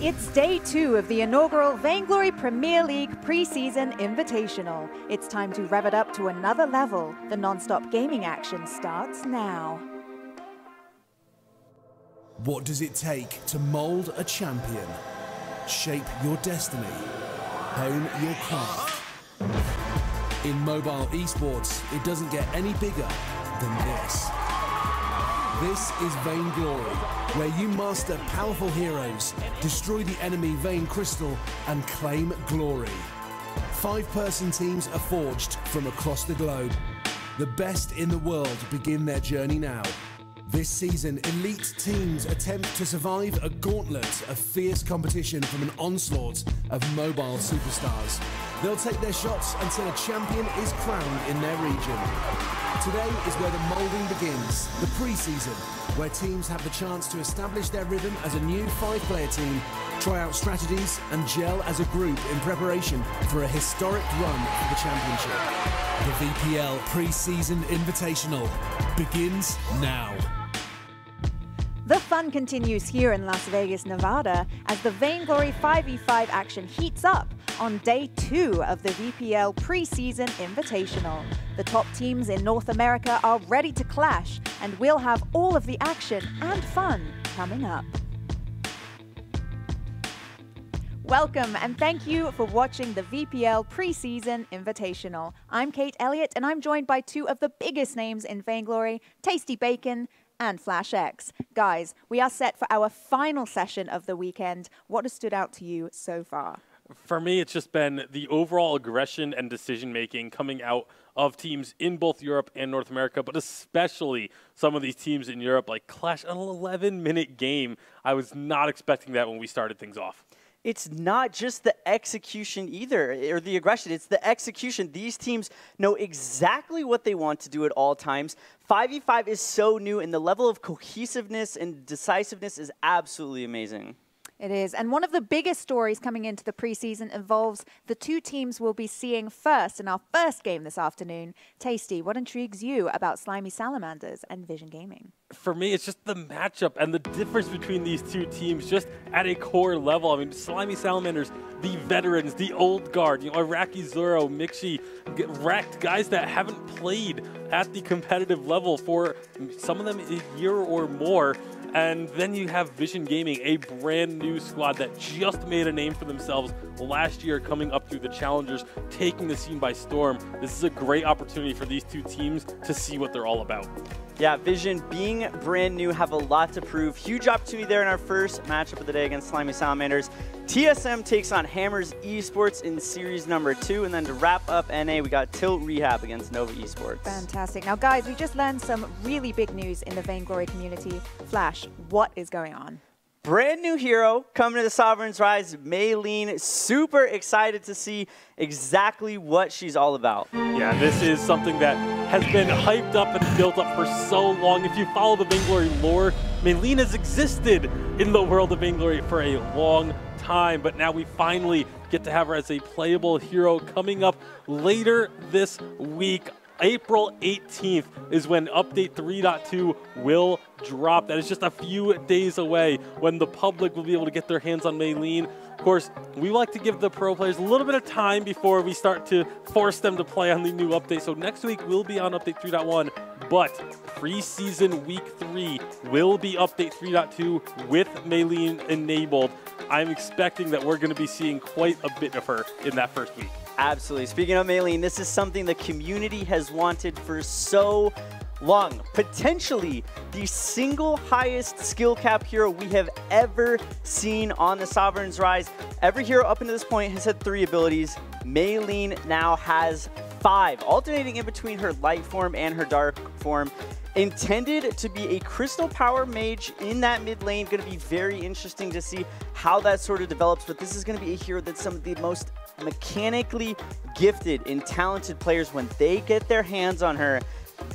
It's day 2 of the inaugural Vainglory Premier League Preseason Invitational. It's time to rev it up to another level. The non-stop gaming action starts now. What does it take to mold a champion? Shape your destiny? Hone your craft? In mobile esports, it doesn't get any bigger than this. This is Vainglory, where you master powerful heroes, destroy the enemy Vain Crystal, and claim glory. 5-person teams are forged from across the globe. The best in the world begin their journey now. This season, elite teams attempt to survive a gauntlet of fierce competition from an onslaught of mobile superstars. They'll take their shots until a champion is crowned in their region. Today is where the molding begins, the preseason, where teams have the chance to establish their rhythm as a new 5-player team, try out strategies, and gel as a group in preparation for a historic run for the championship. The VPL Preseason Invitational begins now. The fun continues here in Las Vegas, Nevada, as the Vainglory 5v5 action heats up on day 2 of the VPL Preseason Invitational. The top teams in North America are ready to clash, and we'll have all of the action and fun coming up. Welcome and thank you for watching the VPL Preseason Invitational. I'm Kate Elliott and I'm joined by 2 of the biggest names in Vainglory, Tasty Bacon and Flash X. Guys, we are set for our final session of the weekend. What has stood out to you so far? For me, it's just been the overall aggression and decision-making coming out of teams in both Europe and North America, but especially some of these teams in Europe, like Clash, an 11-minute game. I was not expecting that when we started things off. It's not just the execution either, or the aggression. It's the execution. These teams know exactly what they want to do at all times. 5v5 is so new, and the level of cohesiveness and decisiveness is absolutely amazing. It is, and one of the biggest stories coming into the preseason involves the 2 teams we'll be seeing first in our first game this afternoon. Tasty, what intrigues you about Slimy Salamanders and Vision Gaming? For me, it's just the matchup and the difference between these 2 teams just at a core level. I mean, Slimy Salamanders, the veterans, the old guard, you know, Iraqi Zoro, Mixi, wrecked guys that haven't played at the competitive level for some of them a year or more. And then you have Vision Gaming, a brand new squad that just made a name for themselves last year, coming up through the Challengers, taking the scene by storm. This is a great opportunity for these 2 teams to see what they're all about. Yeah, Vision being brand new, have a lot to prove. Huge opportunity there in our first matchup of the day against Slimy Salamanders. TSM takes on Hammers Esports in series number 2. And then to wrap up NA, we got Tilt Rehab against Nova Esports. Fantastic. Now, guys, we just learned some really big news in the Vainglory community. Flash, what is going on? Brand new hero coming to the Sovereign's Rise, Maylene. Super excited to see exactly what she's all about. Yeah, this is something that has been hyped up and built up for so long. If you follow the Vainglory lore, Maylene has existed in the world of Vainglory for a long time, but now we finally get to have her as a playable hero coming up later this week. April 18th is when Update 3.2 will drop. That is just a few days away when the public will be able to get their hands on Maylene. Of course, we like to give the pro players a little bit of time before we start to force them to play on the new update. So next week we'll be on Update 3.1, but preseason week 3 will be Update 3.2 with Maylene enabled. I'm expecting that we're going to be seeing quite a bit of her in that first week. Absolutely. Speaking of Maylene, this is something the community has wanted for so long. Potentially the single highest skill cap hero we have ever seen on the Sovereign's Rise. Every hero up until this point has had 3 abilities. Maylene now has 5, alternating in between her light form and her dark form. Intended to be a crystal power mage in that mid lane. Going to be very interesting to see how that sort of develops, but this is going to be a hero that some of the most mechanically gifted and talented players, when they get their hands on her,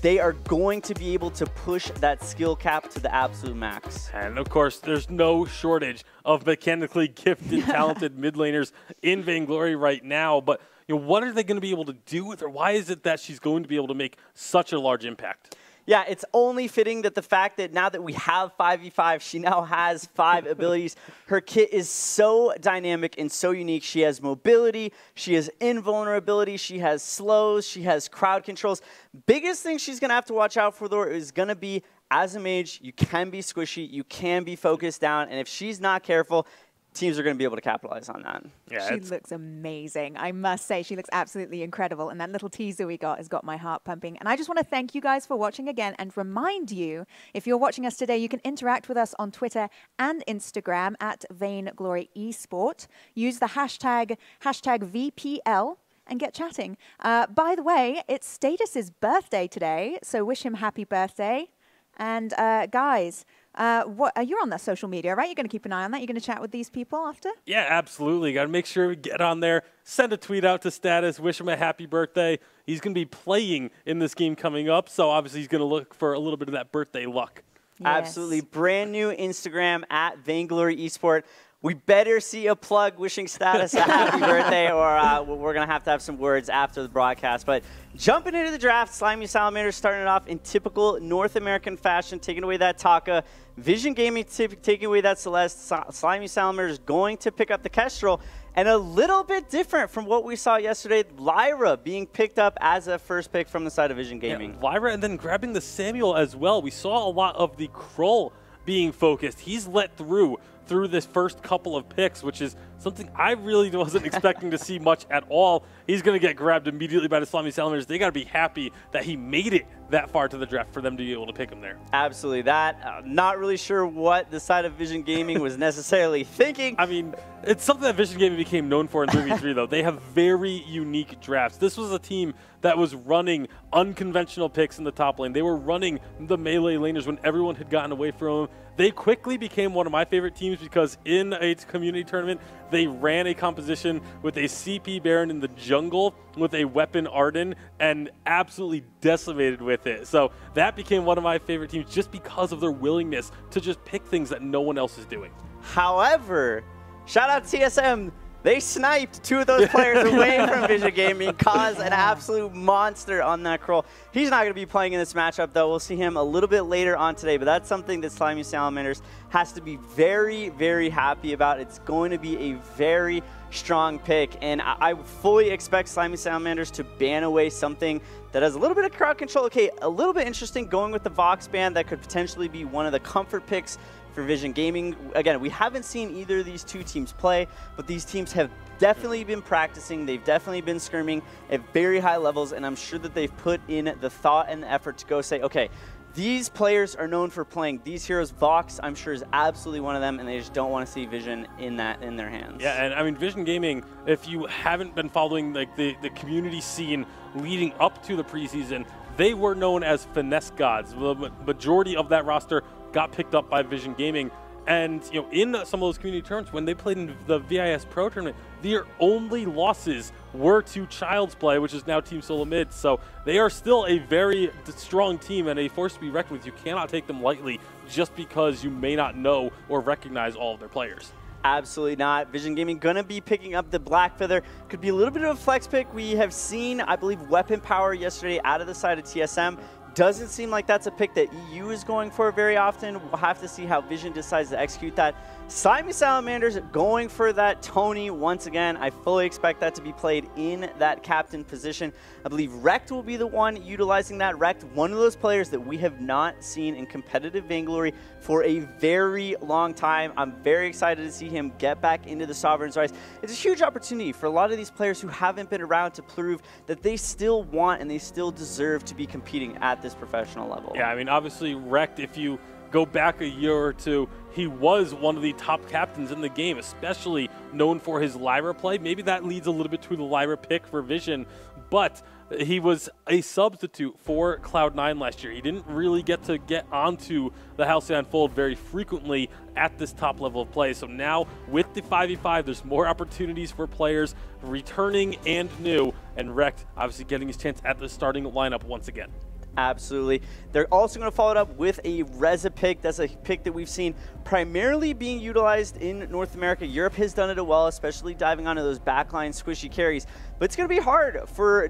they are going to be able to push that skill cap to the absolute max. And of course, there's no shortage of mechanically gifted, talented mid laners in Vainglory right now, but you know, what are they going to be able to do with her? Why is it that she's going to be able to make such a large impact? Yeah, it's only fitting that the fact that now that we have 5v5, she now has 5 abilities. Her kit is so dynamic and so unique. She has mobility, she has invulnerability, she has slows, she has crowd controls. Biggest thing she's going to have to watch out for, though, is going to be, as a mage, you can be squishy, you can be focused down, and if she's not careful, teams are going to be able to capitalize on that. Yeah, she looks amazing. I must say, she looks absolutely incredible. And that little teaser we got has got my heart pumping. And I just want to thank you guys for watching again and remind you, if you're watching us today, you can interact with us on Twitter and Instagram at Vainglory Esport. Use the hashtag VPL and get chatting. By the way, it's Status's birthday today, so wish him happy birthday. And guys, you're on that social media, right? You're going to keep an eye on that. You're going to chat with these people after? Yeah, absolutely. Got to make sure we get on there. Send a tweet out to Status. Wish him a happy birthday. He's going to be playing in this game coming up, so obviously he's going to look for a little bit of that birthday luck. Yes. Absolutely. Brand new Instagram at Vainglory Esport. We better see a plug wishing Status a happy birthday, or we're going to have some words after the broadcast. But jumping into the draft, Slimy Salamanders starting it off in typical North American fashion, taking away that Taka. Vision Gaming taking away that Celeste. Slimy Salamanders going to pick up the Kestrel. And a little bit different from what we saw yesterday, Lyra being picked up as a first pick from the side of Vision Gaming. Yeah, Lyra, and then grabbing the Samuel as well. We saw a lot of the Krull being focused. He's let through this first couple of picks, which is something I really wasn't expecting to see much at all. He's going to get grabbed immediately by the Slimy Salamanders. They got to be happy that he made it that far to the draft for them to be able to pick him there. Absolutely. That, not really sure what the side of Vision Gaming was necessarily thinking. I mean, it's something that Vision Gaming became known for in 3v3, though. They have very unique drafts. This was a team that was running unconventional picks in the top lane. They were running the melee laners when everyone had gotten away from them. They quickly became one of my favorite teams because in a community tournament, they ran a composition with a CP Baron in the jungle with a weapon Arden and absolutely decimated with it. So that became one of my favorite teams just because of their willingness to just pick things that no one else is doing. However, shout out TSM. They sniped 2 of those players away from Vision Gaming, caused an absolute monster on that Krull. He's not going to be playing in this matchup, though. We'll see him a little bit later on today, but that's something that Slimy Salamanders has to be very, very happy about. It's going to be a very strong pick, and I fully expect Slimy Salamanders to ban away something that has a little bit of crowd control. Okay, a little bit interesting going with the Vox ban. That could potentially be one of the comfort picks for Vision Gaming. Again, we haven't seen either of these 2 teams play, but these teams have definitely been practicing. They've definitely been scrimming at very high levels, and I'm sure that they've put in the thought and the effort to go say, okay, these players are known for playing these heroes. Vox, I'm sure, is absolutely one of them, and they just don't want to see Vision in their hands. Yeah, and I mean, Vision Gaming, if you haven't been following like the community scene leading up to the preseason, they were known as finesse gods. The majority of that roster got picked up by Vision Gaming. And, you know, in some of those community tournaments, when they played in the VIS Pro tournament, their only losses were to Child's Play, which is now Team Solo Mid. So they are still a very strong team and a force to be reckoned with. You cannot take them lightly just because you may not know or recognize all of their players. Absolutely not. Vision Gaming going to be picking up the Black Feather. Could be a little bit of a flex pick. We have seen, I believe, Weapon Power yesterday out of the side of TSM. Doesn't seem like that's a pick that EU is going for very often. We'll have to see how Vision decides to execute that. Slimy Salamanders going for that Tony once again. I fully expect that to be played in that captain position. I believe Rekt will be the one utilizing that. Rekt, one of those players that we have not seen in competitive Vainglory for a very long time. I'm very excited to see him get back into the Sovereign's Rise. It's a huge opportunity for a lot of these players who haven't been around to prove that they still want and they still deserve to be competing at this professional level. Yeah, I mean, obviously, Rekt, if you go back a year or two, he was one of the top captains in the game, especially known for his Lyra play. Maybe that leads a little bit to the Lyra pick for Vision, but he was a substitute for Cloud9 last year. He didn't really get onto the Halcyon Fold very frequently at this top level of play. So now with the 5v5, there's more opportunities for players returning and new, and Rekt obviously getting his chance at the starting lineup once again. Absolutely. They're also going to follow it up with a Reza pick. That's a pick that we've seen primarily being utilized in North America. Europe has done it well, especially diving onto those backline squishy carries. But it's going to be hard for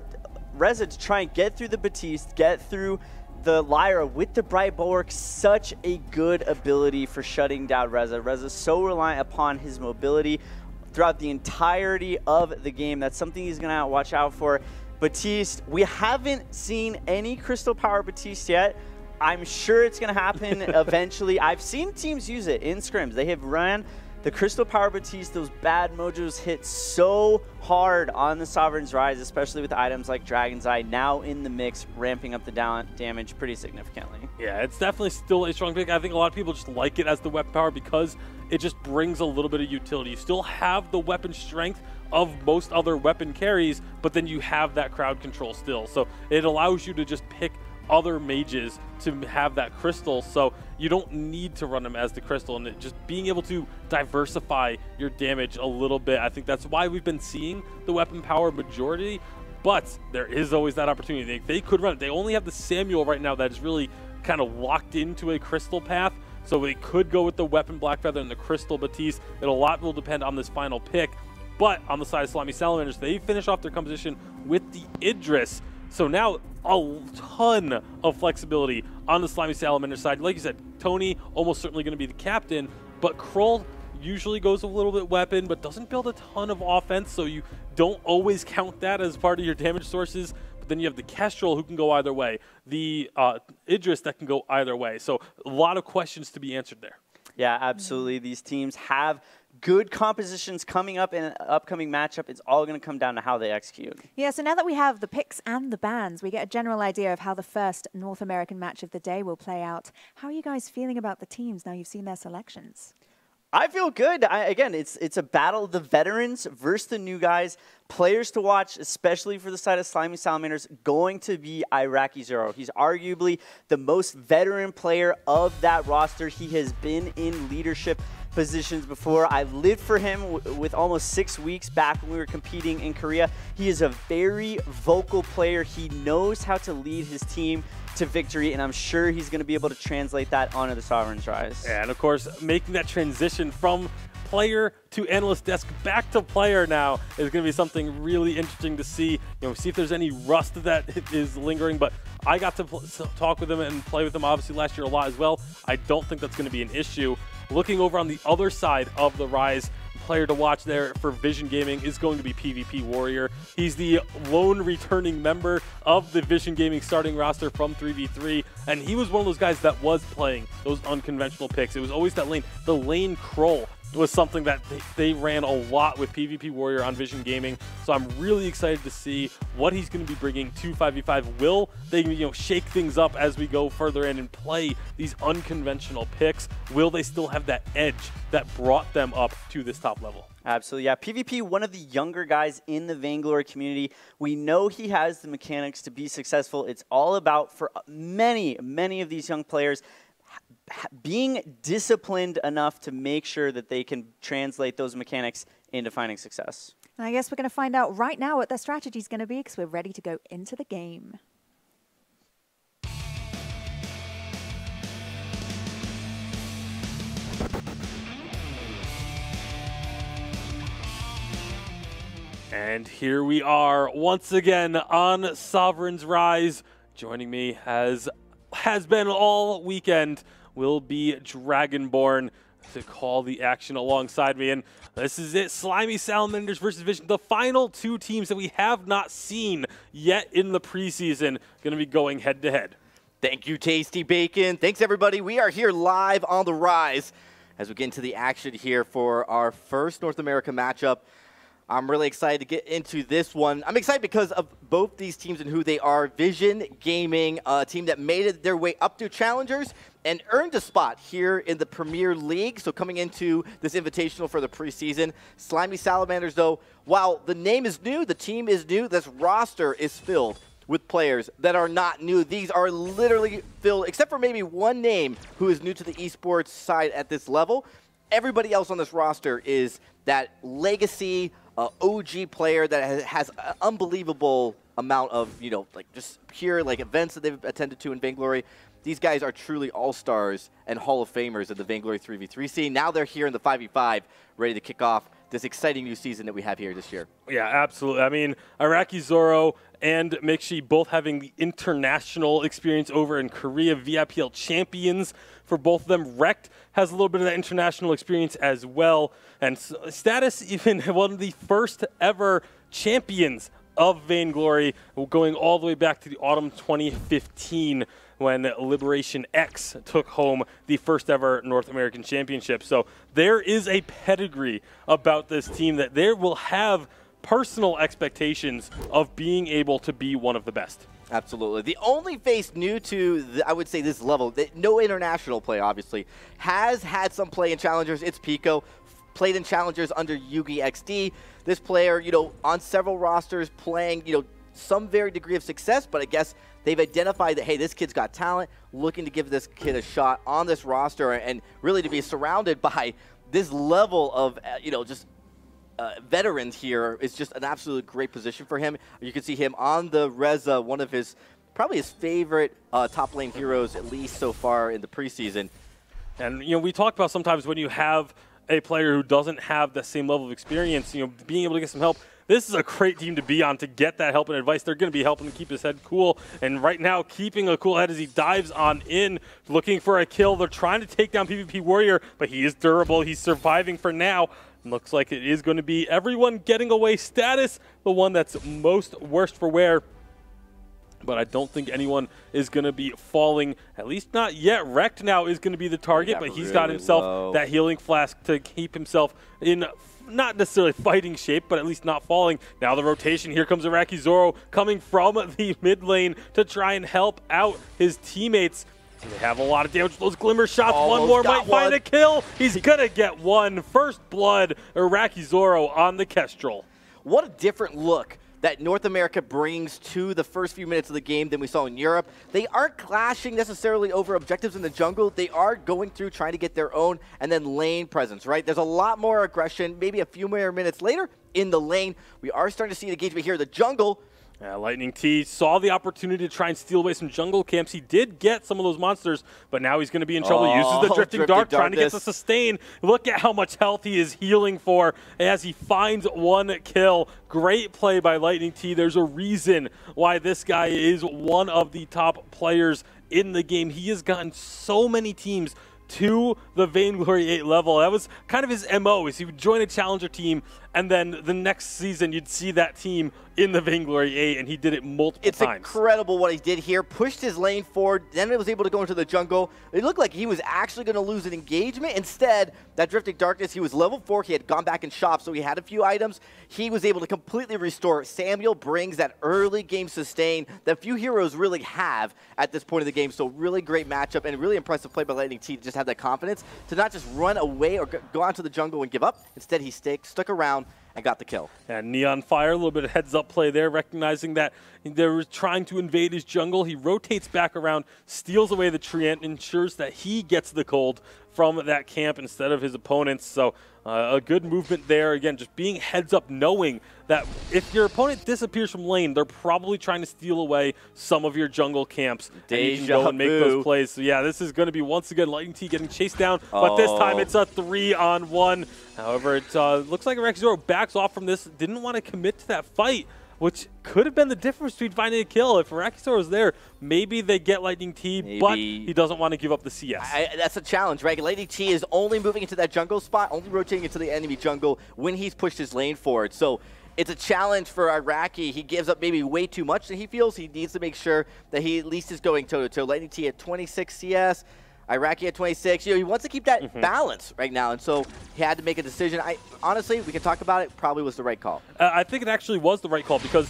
Reza to try and get through the Batiste, get through the Lyra with the Bright Bulwark, such a good ability for shutting down Reza. Reza's so reliant upon his mobility throughout the entirety of the game. That's something he's going to watch out for. Baptiste, we haven't seen any Crystal Power Baptiste yet. I'm sure it's going to happen eventually. I've seen teams use it in scrims. They have run the Crystal Power Baptiste. Those bad mojos hit so hard on the Sovereign's Rise, especially with items like Dragon's Eye now in the mix, ramping up the damage pretty significantly. Yeah, it's definitely still a strong pick. I think a lot of people just like it as the weapon power because it just brings a little bit of utility. You still have the weapon strength of most other weapon carries, but then you have that crowd control still. So it allows you to just pick other mages to have that crystal, so you don't need to run them as the crystal, and just being able to diversify your damage a little bit. I think that's why we've been seeing the weapon power majority, but there is always that opportunity. They could run it. They only have the Samuel right now that is really kind of locked into a crystal path, so they could go with the weapon Blackfeather and the crystal Baptiste. A lot will depend on this final pick, but on the side of Slimy Salamanders, they finish off their composition with the Idris. So now a ton of flexibility on the Slimy Salamander side. Like you said, Tony almost certainly going to be the captain, but Krull usually goes a little bit weapon, but doesn't build a ton of offense, so you don't always count that as part of your damage sources. But then you have the Kestrel who can go either way, the Idris that can go either way. So a lot of questions to be answered there. Yeah, absolutely. These teams have good compositions coming up in an upcoming matchup. It's all going to come down to how they execute. Yeah, so now that we have the picks and the bans, we get a general idea of how the first North American match of the day will play out. How are you guys feeling about the teams now you've seen their selections? I feel good. Again, it's a battle of the veterans versus the new guys. Players to watch, especially for the side of Slimy Salamanders, going to be Iraqi Zero. He's arguably the most veteran player of that roster. He has been in leadership positions before. I lived for him with almost 6 weeks back when we were competing in Korea. He is a very vocal player. He knows how to lead his team to victory, and I'm sure he's going to be able to translate that onto the Sovereign's Rise. And of course, making that transition from player to analyst desk back to player now is going to be something really interesting to see. See if there's any rust that is lingering, but I got to talk with him and play with him obviously last year a lot as well. I don't think that's going to be an issue. Looking over on the other side of the Rise, player to watch there for Vision Gaming is going to be PvP Warrior. He's the lone returning member of the Vision Gaming starting roster from 3v3, and he was one of those guys that was playing those unconventional picks. It was always that lane. The lane Krull was something that they ran a lot with PvP Warrior on Vision Gaming, so I'm really excited to see what he's going to be bringing to 5v5. Will they shake things up as we go further in and play these unconventional picks? Will they still have that edge that brought them up to this top level? Absolutely, yeah. PvP, one of the younger guys in the Vainglory community. We know he has the mechanics to be successful. It's all about, for many of these young players, being disciplined enough to make sure that they can translate those mechanics into finding success. And I guess we're going to find out right now what their strategy is going to be because we're ready to go into the game. And here we are once again on Sovereign's Rise. Joining me has been all weekend will be Dragonborn to call the action alongside me. And this is it, Slimy Salamanders versus Vision, the final two teams that we have not seen yet in the preseason, going to be going head-to-head. Thank you, Tasty Bacon. Thanks, everybody. We are here live on the Rise as we get into the action here for our first North America matchup. I'm really excited to get into this one. I'm excited because of both these teams and who they are. Vision Gaming, a team that made it their way up to Challengers and earned a spot here in the Premier League. So coming into this invitational for the preseason. Slimy Salamanders, though, while the name is new, the team is new, this roster is filled with players that are not new. These are literally filled, except for maybe one name who is new to the esports side at this level. Everybody else on this roster is that legacy OG player that has an unbelievable amount of, just pure events that they've attended to in Vainglory. These guys are truly all-stars and Hall of Famers of the Vainglory 3v3 scene. Now they're here in the 5v5, ready to kick off this exciting new season that we have here this year. Yeah, absolutely. I mean, Iraqi Zoro and Mixi both having the international experience over in Korea, VPL champions for both of them. Rekt has a little bit of that international experience as well. And Status, even one of the first ever champions of Vainglory, going all the way back to the autumn 2015 when Liberation X took home the first ever North American Championship. So there is a pedigree about this team that they will have personal expectations of being able to be one of the best. Absolutely. The only face new to, I would say, this level, no international play, obviously, has had some play in Challengers. It's Pico. Played in Challengers under Yugi XD. This player, you know, on several rosters playing, you know, some very degree of success, but I guess they've identified that, hey, this kid's got talent, looking to give this kid a shot on this roster, and really to be surrounded by this level of, you know, just veterans here is just an absolute great position for him. You can see him on the Reza, one of his, probably his favorite top lane heroes, at least so far in the preseason. And, you know, we talk about sometimes when you have a player who doesn't have the same level of experience, you know, being able to get some help. This is a great team to be on to get that help and advice. They're going to be helping to keep his head cool. And right now, keeping a cool head as he dives on in, looking for a kill. They're trying to take down PvP Warrior, but he is durable. He's surviving for now. Looks like it is going to be everyone getting away Status, the one that's most worst for wear. But I don't think anyone is going to be falling, at least not yet. Rekt now is going to be the target, but he's got himself that healing flask to keep himself in not necessarily fighting shape, but at least not falling. Now the rotation, here comes Iraqi Zoro coming from the mid lane to try and help out his teammates. They have a lot of damage with those glimmer shots. One more might find a kill. He's going to get one. First blood, Iraqi Zoro on the Kestrel. What a different look that North America brings to the first few minutes of the game than we saw in Europe. They aren't clashing necessarily over objectives in the jungle. They are going through trying to get their own and then lane presence, right? There's a lot more aggression, maybe a few more minutes later in the lane. We are starting to see the engagement here in the jungle. Lightning T saw the opportunity to try and steal away some jungle camps. He did get some of those monsters, but now he's going to be in trouble. Uses the Drifting Dark, trying to get the sustain. Look at how much health he is healing for as he finds one kill. Great play by Lightning T. There's a reason why this guy is one of the top players in the game. He has gotten so many teams to the Vainglory 8 level. That was kind of his MO, is he would join a challenger team, and then the next season you'd see that team in the Vainglory 8, and he did it multiple times. It's incredible what he did here. Pushed his lane forward, then it was able to go into the jungle. It looked like he was actually going to lose an engagement. Instead, that Drifting Darkness, he was level 4. He had gone back and shopped, so he had a few items. He was able to completely restore. Samuel brings that early game sustain that few heroes really have at this point of the game. So really great matchup and really impressive play by Lightning T to just have that confidence to not just run away or go out to the jungle and give up. Instead, he stuck around and got the kill. And Neon Fire, a little bit of heads-up play there, recognizing that they were trying to invade his jungle. He rotates back around, steals away the treant, ensures that he gets the gold from that camp instead of his opponents. So a good movement there. Again, just being heads up, knowing that if your opponent disappears from lane, they're probably trying to steal away some of your jungle camps. And you can go and make those plays. So yeah, this is going to be once again Lightning T getting chased down, but this time it's a 3-on-1. However, it looks like Iraqi Zoro backs off from this, didn't want to commit to that fight, which could have been the difference between finding a kill. If Iraqi Zoro was there, maybe they get Lightning T, but he doesn't want to give up the CS. That's a challenge, right? Lightning T is only moving into that jungle spot, only rotating into the enemy jungle when he's pushed his lane forward. So it's a challenge for Iraqi. He gives up maybe way too much that he feels. He needs to make sure that he at least is going toe-to-toe. Lightning T at 26 CS. Iraqi at 26. You know, he wants to keep that balance right now, and so he had to make a decision. Honestly, we can talk about it. Probably was the right call. I think it actually was the right call because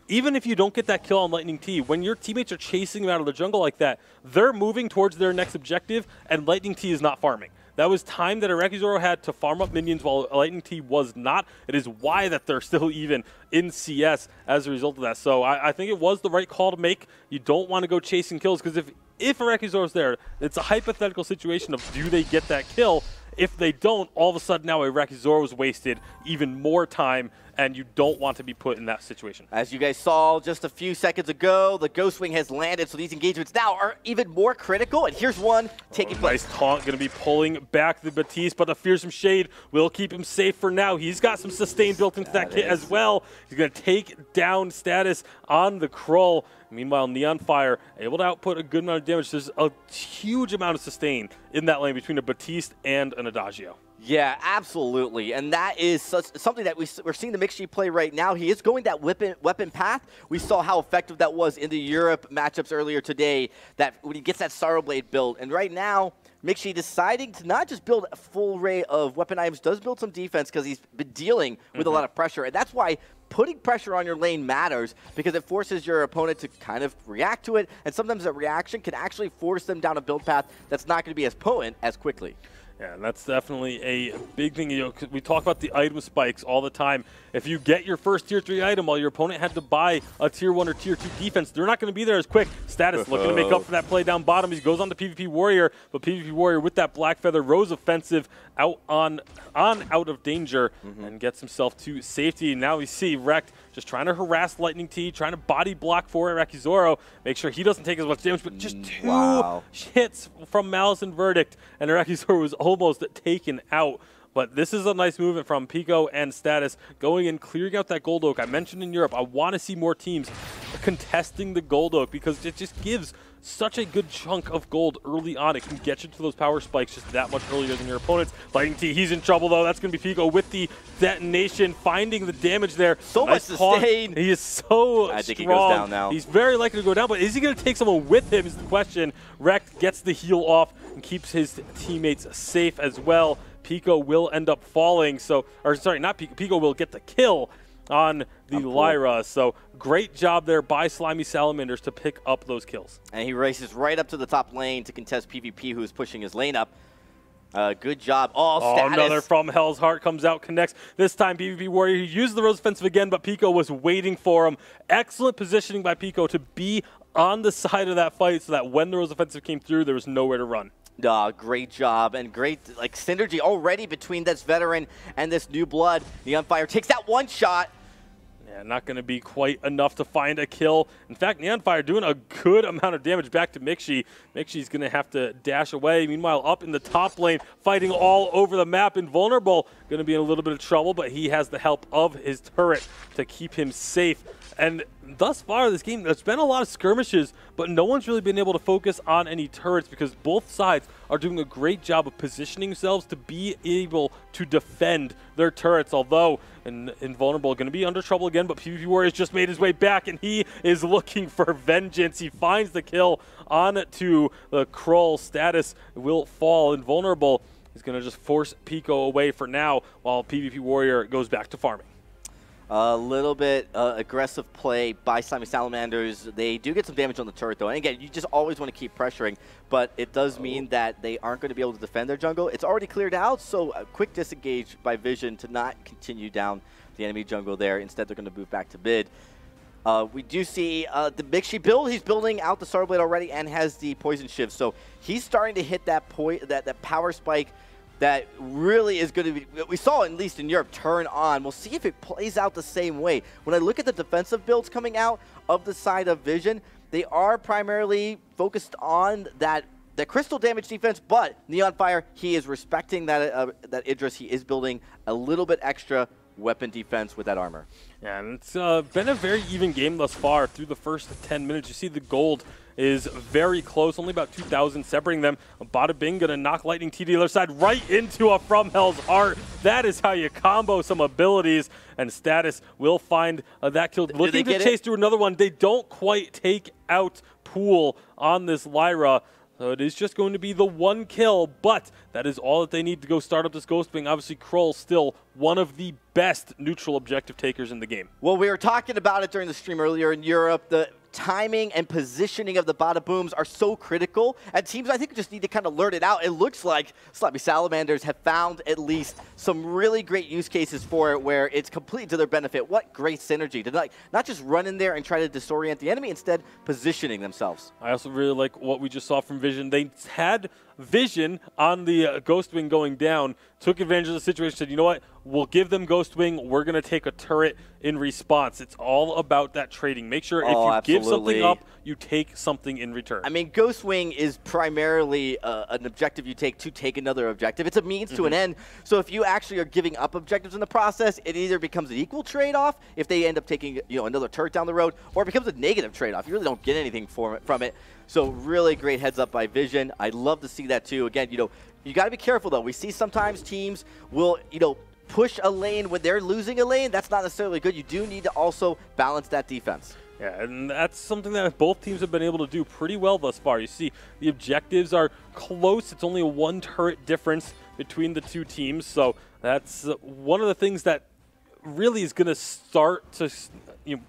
even if you don't get that kill on Lightning T, when your teammates are chasing him out of the jungle like that, they're moving towards their next objective, and Lightning T is not farming. That was time that Iraqi Zoro had to farm up minions while Lightning T was not. It is why that they're still even in CS as a result of that. So I think it was the right call to make. You don't want to go chasing kills because if Iraqi Zoro's there, it's a hypothetical situation of do they get that kill? If they don't, all of a sudden now Irakizora was wasted even more time, and you don't want to be put in that situation. As you guys saw just a few seconds ago, the Ghost Wing has landed, so these engagements now are even more critical, and here's one taking place. Nice taunt, going to be pulling back the Batiste, but the Fearsome Shade will keep him safe for now. He's got some sustain built into that kit as well. He's going to take down Status on the Krull. Meanwhile, Neon Fire able to output a good amount of damage. There's a huge amount of sustain in that lane between a Batiste and an Adagio. Yeah, absolutely, and that is something that we're seeing the Mixi play right now. He is going that weapon path. We saw how effective that was in the Europe matchups earlier today, that when he gets that Sorrow Blade build. And right now, Mixi deciding to not just build a full array of weapon items, does build some defense because he's been dealing with a lot of pressure, and that's why putting pressure on your lane matters, because it forces your opponent to kind of react to it, and sometimes that reaction can actually force them down a build path that's not going to be as potent as quickly. Yeah, and that's definitely a big thing. You know, we talk about the item spikes all the time. If you get your first tier 3 item while your opponent had to buy a tier 1 or tier 2 defense, they're not going to be there as quick. Status looking to make up for that play down bottom. He goes on to PvP Warrior, but PvP Warrior with that Black Feather Rose offensive out of danger and gets himself to safety. Now we see Wrecked just trying to harass Lightning T, trying to body block for Irakizora, make sure he doesn't take as much damage, but just two hits from Malice and Verdict, and Irakizora was almost taken out. But this is a nice movement from Pico and Status going and clearing out that Gold Oak. I mentioned in Europe, I want to see more teams contesting the Gold Oak because it just gives such a good chunk of gold early on. It can get you to those power spikes just that much earlier than your opponents. Lightning T, he's in trouble though. That's going to be Pico with the detonation, finding the damage there. So much sustain. He is so I think strong. He goes down now. He's very likely to go down, but is he going to take someone with him is the question. Wrecked gets the heal off and keeps his teammates safe as well. Pico will end up falling, Pico will get the kill on the Lyra. So great job there by Slimy Salamanders to pick up those kills. And he races right up to the top lane to contest PvP, who is pushing his lane up. Good job. Status. Another from Hell's Heart comes out, connects. This time PvP Warrior, he used the Rose Offensive again, but Pico was waiting for him. Excellent positioning by Pico to be on the side of that fight so that when the Rose Offensive came through, there was nowhere to run. Great job, and great synergy already between this veteran and this new blood. Neon Fire takes that one shot. Yeah, not going to be quite enough to find a kill. In fact, Neon Fire doing a good amount of damage back to Mixi. Mixi's going to have to dash away. Meanwhile, up in the top lane, fighting all over the map. Invulnerable, going to be in a little bit of trouble, but he has the help of his turret to keep him safe. And thus far, this game, there's been a lot of skirmishes, but no one's really been able to focus on any turrets because both sides are doing a great job of positioning themselves to be able to defend their turrets. Although Invulnerable going to be under trouble again, but PvP Warriors just made his way back, and he is looking for vengeance. He finds the kill on to the Krull. Status will fall. Invulnerable is going to just force Pico away for now while PvP Warrior goes back to farming. A little bit aggressive play by Slimy Salamanders. They do get some damage on the turret, though. And again, you just always want to keep pressuring, but it does mean that they aren't going to be able to defend their jungle. It's already cleared out, so a quick disengage by Vision to not continue down the enemy jungle there. Instead, they're going to move back to mid. We do see the Mixi build. He's building out the Star Blade already and has the Poison Shiv. So he's starting to hit that that power spike that really is going to be, we saw at least in Europe, turn on. We'll see if it plays out the same way. When I look at the defensive builds coming out of the side of Vision, they are primarily focused on that crystal damage defense, but Neon Fire, he is respecting that Idris. He is building a little bit extra weapon defense with that armor. Yeah, and it's been a very even game thus far. Through the first 10 minutes, you see the gold is very close, only about 2,000 separating them. Bada Bing gonna knock Lightning T to the other side right into a From Hell's Heart. That is how you combo some abilities, and Status will find that kill. Looking to chase through another one. They don't quite take out Pool on this Lyra. So it is just going to be the one kill, but that is all that they need to go start up this Ghost Wing. Obviously, Krull still one of the best neutral objective takers in the game. Well, we were talking about it during the stream earlier in Europe. The timing and positioning of the Bada Booms are so critical, and teams, I think, just need to kind of learn it out. It looks like Slimy Salamanders have found at least some really great use cases for it where it's completely to their benefit. What great synergy to not just run in there and try to disorient the enemy, instead positioning themselves. I also really like what we just saw from Vision. They had Vision on the Ghostwing going down took advantage of the situation, said, you know what, we'll give them Ghostwing, we're going to take a turret in response. It's all about that trading. Make sure if you give something up, you take something in return. I mean, Ghostwing is primarily an objective you take to take another objective. It's a means to an end. So if you actually are giving up objectives in the process, it either becomes an equal trade-off if they end up taking another turret down the road, or it becomes a negative trade-off. You really don't get anything from it. So really great heads up by Vision. I'd love to see that too. Again, you got to be careful though. We see sometimes teams will, push a lane when they're losing a lane. That's not necessarily good. You do need to also balance that defense. Yeah, and that's something that both teams have been able to do pretty well thus far. You see the objectives are close. It's only a 1 turret difference between the two teams. So that's one of the things that really is going to start to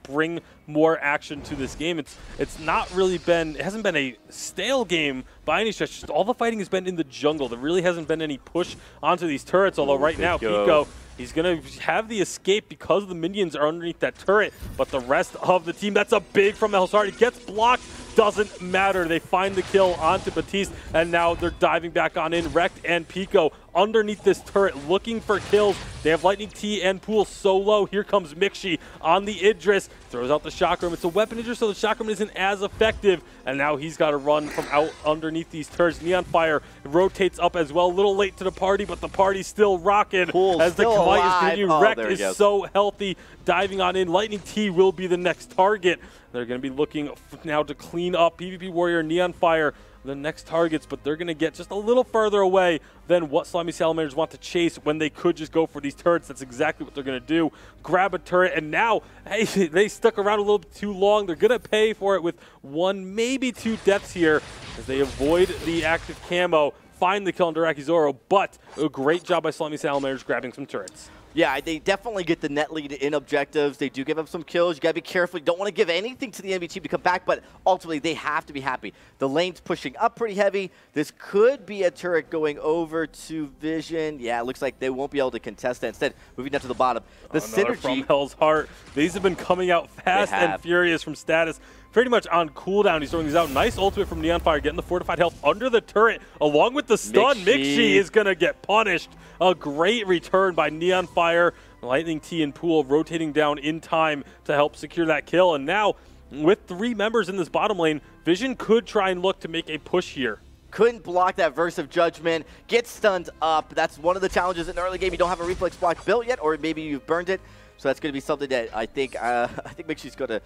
bring more action to this game. It's not really been, it hasn't been a stale game by any stretch. Just all the fighting has been in the jungle. There really hasn't been any push onto these turrets, although right now Pico, he's going to have the escape because the minions are underneath that turret, but the rest of the team, that's a big from Hellsheart. It gets blocked. Doesn't matter. They find the kill onto Batiste, and now they're diving back on in. Rekt and Pico underneath this turret looking for kills. They have Lightning T and Pool solo. Here comes Mixi on the Idris. Throws out the Chakram. It's a weapon Idris, so the Chakram isn't as effective. And now he's got to run from out underneath these turrets. Neon Fire rotates up as well. A little late to the party, but the party's still rocking. Pool's as the Knight is going to be Rekt is so healthy. Diving on in. Lightning T will be the next target. They're going to be looking now to clean up PvP Warrior, Neon Fire, the next targets, but they're going to get just a little further away than what Slimy Salamanders want to chase when they could just go for these turrets. That's exactly what they're going to do. Grab a turret, and now, hey, they stuck around a little bit too long. They're going to pay for it with 1, maybe 2 deaths here as they avoid the active camo, find the kill on Durakizoro, but a great job by Slimy Salamanders grabbing some turrets. Yeah, they definitely get the net lead in objectives. They do give up some kills. You got to be careful. You don't want to give anything to the enemy team to come back, but ultimately they have to be happy. The lane's pushing up pretty heavy. This could be a turret going over to Vision. Yeah, it looks like they won't be able to contest that. Instead, moving down to the bottom. The synergy from Hell's Heart. These have been coming out fast and furious from Status. Pretty much on cooldown, he's throwing these out. Nice ultimate from Neon Fire, getting the fortified health under the turret, along with the stun. Mixi is going to get punished. A great return by Neon Fire. Lightning T and Pool rotating down in time to help secure that kill. And now, with 3 members in this bottom lane, Vision could try and look to make a push here. Couldn't block that Verse of Judgment. Get stunned up. That's one of the challenges in the early game. You don't have a reflex block built yet, or maybe you've burned it. So that's going to be something that I think Mixi's going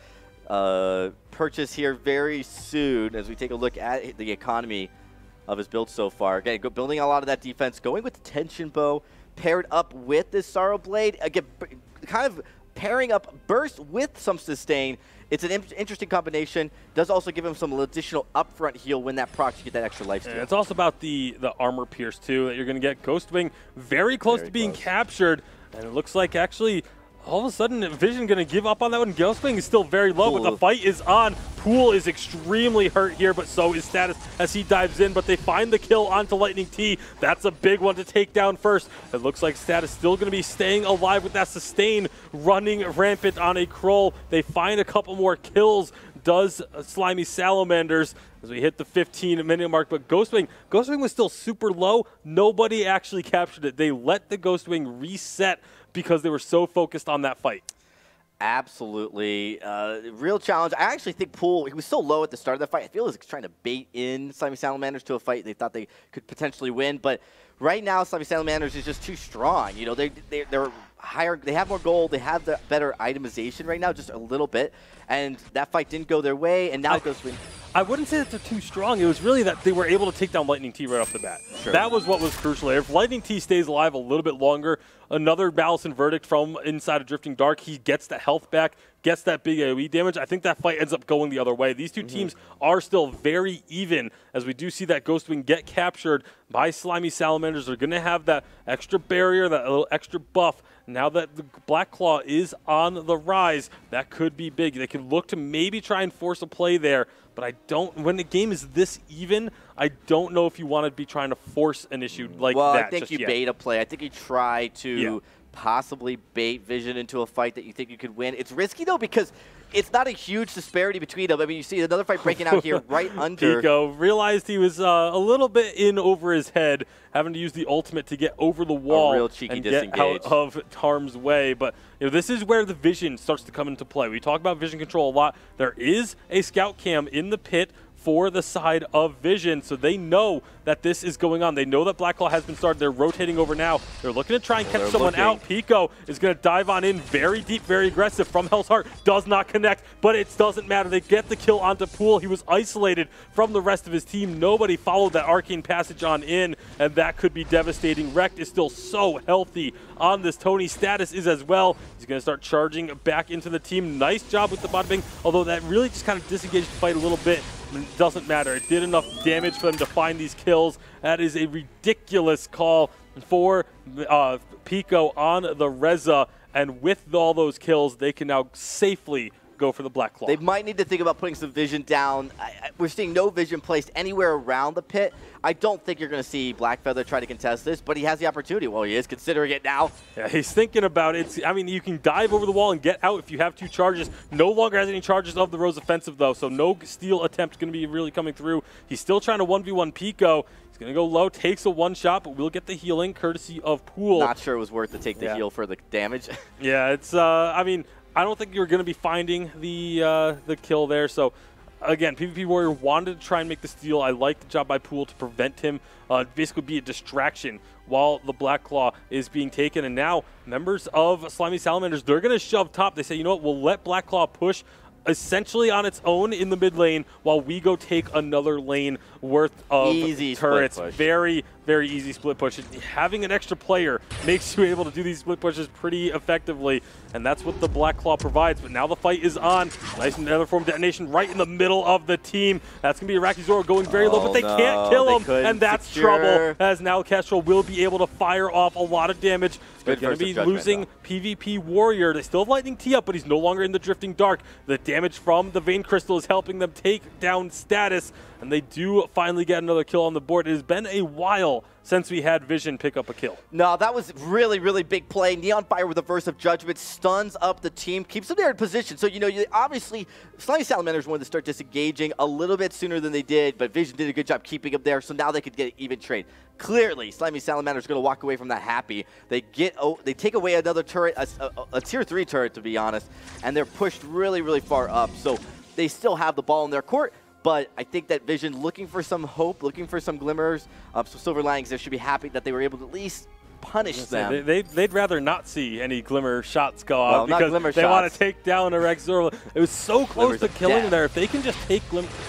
to purchase here very soon as we take a look at the economy of his build so far. Again, building a lot of that defense, going with the Tension Bow, paired up with this Sorrow Blade. Again, kind of pairing up Burst with some Sustain. It's an interesting combination. Does also give him some additional upfront heal when that procs, you get that extra lifesteal. It's also about the armor pierce too that you're going to get. Ghostwing very close to being captured, and it looks like actually all of a sudden, Vision going to give up on that one. Ghostwing is still very low, but the fight is on. Pool is extremely hurt here, but so is Status as he dives in, but they find the kill onto Lightning T. That's a big one to take down first. It looks like Status still going to be staying alive with that sustain, running rampant on a Kroll. They find a couple more kills. Does Slimy Salamanders as we hit the 15-minute mark, but Ghostwing was still super low. Nobody actually captured it. They let the Ghostwing reset because they were so focused on that fight. Absolutely. Real challenge. I actually think Pool, he was so low at the start of the fight. I feel he was trying to bait in Slimy Salamanders to a fight they thought they could potentially win, but right now Slimy Salamanders is just too strong. You know, they're higher, they have more gold, they have the better itemization right now, just a little bit, and that fight didn't go their way, and now Ghostwing. I wouldn't say that they're too strong. It was really that they were able to take down Lightning T right off the bat. Sure. That was what was crucial here. If Lightning T stays alive a little bit longer, another Ballast Verdict from inside of Drifting Dark, he gets the health back, gets that big AoE damage. I think that fight ends up going the other way. These two teams are still very even, as we do see that Ghostwing get captured by Slimy Salamanders. They're going to have that extra barrier, that little extra buff. Now that the Black Claw is on the rise, that could be big. They could look to maybe try and force a play there, but I don't, when the game is this even, I don't know if you want to be trying to force an issue like that. Well, I think you bait a play. I think you try to possibly bait Vision into a fight that you think you could win. It's risky, though, because it's not a huge disparity between them. I mean, you see another fight breaking out here right under. Pico realized he was a little bit in over his head, having to use the ultimate to get over the wall a real cheeky and disengage. get out of harm's way. But this is where the vision starts to come into play. We talk about vision control a lot. There is a scout cam in the pit for the side of Vision, so they know that this is going on. They know that Blacklaw has been started. They're rotating over now. They're looking to try and catch someone out. Pico is going to dive on in very deep, very aggressive from Hell's Heart. Does not connect, but it doesn't matter. They get the kill onto Pool. He was isolated from the rest of his team. Nobody followed that arcane passage on in, and that could be devastating. Rekt is still so healthy on this Tony. Status is as well. He's going to start charging back into the team. Nice job with the bot bang, although that really just kind of disengaged the fight a little bit. It doesn't matter. It did enough damage for them to find these kills. That is a ridiculous call for Pico on the Reza, and with all those kills, they can now safely go for the Blacklaw. They might need to think about putting some vision down. We're seeing no vision placed anywhere around the pit. I don't think you're going to see Blackfeather try to contest this, but he has the opportunity. Well, he is considering it now. Yeah, he's thinking about it. I mean, you can dive over the wall and get out if you have 2 charges. No longer has any charges of the Rose offensive, though, so no steal attempt going to be really coming through. He's still trying to 1v1 Pico. He's going to go low, takes a 1-shot, but we'll get the healing courtesy of Pool. Not sure it was worth to take the heal for the damage. Yeah, it's, I mean, I don't think you're going to be finding the kill there, so again, PvP Warrior wanted to try and make the steal. I like the job by Pool to prevent him, basically be a distraction while the Blacklaw is being taken. And now members of Slimy Salamanders, they're going to shove top. They say, you know what, we'll let Blacklaw push essentially on its own in the mid lane while we go take another lane worth of easy turrets. Very, very easy split push. Having an extra player makes you able to do these split pushes pretty effectively, and that's what the Blacklaw provides. But now the fight is on. Nice Nether Form detonation right in the middle of the team. That's going to be Iraqi Zoro going very low, but they can't kill him, and that's trouble, as now Kestrel will be able to fire off a lot of damage. They're going to be losing PvP Warrior. They still have Lightning T up, but he's no longer in the Drifting Dark. The damage from the Vein Crystal is helping them take down Status, and they do finally get another kill on the board. It has been a while since we had Vision pick up a kill. No, that was really, really big play. Neon Fire with a Verse of Judgment stuns up the team, keeps them there in position. So, you know, obviously, Slimy Salamanders wanted to start disengaging a little bit sooner than they did, but Vision did a good job keeping them there, so now they could get an even trade. Clearly, Slimy Salamanders going to walk away from that happy. They take away another turret, a tier 3 turret, to be honest, and they're pushed really, really far up. So they still have the ball in their court. But I think that Vision, looking for some hope, looking for some glimmers, some silver linings, they should be happy that they were able to at least punish them. They'd rather not see any glimmer shots go out because they want to take down Iraqi Zoro. It was so close to killing him there. If they can just take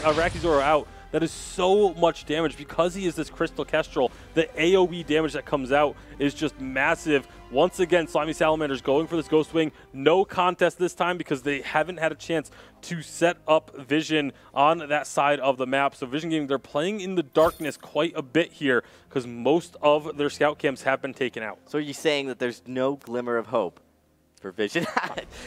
Iraqi Zoro out, that is so much damage. Because he is this Crystal Kestrel, the AoE damage that comes out is just massive. Once again, Slimy Salamanders going for this Ghost Wing. No contest this time because they haven't had a chance to set up Vision on that side of the map. So Vision Gaming, they're playing in the darkness quite a bit here because most of their scout camps have been taken out. So are you saying that there's no glimmer of hope for Vision?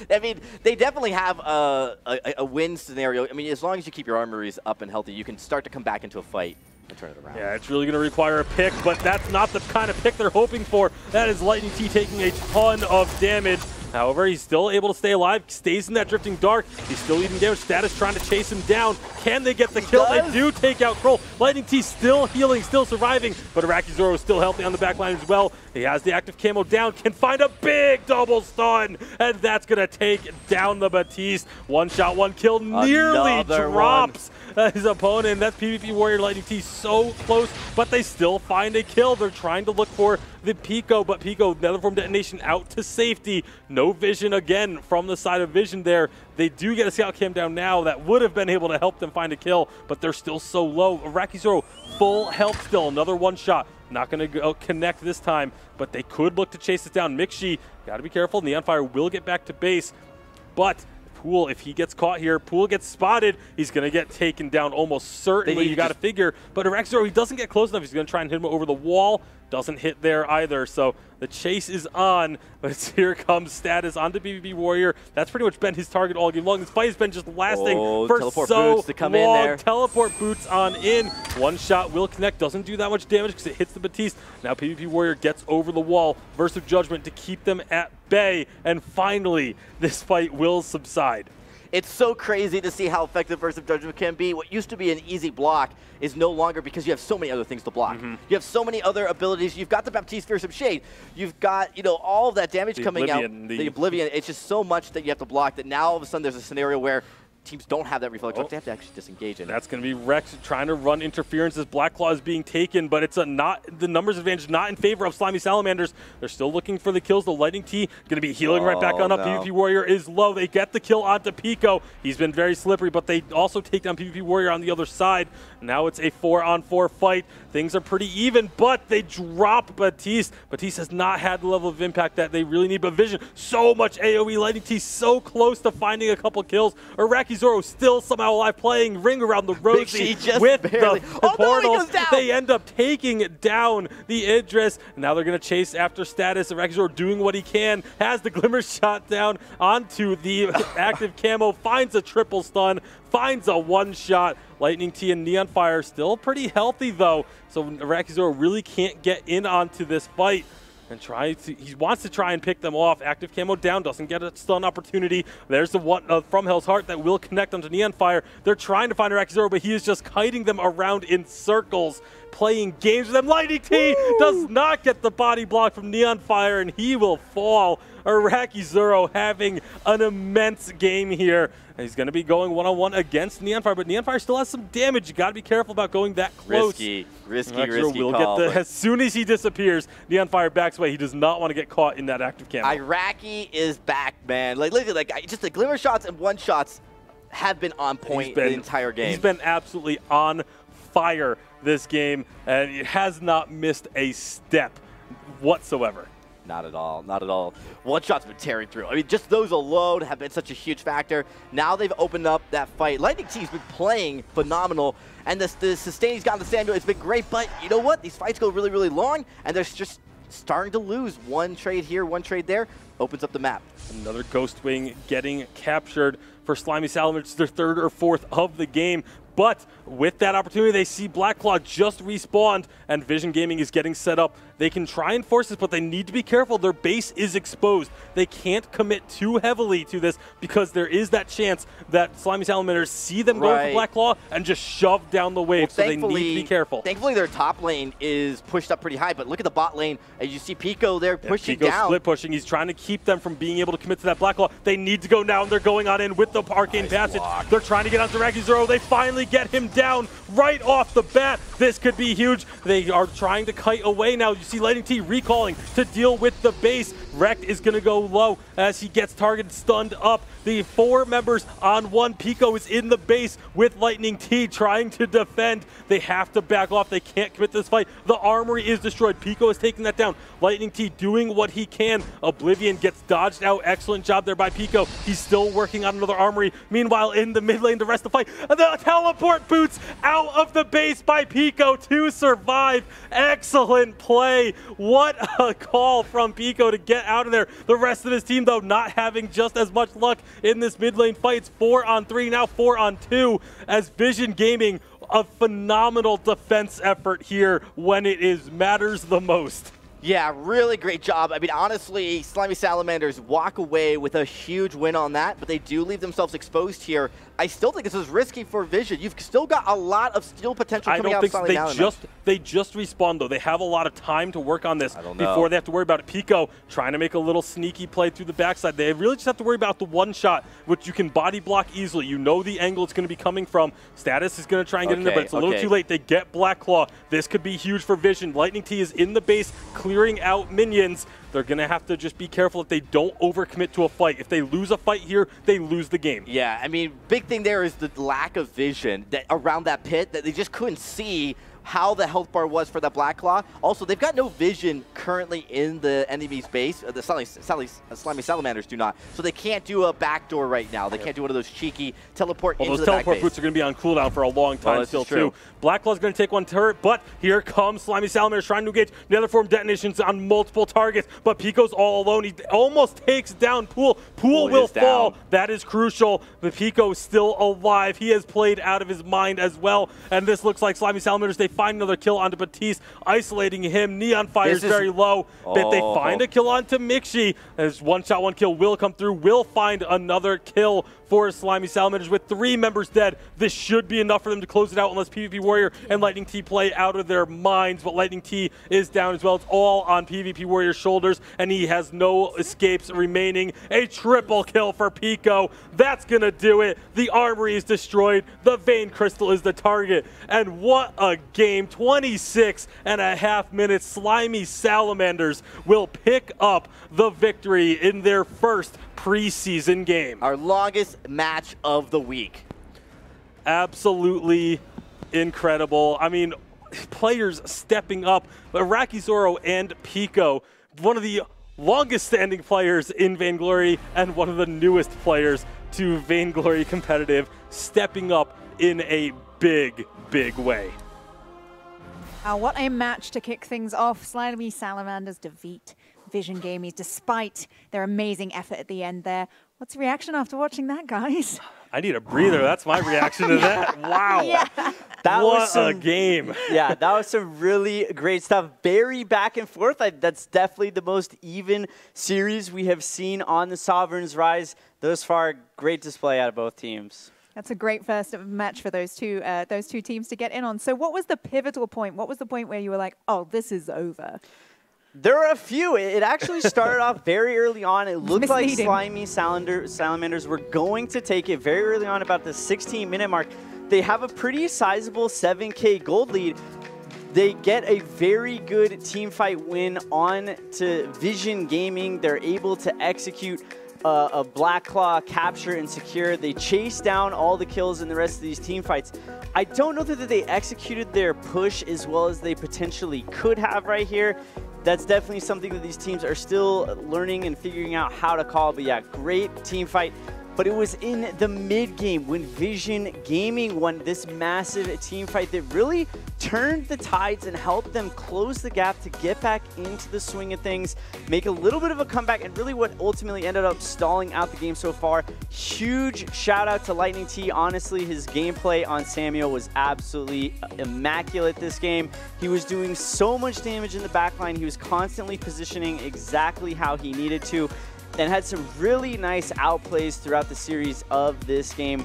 I mean, they definitely have a win scenario. I mean, as long as you keep your armories up and healthy, you can start to come back into a fight and turn it around. Yeah, it's really going to require a pick, but that's not the kind of pick they're hoping for. That is Lightning T taking a ton of damage. However, he's still able to stay alive, stays in that Drifting Dark. He's still eating damage. Status trying to chase him down. Can they get the kill? They do take out Kroll. Lightning T still healing, still surviving, but Iraqi Zoro is still healthy on the back line as well. He has the active camo down, can find a big double stun, and that's going to take down the Batiste. 1-shot, 1 kill, nearly drops his opponent. That's PvP Warrior Lightning T so close, but they still find a kill. They're trying to look for the Pico, but Pico, Nether Form detonation out to safety. No Vision again from the side of Vision there. They do get a scout cam down now that would have been able to help them find a kill, but they're still so low. Iraqi Zoro, full health still, another 1-shot. Not going to go connect this time, but they could look to chase it down. Mixi, got to be careful. Neon Fire will get back to base, but Pool, if he gets caught here, Pool gets spotted, he's going to get taken down almost certainly. You got to figure, but Iraqi Zoro, he doesn't get close enough. He's going to try and hit him over the wall. doesn't hit there either. So the chase is on, but here comes Status onto BBB Warrior. That's pretty much been his target all game long. This fight has been just lasting for so boots to come long. In there. Teleport boots on in. One shot will connect. Doesn't do that much damage because it hits the Batiste. Now PvP Warrior gets over the wall. Verse of Judgment to keep them at bay. And finally, this fight will subside. It's so crazy to see how effective Verse of Judgment can be. What used to be an easy block is no longer, because you have so many other things to block. You have so many other abilities. You've got the Baptiste Fearsome Shade. You've got, you know, all of that damage coming out. The Oblivion. It's just so much that you have to block that now all of a sudden there's a scenario where teams don't have that reflex. They have to actually disengage in. That's going to be Rex trying to run interference as Black Claw is being taken, but it's not the numbers advantage not in favor of Slimy Salamanders. They're still looking for the kills. The Lightning T going to be healing right back on up. PvP Warrior is low. They get the kill onto Pico. He's been very slippery, but they also take down PvP Warrior on the other side. Now it's a 4-on-4 fight. Things are pretty even, but they drop Batiste. Batiste has not had the level of impact that they really need, but Vision, so much AoE. Lightning T so close to finding a couple kills. Iraqi Zoro still somehow alive, playing Ring Around the Rosie with the portals. They end up taking down the Idris. Now they're going to chase after Status. Iraqi Zoro doing what he can, has the Glimmer shot down onto the active camo, finds a triple stun, finds a one-shot. Lightning T and Neon Fire still pretty healthy, though, so Iraqi Zoro really can't get in onto this fight. And he wants to try and pick them off. Active camo down, doesn't get a stun opportunity. There's the one from Hell's Heart that will connect onto Neon Fire. They're trying to find Iraqi Zoro, but he is just kiting them around in circles, playing games with them. Lightning T does not get the body block from Neon Fire, and he will fall. Iraqi Zoro having an immense game here. And he's going to be going one-on-one against Neon Fire, but Neon Fire still has some damage. You got to be careful about going that close. Risky call. As soon as he disappears, Neon Fire backs away. He does not want to get caught in that active camo. Iraqi is back, man. Like, look at just the Glimmer shots and one-shots have been on point the entire game. He's been absolutely on fire this game, and it has not missed a step whatsoever. Not at all. Not at all. One shot's been tearing through. I mean, just those alone have been such a huge factor. Now they've opened up that fight. Lightning T's been playing phenomenal, and the sustain he's gotten the Samuel, it's been great, but you know what? These fights go really, really long, and they're just starting to lose. One trade here, one trade there, opens up the map. Another Ghost Wing getting captured for Slimy Salamanders. It's their third or fourth of the game. But with that opportunity, they see Black Claw just respawned, and Vision Gaming is getting set up. They can try and force this, but they need to be careful. Their base is exposed. They can't commit too heavily to this because there is that chance that Slimy Salamanders see them going for Black Claw and just shove down the wave, so they need to be careful. Thankfully, their top lane is pushed up pretty high, but look at the bot lane. As you see Pico there pushing Pico's down. Split pushing. He's trying to keep them from being able to commit to that Black Claw. They need to go now, and they're going on in with the Arcane Passage. They're trying to get onto Iraqi Zoro. They finally get him down right off the bat. This could be huge. They are trying to kite away now. You see Lightning T recalling to deal with the base. Wrecked is going to go low as he gets targeted, stunned up. The 4 members on 1. Pico is in the base with Lightning T trying to defend. They have to back off. They can't commit to this fight. The armory is destroyed. Pico is taking that down. Lightning T doing what he can. Oblivion gets dodged out. Excellent job there by Pico. He's still working on another armory. Meanwhile, in the mid lane, the rest of the fight, the teleport boots out of the base by Pico to survive. Excellent play. What a call from Pico to get out of there. The rest of his team, though, not having just as much luck in this mid lane fight. It's 4-on-3, now 4-on-2, as Vision Gaming, a phenomenal defense effort here when it matters the most. Yeah, really great job. I mean, honestly, Slimy Salamanders walk away with a huge win on that, but they do leave themselves exposed here. I still think this is risky for Vision. You've still got a lot of steal potential coming out of Slimy Salamanders. They just respawned, though. They have a lot of time to work on this before they have to worry about it. Pico trying to make a little sneaky play through the backside. They really just have to worry about the one shot, which you can body block easily. You know the angle it's going to be coming from. Status is going to try and get in there, but it's a little too late. They get Black Claw. This could be huge for Vision. Lightning T is in the base, clearing out minions. They're going to have to just be careful that they don't overcommit to a fight. If they lose a fight here, they lose the game. Yeah, I mean, big thing there is the lack of vision that around that pit, that they just couldn't see how the health bar was for that Black Claw. Also, they've got no vision currently in the enemy's base. The Slimy Salamanders do not. So they can't do a backdoor right now. They can't do one of those cheeky teleport into the those back teleport base. boots are going to be on cooldown for a long time still, too. Black Claw's going to take one turret, but here comes Slimy Salamanders trying to engage Nether Form detonations on multiple targets, but Pico's all alone. He almost takes down Pool. Pool will fall. That is crucial. But Pico is still alive. He has played out of his mind as well, and this looks like Slimy Salamanders, they find another kill onto Batiste, isolating him. Neon Fire is very low, but they find a kill onto Mixi. As one shot, one kill will come through, will find another kill for Slimy Salamanders with 3 members dead. This should be enough for them to close it out unless PvP Warrior and Lightning T play out of their minds, but Lightning T is down as well. It's all on PvP Warrior's shoulders, and he has no escapes remaining. A triple kill for Pico. That's going to do it. The armory is destroyed. The Vein Crystal is the target. And what a game. 26.5 minutes. Slimy Salamanders will pick up the victory in their first preseason game. Our longest match of the week. Absolutely incredible. I mean, players stepping up. Iraqi Zoro and Pico, one of the longest standing players in Vainglory and one of the newest players to Vainglory competitive, stepping up in a big, big way. What a match to kick things off. Slimy Salamanders defeat Vision Gaming despite their amazing effort at the end there. What's the reaction after watching that, guys? I need a breather. That's my reaction to that. Wow. Yeah. What a game. Yeah, that was some really great stuff. Very back and forth. That's definitely the most even series we have seen on the Sovereign's Rise thus far. Great display out of both teams. That's a great first match for those two teams to get in on. So what was the pivotal point? What was the point where you were like, oh, this is over? There were a few. It actually started off very early on. It looked like Slimy Salamanders were going to take it very early on, about the 16-minute mark. They have a pretty sizable 7K gold lead. They get a very good team fight win on to Vision Gaming. They're able to execute a Black Claw capture and secure. They chase down all the kills in the rest of these team fights. I don't know that they executed their push as well as they potentially could have right here. That's definitely something that these teams are still learning and figuring out how to call. But yeah, great team fight. But it was in the mid-game when Vision Gaming won this massive team fight that really turned the tides and helped them close the gap to get back into the swing of things, make a little bit of a comeback, and really what ultimately ended up stalling out the game so far. Huge shout out to Lightning T. Honestly, his gameplay on Samuel was absolutely immaculate this game. He was doing so much damage in the backline. He was constantly positioning exactly how he needed to, and had some really nice outplays throughout the series of this game.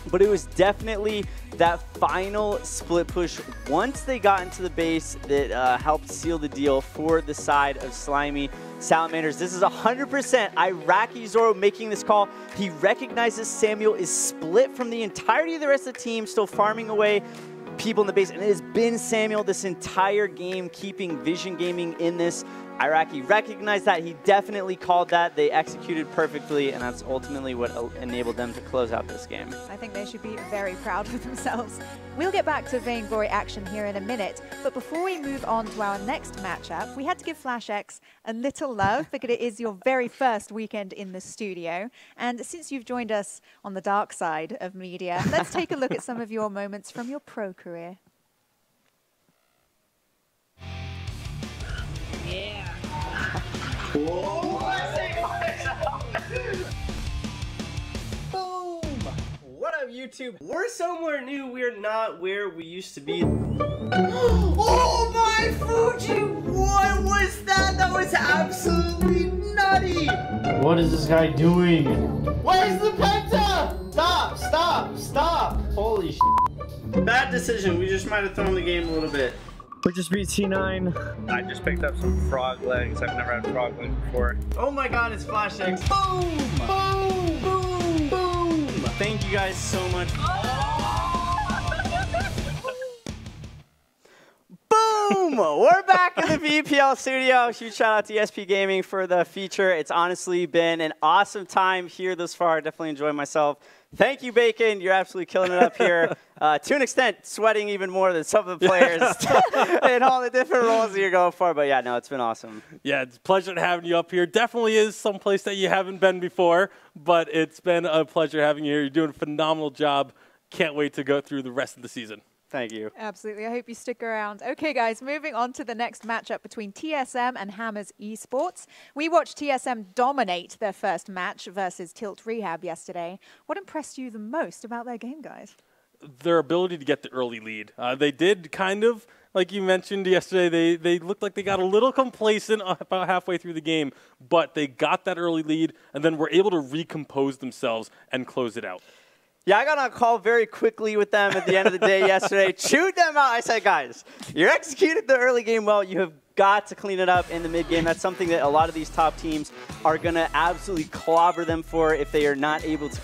But it was definitely that final split push once they got into the base that helped seal the deal for the side of Slimy Salamanders. This is 100% Iraqi Zoro making this call. He recognizes Samuel is split from the entirety of the rest of the team, still farming away people in the base, and it has been Samuel this entire game, keeping Vision Gaming in this. Iraqi recognized that. He definitely called that. They executed perfectly, and that's ultimately what enabled them to close out this game. I think they should be very proud of themselves. We'll get back to Vainglory action here in a minute, but before we move on to our next matchup, we had to give FlashX a little love because it is your very first weekend in the studio. And since you've joined us on the dark side of media, let's take a look at some of your moments from your pro career. Yeah. Boom! What up, YouTube? We're somewhere new. We're not where we used to be. Oh my Fuji! What was that? That was absolutely nutty! What is this guy doing? Where's the penta? Stop! Stop! Stop! Holy shit. Bad decision. We just might have thrown the game a little bit. We just beat T9. I just picked up some frog legs. I've never had frog legs before. Oh my god, it's FlashX. Boom! Boom! Boom! Boom! Thank you guys so much. Boom! We're back in the VPL studio. Huge shout out to ESP Gaming for the feature. It's honestly been an awesome time here thus far. Definitely enjoyed myself. Thank you, Bacon. You're absolutely killing it up here. To an extent, sweating even more than some of the players in all the different roles that you're going for. But yeah, no, it's been awesome. Yeah, it's a pleasure having you up here. Definitely is someplace that you haven't been before, but it's been a pleasure having you here. You're doing a phenomenal job. Can't wait to go through the rest of the season. Thank you. Absolutely. I hope you stick around. Okay, guys, moving on to the next matchup between TSM and Hammers Esports. We watched TSM dominate their first match versus Tilt Rehab yesterday. What impressed you the most about their game, guys? Their ability to get the early lead. They did kind of, like you mentioned yesterday, they looked like they got a little complacent about halfway through the game, but they got that early lead and then were able to recompose themselves and close it out. Yeah, I got on a call very quickly with them at the end of the day yesterday. Chewed them out. I said, guys, you executed the early game well. You have got to clean it up in the mid game. That's something that a lot of these top teams are going to absolutely clobber them for if they are not able to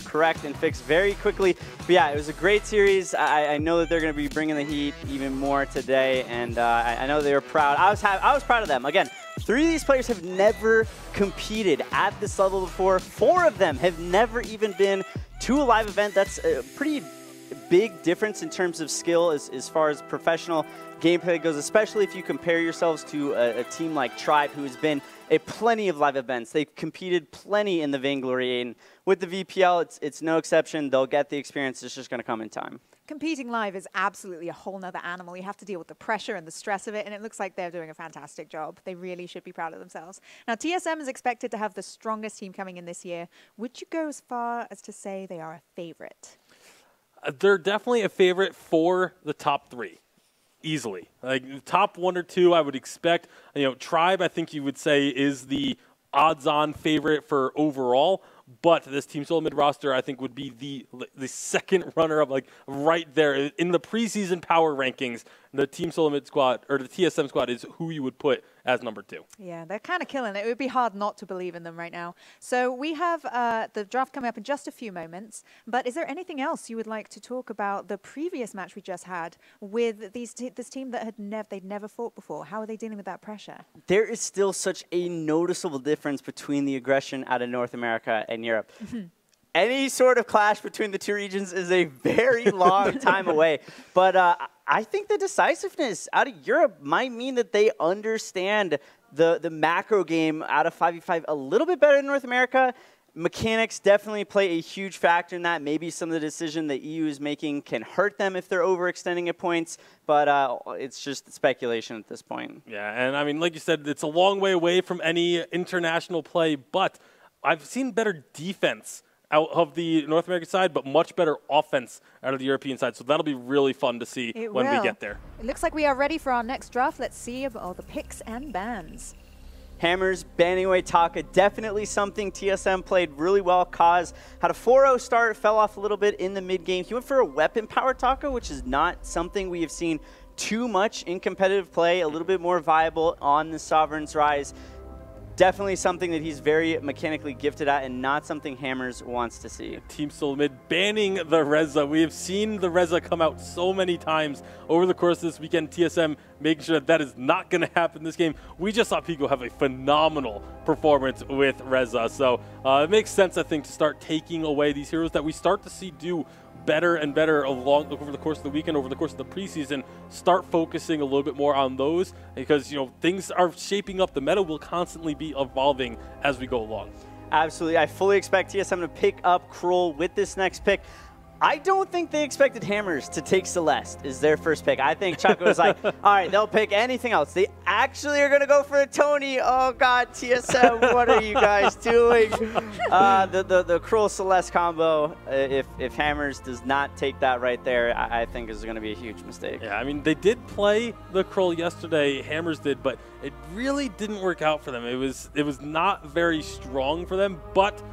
correct and fix very quickly. But yeah, it was a great series. I know that they're going to be bringing the heat even more today, and I know they were proud. I was proud of them. Again, 3 of these players have never competed at this level before. 4 of them have never even been to a live event. That's a pretty big difference in terms of skill as far as professional gameplay goes, especially if you compare yourselves to a team like Tribe, who has been at plenty of live events. They've competed plenty in the Vainglory, and with the VPL, it's no exception. They'll get the experience. It's just going to come in time. Competing live is absolutely a whole nother animal. You have to deal with the pressure and the stress of it, and it looks like they're doing a fantastic job. They really should be proud of themselves. Now, TSM is expected to have the strongest team coming in this year. Would you go as far as to say they are a favorite? They're definitely a favorite for the top 3. Easily. Like top 1 or 2, I would expect. You know, Tribe, I think you would say, is the odds-on favorite for overall. But this Team Soul mid-roster, I think, would be the second runner-up, like right there in the preseason power rankings. The Team Soul mid squad, or the TSM squad, is who you would put as number 2. Yeah, they're kind of killing it. It would be hard not to believe in them right now. So we have the draft coming up in just a few moments. But is there anything else you would like to talk about the previous match we just had with this team that they'd never fought before? How are they dealing with that pressure? There is still such a noticeable difference between the aggression out of North America and Europe. Any sort of clash between the 2 regions is a very long time away. But I think the decisiveness out of Europe might mean that they understand the macro game out of 5v5 a little bit better than North America. Mechanics definitely play a huge factor in that. Maybe some of the decision that EU is making can hurt them if they're overextending at points, but it's just speculation at this point. Yeah, and I mean, like you said, it's a long way away from any international play, but I've seen better defense out of the North American side, but much better offense out of the European side. So that'll be really fun to see when we get there. It looks like we are ready for our next draft. Let's see about all the picks and bans. Hammers banning away Taka, definitely something TSM played really well. Kaz had a 4-0 start, fell off a little bit in the mid-game. He went for a weapon power Taka, which is not something we have seen too much in competitive play, a little bit more viable on the Sovereign's Rise. Definitely something that he's very mechanically gifted at and not something Hammers wants to see. Team Soul mid banning the Reza. We have seen the Reza come out so many times over the course of this weekend. TSM making sure that is not going to happen this game. We just saw Pico have a phenomenal performance with Reza. So it makes sense, I think, to start taking away these heroes that we start to see do better and better over the course of the weekend, over the course of the preseason. Start focusing a little bit more on those because, you know, things are shaping up. The meta will constantly be evolving as we go along. Absolutely. I fully expect TSM to pick up Cruel with this next pick. I don't think they expected Hammers to take Celeste as their first pick. I think Chuck was like, all right, they'll pick anything else. They actually are going to go for a Tony. Oh, God, TSM, what are you guys doing? The Cruel Celeste combo, if Hammers does not take that right there, I think is going to be a huge mistake. Yeah, I mean, they did play the Cruel yesterday. Hammers did, but it really didn't work out for them. It was not very strong for them, but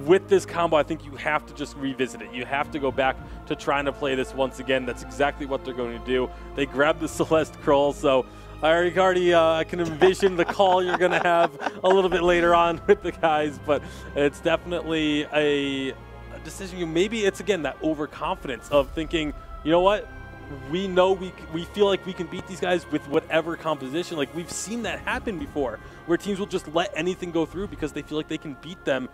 with this combo, I think you have to just revisit it. You have to go back to trying to play this once again. That's exactly what they're going to do. They grabbed the Celeste Crawl, so I can envision the call you're going to have a little bit later on with the guys, but it's definitely a decision. Maybe it's, again, that overconfidence of thinking, you know what? we know we feel like we can beat these guys with whatever composition. Like, we've seen that happen before, where teams will just let anything go through because they feel like they can beat them.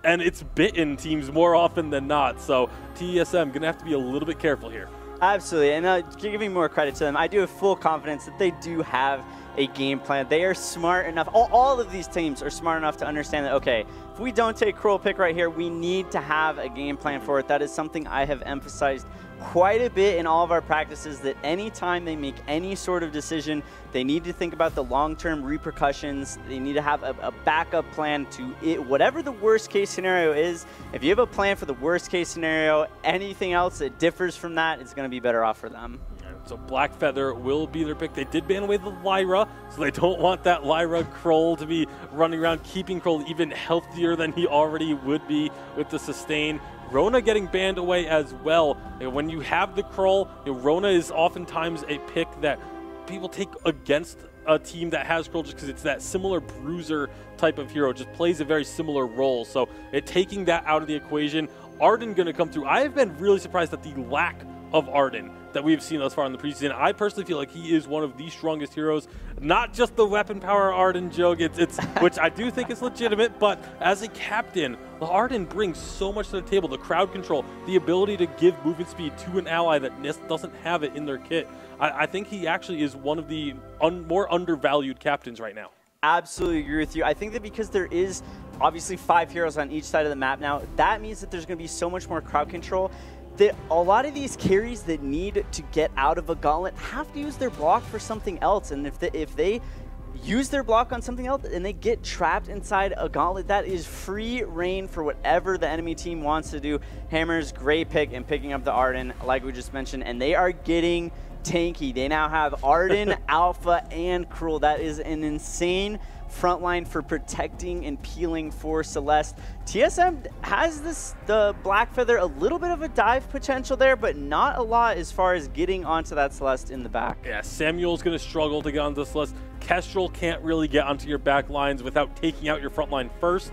And it's bitten teams more often than not. So TSM going to have to be a little bit careful here. Absolutely, and giving more credit to them, I do have full confidence that they do have a game plan. They are smart enough, all of these teams are smart enough to understand that, okay, if we don't take Cruel pick right here, we need to have a game plan for it. That is something I have emphasized quite a bit in all of our practices, that anytime they make any sort of decision, they need to think about the long-term repercussions. They need to have a backup plan to it, whatever the worst case scenario is. If you have a plan for the worst case scenario, anything else that differs from that is going to be better off for them. So Black Feather will be their pick. They did ban away the Lyra, so they don't want that Lyra Kroll to be running around, keeping Kroll even healthier than he already would be with the sustain. Rona getting banned away as well. When you have the Kroll, Rona is oftentimes a pick that people take against a team that has Kroll just because it's that similar bruiser type of hero, just plays a very similar role. So taking that out of the equation, Arden going to come through. I have been really surprised at the lack of Arden that we've seen thus far in the preseason. I personally feel like he is one of the strongest heroes, not just the weapon power Arden joke, it's which I do think is legitimate, but as a captain, Arden brings so much to the table. The crowd control, the ability to give movement speed to an ally that NIST doesn't have it in their kit. I think he actually is one of the more undervalued captains right now. Absolutely agree with you. I think that because there is obviously 5 heroes on each side of the map now, that means that there's going to be so much more crowd control that a lot of these carries that need to get out of a gauntlet have to use their block for something else. And if they use their block on something else and they get trapped inside a gauntlet, that is free reign for whatever the enemy team wants to do. Hammer's great pick in picking up the Arden, like we just mentioned, and they are getting tanky. They now have Arden, Alpha, and Cruel. That is an insane front line for protecting and peeling for Celeste. TSM has the Black Feather, a little bit of a dive potential there, but not a lot as far as getting onto that Celeste in the back. Yeah, Samuel's going to struggle to get onto Celeste. Kestrel can't really get onto your back lines without taking out your front line first.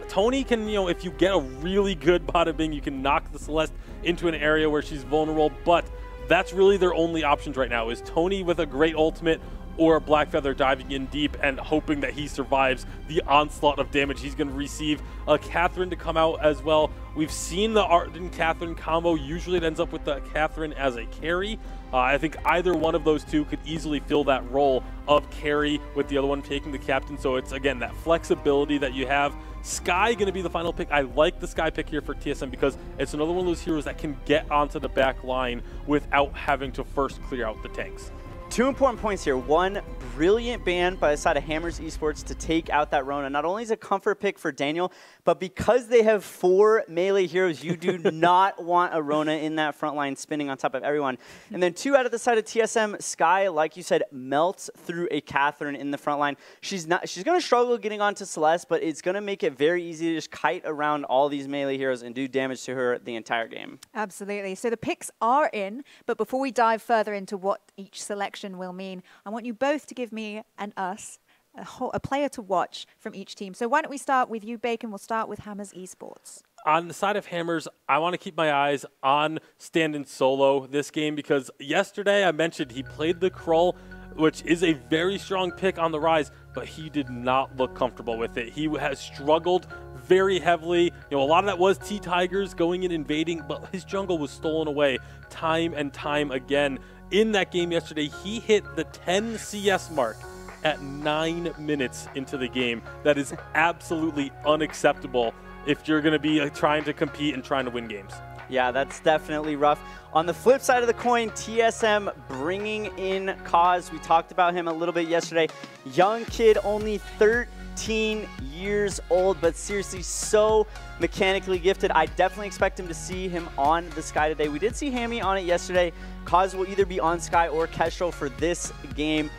Tony can, if you get a really good bada bing, you can knock the Celeste into an area where she's vulnerable, but that's really their only options right now, is Tony with a great ultimate or Black Feather diving in deep and hoping that he survives the onslaught of damage he's going to receive. Catherine to come out as well. We've seen the Arden-Catherine combo. Usually it ends up with the Catherine as a carry. I think either one of those two could easily fill that role of carry with the other one taking the captain. So it's, again, that flexibility that you have. Skye going to be the final pick. I like the Skye pick here for TSM because it's another one of those heroes that can get onto the back line without having to first clear out the tanks. 2 important points here. One, brilliant ban by the side of Hammers Esports to take out that Rona. Not only is a comfort pick for Daniel, but because they have 4 melee heroes, you do not want a Rona in that front line spinning on top of everyone. And then 2 out of the side of TSM, Skye, like you said, melts through a Catherine in the front line. She's going to struggle getting onto Celeste, but it's going to make it very easy to just kite around all these melee heroes and do damage to her the entire game. Absolutely. So the picks are in, but before we dive further into what each selection will mean, I want you both to give me and us a player to watch from each team. So why don't we start with you, Bacon? We'll start with Hammers Esports. On the side of Hammers, I want to keep my eyes on Stand-in Solo this game because yesterday I mentioned he played the Krull, which is a very strong pick on the rise, but he did not look comfortable with it. He has struggled very heavily. A lot of that was T-Tigers going in invading, but his jungle was stolen away time and time again. In that game yesterday, he hit the 10 CS mark at 9 minutes into the game. That is absolutely unacceptable if you're going to be trying to compete and trying to win games. Yeah, that's definitely rough. On the flip side of the coin, TSM bringing in Cause. We talked about him a little bit yesterday. Young kid, only 13 years old, but seriously so mechanically gifted. I definitely expect him to see him on the Skye today. We did see Hammy on it yesterday. Cause will either be on Skye or Kestrel for this game.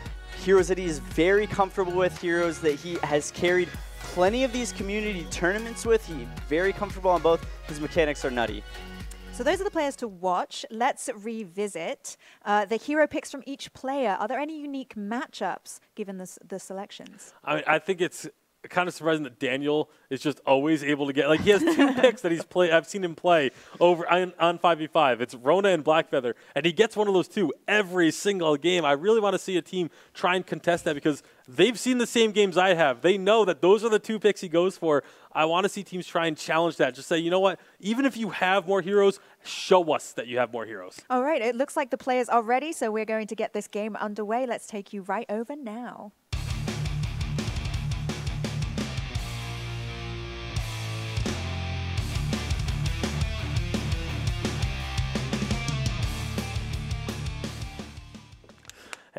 Heroes that he is very comfortable with, heroes that he has carried plenty of these community tournaments with. He's very comfortable on both. His mechanics are nutty. So those are the players to watch. Let's revisit the hero picks from each player. Are there any unique matchups given the selections? I think it's kind of surprising that Daniel is just always able to get, like, he has 2 picks that I've seen him play over on 5v5. It's Rona and Blackfeather, and he gets one of those 2 every single game. I really want to see a team try and contest that because they've seen the same games I have. They know that those are the 2 picks he goes for. I want to see teams try and challenge that. Just say, you know what, even if you have more heroes, show us that you have more heroes. All right, it looks like the players are ready, so we're going to get this game underway. Let's take you right over now.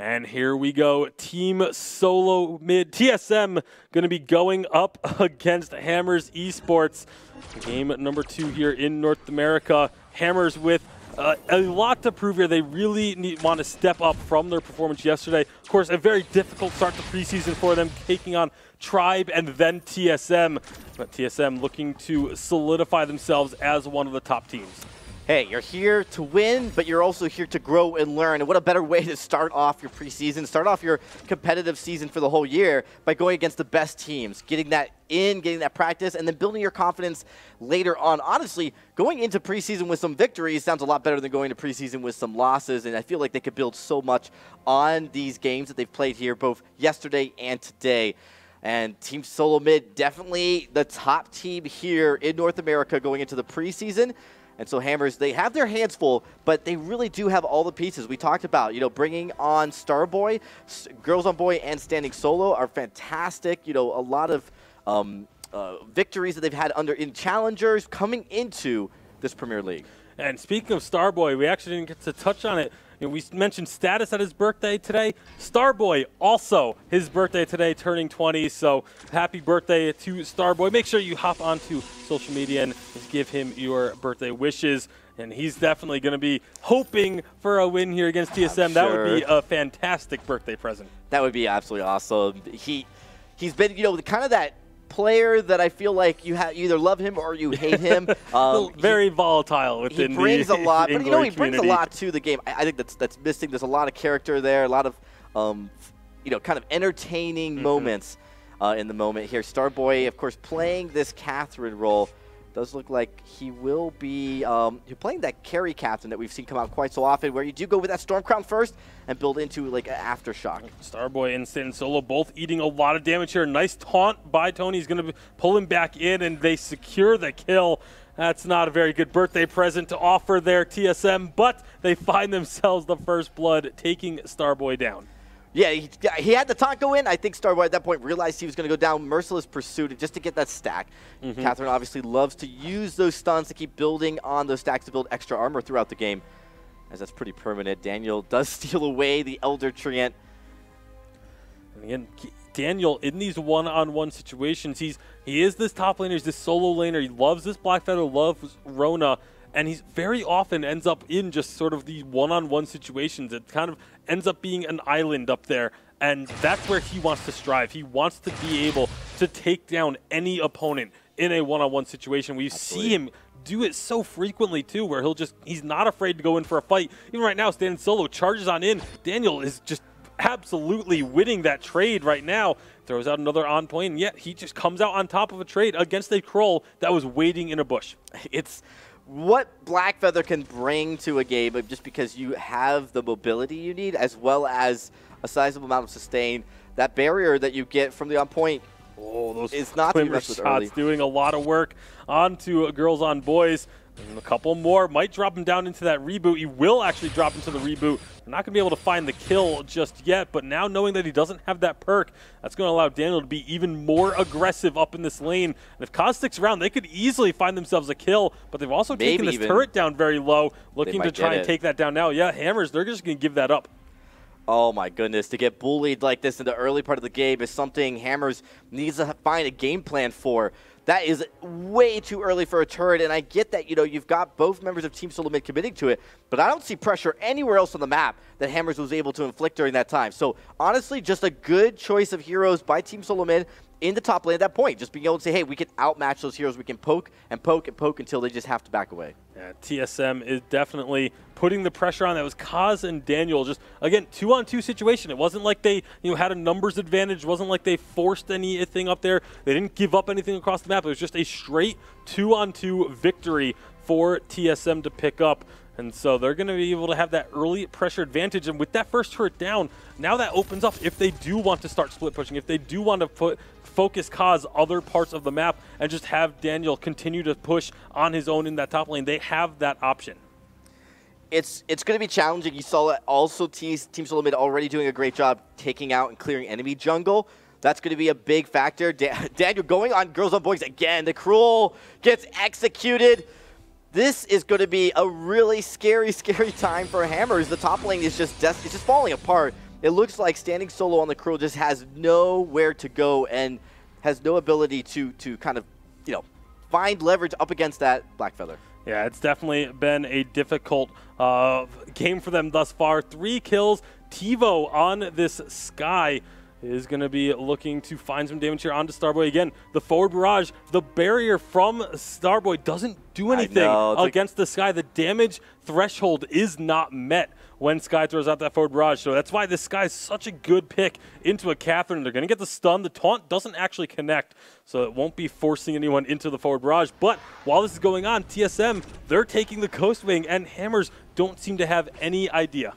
And here we go. Team Solo Mid. TSM going to be going up against Hammers Esports. Game number 2 here in North America. Hammers with a lot to prove here. They really want to step up from their performance yesterday. Of course, a very difficult start to preseason for them, taking on Tribe and then TSM. But TSM looking to solidify themselves as one of the top teams. Hey, you're here to win, but you're also here to grow and learn. And what a better way to start off your preseason, start off your competitive season for the whole year by going against the best teams, getting that in, getting that practice, and then building your confidence later on. Honestly, going into preseason with some victories sounds a lot better than going to preseason with some losses, and I feel like they could build so much on these games that they've played here both yesterday and today. And Team Solo Mid, definitely the top team here in North America going into the preseason. And so Hammers, they have their hands full, but they really do have all the pieces. We talked about, you know, bringing on Starboy, Girls on Boy, and Standing Solo are fantastic. You know, a lot of victories that they've had in challengers coming into this Premier League. And speaking of Starboy, we actually didn't get to touch on it. You know, we mentioned status at his birthday today. Starboy, also his birthday today, turning 20. So happy birthday to Starboy. Make sure you hop onto social media and just give him your birthday wishes. And he's definitely going to be hoping for a win here against TSM. That would be a fantastic birthday present. That would be absolutely awesome. He's been, you know, kind of that player that I feel like you either love him or you hate him. Very volatile within the He brings a lot, but you know, he brings a lot to the game. I think that's missing. There's a lot of character there, a lot of, you know, kind of entertaining moments in the moment here. Starboy, of course, playing this Catherine role. Does look like he will be playing that carry captain that we've seen come out quite so often, where you do go with that Storm Crown first and build into like an aftershock. Starboy and Standing Solo both eating a lot of damage here. Nice taunt by Tony. He's going to pull him back in, and they secure the kill. That's not a very good birthday present to offer there, TSM, but they find themselves the first blood, taking Starboy down. Yeah, he had the taunt go in. I think Starboy at that point realized he was going to go down. Merciless pursuit just to get that stack. Catherine obviously loves to use those stuns to keep building on those stacks to build extra armor throughout the game, as that's pretty permanent. Daniel does steal away the Elder Treant. And again, Daniel, in these one-on-one situations, he is this top laner, he's this solo laner. He loves this Blackfeather, loves Rona. And he's very often ends up in just sort of these one-on-one situations. It kind of ends up being an island up there. And that's where he wants to strive. He wants to be able to take down any opponent in a one-on-one situation. We see him do it so frequently, too, where he's not afraid to go in for a fight. Even right now, Standing Solo charges on in. Daniel is just absolutely winning that trade right now. Throws out another on point, and yet he just comes out on top of a trade against a Kroll that was waiting in a bush. It's what Blackfeather can bring to a game, just because you have the mobility you need, as well as a sizable amount of sustain. That barrier that you get from the on point, those is not to be messed with early. Doing a lot of work onto Girls on Boys. And a couple more might drop him down into that reboot. He will actually drop into the reboot. They're not going to be able to find the kill just yet, but now knowing that he doesn't have that perk, that's going to allow Daniel to be even more aggressive up in this lane. And if Kaz sticks around, they could easily find themselves a kill, but they've also taken this turret down very low, looking to try and take that down now. Yeah, Hammers, they're just going to give that up. Oh my goodness, to get bullied like this in the early part of the game is something Hammers needs to find a game plan for. That is way too early for a turret, and I get that, you know, you've got both members of Team Solo Mid committing to it, but I don't see pressure anywhere else on the map that Hammers was able to inflict during that time. So honestly, just a good choice of heroes by Team Solo Mid, in the top lane at that point, just being able to say, hey, we can outmatch those heroes. We can poke and poke and poke until they just have to back away. Yeah, TSM is definitely putting the pressure on. That was Kaz and Daniel. Just, again, 2-on-2 situation. It wasn't like they had a numbers advantage. It wasn't like they forced anything up there. They didn't give up anything across the map. It was just a straight 2-on-2 victory for TSM to pick up. And so they're going to be able to have that early pressure advantage. And with that first turret down, now that opens up if they do want to start split pushing, if they do want to focus Kaz other parts of the map and just have Daniel continue to push on his own in that top lane, they have that option. It's going to be challenging. You saw that also Team Solo Mid already doing a great job taking out and clearing enemy jungle. That's going to be a big factor. Daniel going on Girls on Boys again. The Cruel gets executed. This is going to be a really scary, scary time for Hammers. The top lane is just falling apart. It looks like standing solo on the Cruel just has nowhere to go and has no ability to kind of, find leverage up against that Blackfeather. Yeah, it's definitely been a difficult game for them thus far. 3 kills. TiVo on this Sky is going to be looking to find some damage here onto Starboy. Again, the forward barrage, the barrier from Starboy doesn't do anything against the Sky. The damage threshold is not met when Sky throws out that forward barrage. So that's why this Sky is such a good pick into a Catherine. They're going to get the stun. The taunt doesn't actually connect, so it won't be forcing anyone into the forward barrage. But while this is going on, TSM, they're taking the Coast Wing, and Hammers don't seem to have any idea.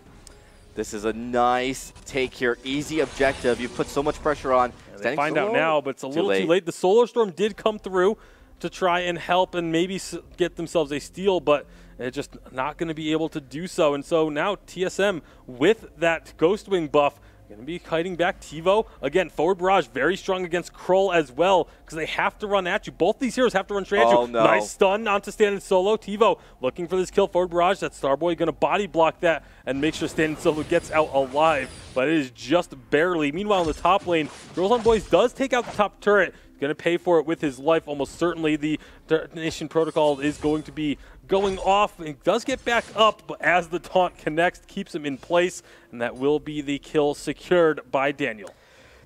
This is a nice take here. Easy objective. You put so much pressure on. Yeah, they find out now, but it's a little too late. The Solar Storm did come through to try and help and maybe get themselves a steal, but they're just not going to be able to do so. And so now TSM, with that Ghost Wing buff, going to be kiting back TiVo. Again, forward barrage very strong against Krull as well, because they have to run at you. Both these heroes have to run straight at you. No. Nice stun onto standing solo. TiVo looking for this kill. Forward barrage. That Starboy going to body block that and make sure standing solo gets out alive, but it is just barely. Meanwhile, in the top lane, Girls on Boys does take out the top turret. Going to pay for it with his life almost certainly. The detonation protocol is going to be going off. He does get back up, but as the taunt connects, keeps him in place, and that will be the kill secured by Daniel.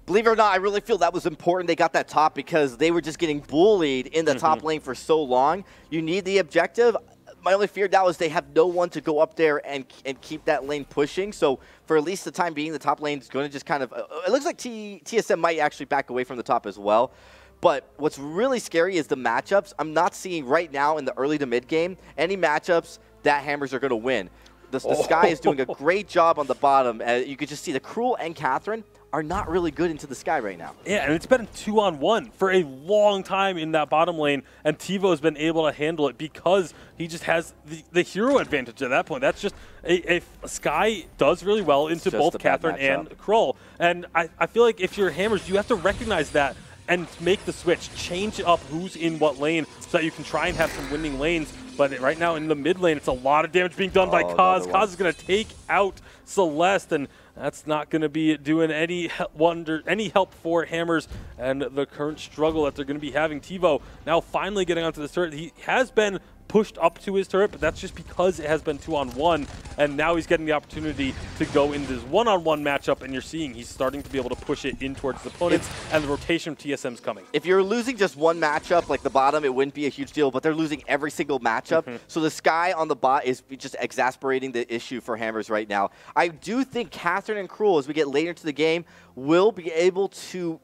Believe it or not, I really feel that was important. They got that top because they were just getting bullied in the top lane for so long. You need the objective. My only fear now is they have no one to go up there and keep that lane pushing. So for at least the time being, the top lane is going to just kind of it looks like TSM might actually back away from the top as well. But what's really scary is the matchups. I'm not seeing right now in the early to mid game any matchups that Hammers are going to win. The Sky is doing a great job on the bottom. You could just see the Cruel and Catherine are not really good into the Sky right now. Yeah, and it's been 2-on-1 for a long time in that bottom lane, and TiVo has been able to handle it because he just has the hero advantage at that point. That's just a Sky does really well into both Catherine and Krull. And I feel like if you're Hammers, you have to recognize that and make the switch, change up who's in what lane so that you can try and have some winning lanes. But right now in the mid lane, it's a lot of damage being done by Kaz. Kaz is going to take out Celeste, and that's not going to be doing any help for Hammers and the current struggle that they're going to be having. TiVo now finally getting onto this turret. He has been pushed up to his turret, but that's just because it has been 2-on-1, and now he's getting the opportunity to go into this 1-on-1 matchup, and you're seeing he's starting to be able to push it in towards the opponents, and the rotation from TSM's coming. If you're losing just one matchup, like the bottom, it wouldn't be a huge deal, but they're losing every single matchup, so the Sky on the bot is just exasperating the issue for Hammers right now. I do think Catherine and Cruel, as we get later into the game, will be able to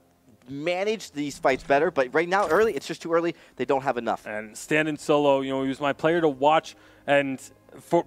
manage these fights better, but right now, it's just too early. They don't have enough. And standing solo, he was my player to watch, and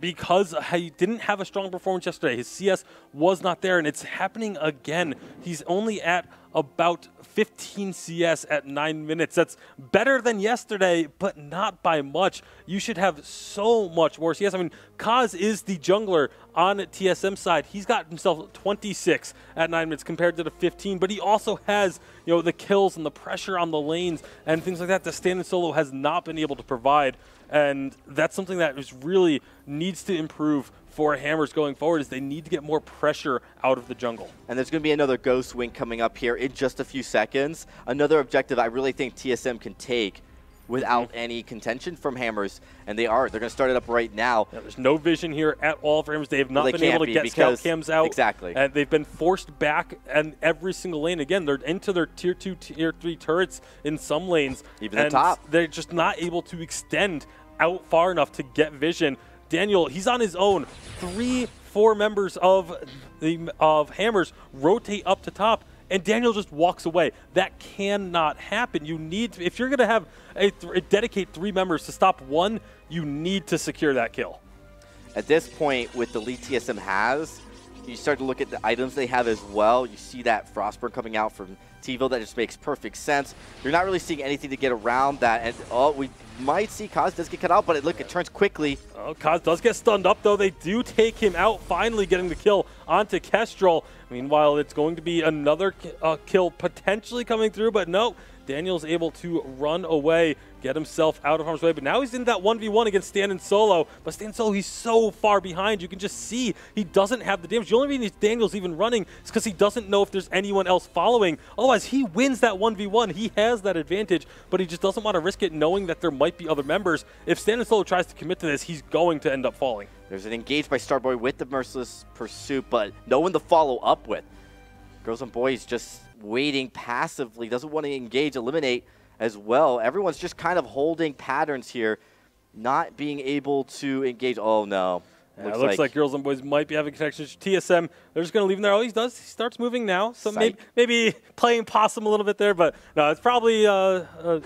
because he didn't have a strong performance yesterday, his CS was not there, and it's happening again. He's only at about 15 CS at 9 minutes. That's better than yesterday, but not by much. You should have so much more CS. I mean, Kaz is the jungler on TSM side. He's got himself 26 at 9 minutes compared to the 15, but he also has, the kills and the pressure on the lanes and things like that that standing solo has not been able to provide. And that's something that is really needs to improve for Hammers going forward, is they need to get more pressure out of the jungle. And there's going to be another Ghost Wing coming up here in just a few seconds. Another objective I really think TSM can take without any contention from Hammers, and they're going to start it up right now. Yeah, there's no vision here at all for Hammers. They have not been able to get scout cams out. Exactly. And they've been forced back in every single lane. Again, they're into their tier 2, tier 3 turrets in some lanes. Even the top. They're just not able to extend out far enough to get vision. Daniel, he's on his own. 3-4 members of Hammers rotate up to top, and Daniel just walks away. That cannot happen. You need to, if you're going to have dedicate 3 members to stop one, you need to secure that kill. At this point, with the lead TSM has, you start to look at the items they have as well. You see that Frostburn coming out from TiVo. That just makes perfect sense. You're not really seeing anything to get around that. And we might see Kaz does get cut out, but look, it turns quickly. Oh, Kaz does get stunned up, though. They do take him out, finally getting the kill onto Kestrel. Meanwhile, it's going to be another kill potentially coming through, but no. Daniel's able to run away, get himself out of harm's way, but now he's in that 1v1 against Stan and Solo. But Stan Solo, he's so far behind. You can just see he doesn't have the damage. The only reason Daniel's even running is because he doesn't know if there's anyone else following. Otherwise, he wins that 1v1. He has that advantage, but he just doesn't want to risk it knowing that there might be other members. If Stan and Solo tries to commit to this, he's going to end up falling. There's an engage by Starboy with the Merciless Pursuit, but no one to follow up with. Girls and Boys just waiting passively, doesn't want to engage, eliminate as well. Everyone's just kind of holding patterns here, not being able to engage. Oh, no. Yeah, it looks like Girls and Boys might be having connections. TSM, they're just going to leave him there. Oh, he does. He starts moving now. So maybe playing possum a little bit there, but no, it's probably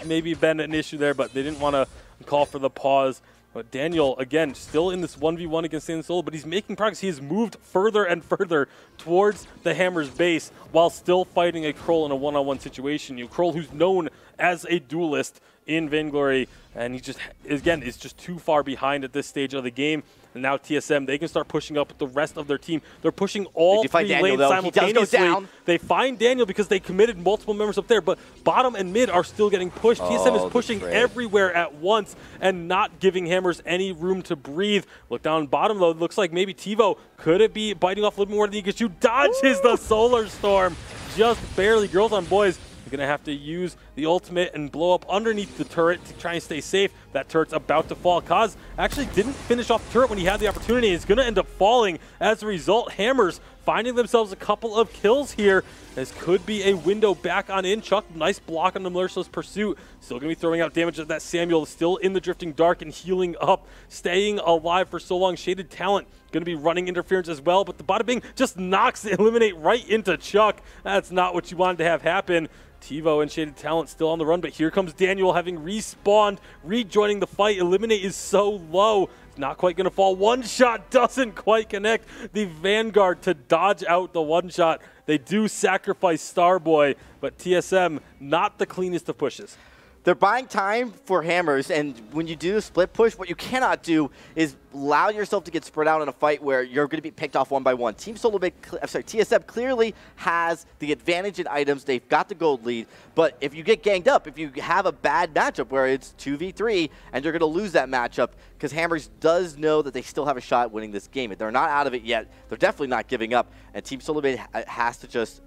maybe been an issue there, but they didn't want to call for the pause. But Daniel, again, still in this 1v1 against Stan Solo, but he's making progress. He has moved further and further towards the Hammer's base while still fighting a Kroll in a one-on-one situation. Kroll, who's known as a duelist in Vainglory, and he just, again, is just too far behind at this stage of the game. And now TSM, they can start pushing up with the rest of their team. They're pushing all 3 lanes simultaneously. They find Daniel because they committed multiple members up there, but bottom and mid are still getting pushed. TSM is pushing everywhere at once and not giving Hammers any room to breathe. Look down bottom, though. It looks like maybe TiVo, could it be biting off a little more than he gets? You dodges the Solar Storm just barely. Girls on Boys, you're going to have to use the ultimate and blow up underneath the turret to try and stay safe. That turret's about to fall. Kaz actually didn't finish off the turret when he had the opportunity. It's going to end up falling as a result. Hammers finding themselves a couple of kills here. This could be a window back on in. Chuck, nice block on the Merciless Pursuit. Still going to be throwing out damage at that Samuel. Still in the Drifting Dark and healing up. Staying alive for so long. Shaded Talent going to be running interference as well. But the bada bing just knocks the Eliminate right into Chuck. That's not what you wanted to have happen. TiVo and Shaded Talent still on the run, but here comes Daniel having respawned, rejoining the fight. Eliminate is so low. It's not quite going to fall. One shot doesn't quite connect the Vanguard to dodge out the one shot. They do sacrifice Starboy, but TSM not the cleanest of pushes. They're buying time for Hammers, and when you do a split push, what you cannot do is allow yourself to get spread out in a fight where you're going to be picked off one by one. TSM clearly has the advantage in items. They've got the gold lead, but if you get ganged up, if you have a bad matchup where it's 2v3 and you're going to lose that matchup, because Hammers does know that they still have a shot at winning this game. They're not out of it yet. They're definitely not giving up, and Team Solomid has to just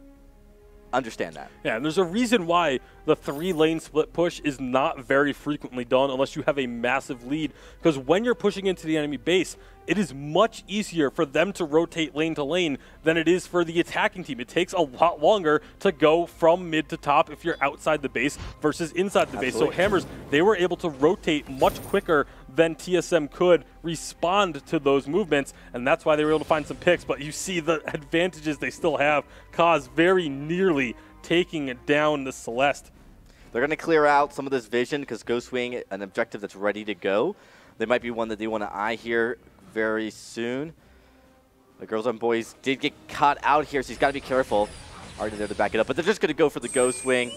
understand that. Yeah, and there's a reason why the 3-lane split push is not very frequently done unless you have a massive lead, because when you're pushing into the enemy base, it is much easier for them to rotate lane to lane than it is for the attacking team. It takes a lot longer to go from mid to top if you're outside the base versus inside the base. So Hammers, they were able to rotate much quicker than TSM could respond to those movements, and that's why they were able to find some picks. But you see the advantages they still have. Kaz very nearly taking it down the Celeste. They're going to clear out some of this vision because Ghostwing, an objective that's ready to go. They might be one that they want to eye here very soon. The Girls and Boys did get caught out here, so he's got to be careful. Already there to back it up, but they're just going to go for the Ghostwing.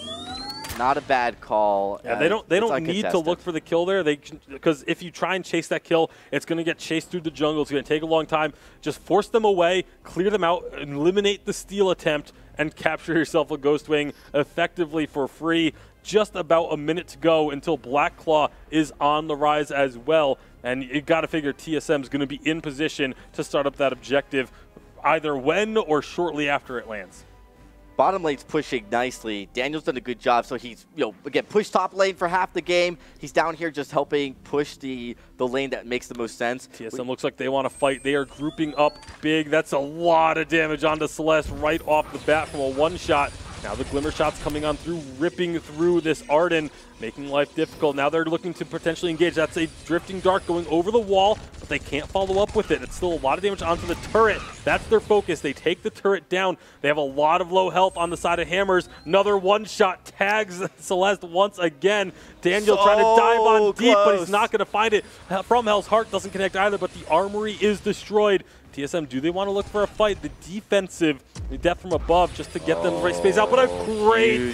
Not a bad call. Yeah, they don't need to look for the kill there. Because if you try and chase that kill, it's going to get chased through the jungle. It's going to take a long time. Just force them away, clear them out, eliminate the steal attempt, and capture yourself a Ghostwing effectively for free. Just about a minute to go until Black Claw is on the rise as well. And you got to figure TSM is going to be in position to start up that objective either when or shortly after it lands. Bottom lane's pushing nicely. Daniel's done a good job, so he's, again, pushed top lane for half the game. He's down here just helping push the lane that makes the most sense. TSM looks like they want to fight. They are grouping up big. That's a lot of damage onto Celeste right off the bat from a one-shot. Now the Glimmer shots coming on through, ripping through this Arden, making life difficult. Now they're looking to potentially engage. That's a Drifting Dart going over the wall, but they can't follow up with it. It's still a lot of damage onto the turret. That's their focus. They take the turret down. They have a lot of low health on the side of Hammers. Another one-shot tags Celeste once again. Daniel trying to dive on deep, but he's not going to find it. From Hell's Heart doesn't connect either, but the armory is destroyed. TSM, do they want to look for a fight? The defensive, the death from above just to get them right space out. But a great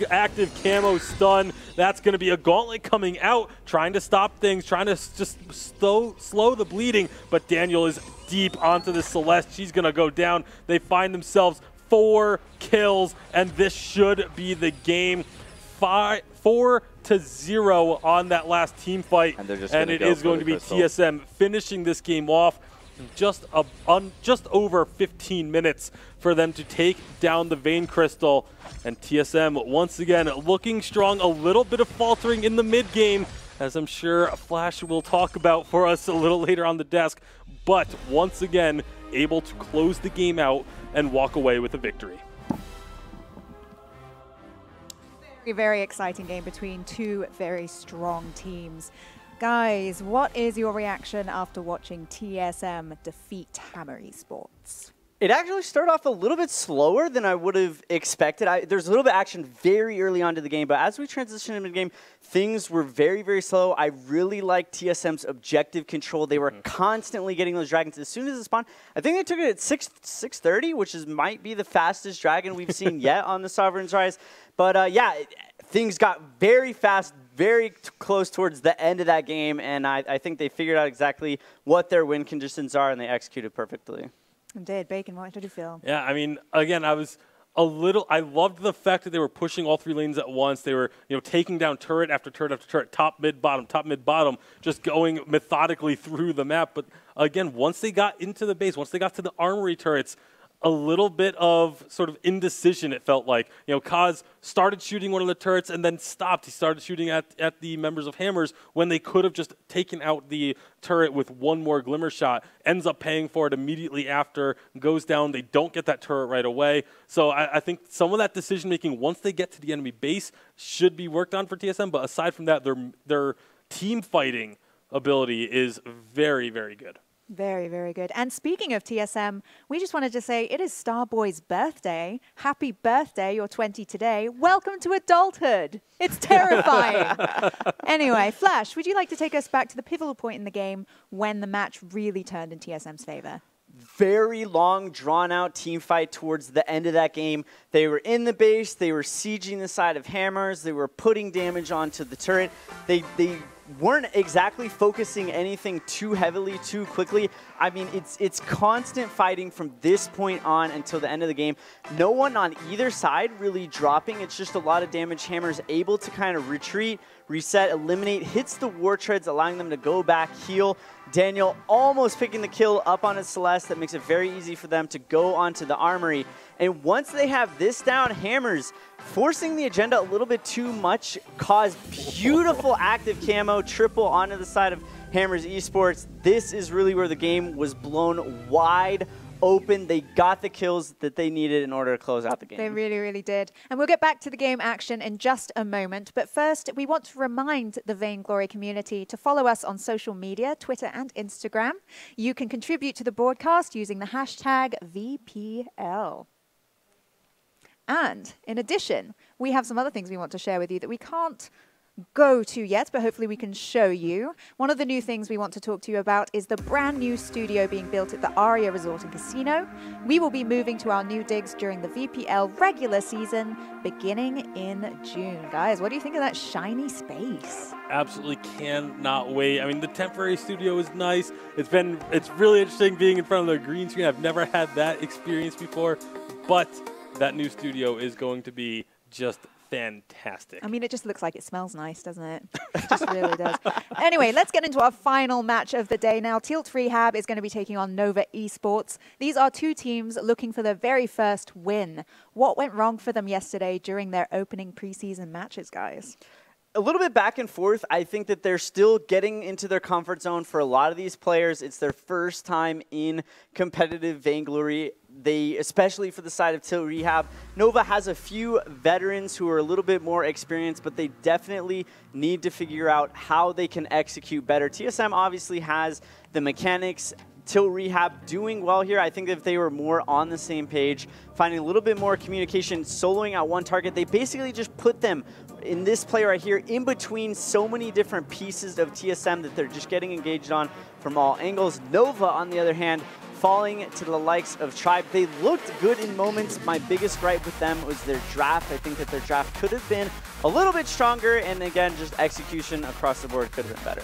active camo stun. That's going to be a gauntlet coming out, trying to stop things, trying to just slow the bleeding. But Daniel is deep onto the Celeste. She's going to go down. They find themselves 4 kills, and this should be the game. 4-0 on that last team fight. And it is going to be TSM finishing this game off. Just over 15 minutes for them to take down the Vein Crystal. And TSM once again looking strong, a little bit of faltering in the mid game, as I'm sure Flash will talk about for us a little later on the desk, but once again able to close the game out and walk away with a victory. Very, very exciting game between two very strong teams. Guys, what is your reaction after watching TSM defeat Hammer Esports? It actually started off a little bit slower than I would have expected. There's a little bit of action very early on to the game, but as we transitioned into the game, things were very, very slow. I really liked TSM's objective control. They were constantly getting those dragons. As soon as it spawned, I think they took it at 6:30, which might be the fastest dragon we've seen yet on the Sovereign's Rise. But yeah, things got very fast, very close towards the end of that game, and I think they figured out exactly what their win conditions are, and they executed perfectly. Indeed. Bacon, what did you feel? Yeah, I mean, again, I loved the fact that they were pushing all 3 lanes at once. They were, taking down turret after turret after turret, top, mid, bottom, just going methodically through the map. But again, once they got into the base, once they got to the armory turrets, a little bit of sort of indecision, it felt like. Kaz started shooting one of the turrets and then stopped. He started shooting at the members of Hammers when they could have just taken out the turret with one more Glimmer shot. Ends up paying for it immediately after, goes down. They don't get that turret right away. So I think some of that decision-making, once they get to the enemy base, should be worked on for TSM. But aside from that, their team fighting ability is very, very good. Very, very good. And speaking of TSM, we just wanted to say it is Starboy's birthday. Happy birthday, you're 20 today. Welcome to adulthood. It's terrifying. Anyway, Flash, would you like to take us back to the pivotal point in the game when the match really turned in TSM's favor? Very long, drawn-out team fight towards the end of that game. They were in the base. They were sieging the side of Hammers. They were putting damage onto the turret. They weren't exactly focusing anything too heavily, too quickly. I mean, it's constant fighting from this point on until the end of the game. No one on either side really dropping. It's just a lot of damage. Hammers able to kind of retreat, reset, eliminate, hits the War Treads, allowing them to go back, heal. Daniel almost picking the kill up on his Celeste. That makes it very easy for them to go onto the armory. And once they have this down, Hammers forcing the agenda a little bit too much, caused beautiful active camo, triple onto the side of Hammers Esports. This is really where the game was blown wide open. They got the kills that they needed in order to close out the game. They really, really did. And we'll get back to the game action in just a moment. But first, we want to remind the Vainglory community to follow us on social media, Twitter and Instagram. You can contribute to the broadcast using the hashtag VPL. And in addition, we have some other things we want to share with you that we can't go to yet, but hopefully we can show you. One of the new things we want to talk to you about is the brand new studio being built at the Aria Resort and Casino. We will be moving to our new digs during the VPL regular season beginning in June. Guys, what do you think of that shiny space? Absolutely cannot wait. I mean, the temporary studio is nice. It's really interesting being in front of the green screen. I've never had that experience before, but that new studio is going to be just fantastic. I mean, it just looks like it smells nice, doesn't it? It just really does. Anyway, let's get into our final match of the day now. Tilt Rehab is going to be taking on Nova Esports. These are two teams looking for their very first win. What went wrong for them yesterday during their opening preseason matches, guys? A little bit back and forth. I think that they're still getting into their comfort zone for a lot of these players. It's their first time in competitive Vainglory. They, especially for the side of Tilt Rehab, Nova has a few veterans who are a little bit more experienced, but they definitely need to figure out how they can execute better. TSM obviously has the mechanics. Tilt Rehab doing well here. I think that if they were more on the same page, finding a little bit more communication, soloing out one target, they basically just put them in this play right here in between so many different pieces of TSM that they're just getting engaged on from all angles. Nova, on the other hand, falling to the likes of Tribe. They looked good in moments. My biggest gripe with them was their draft. I think that their draft could have been a little bit stronger, and again, just execution across the board could have been better.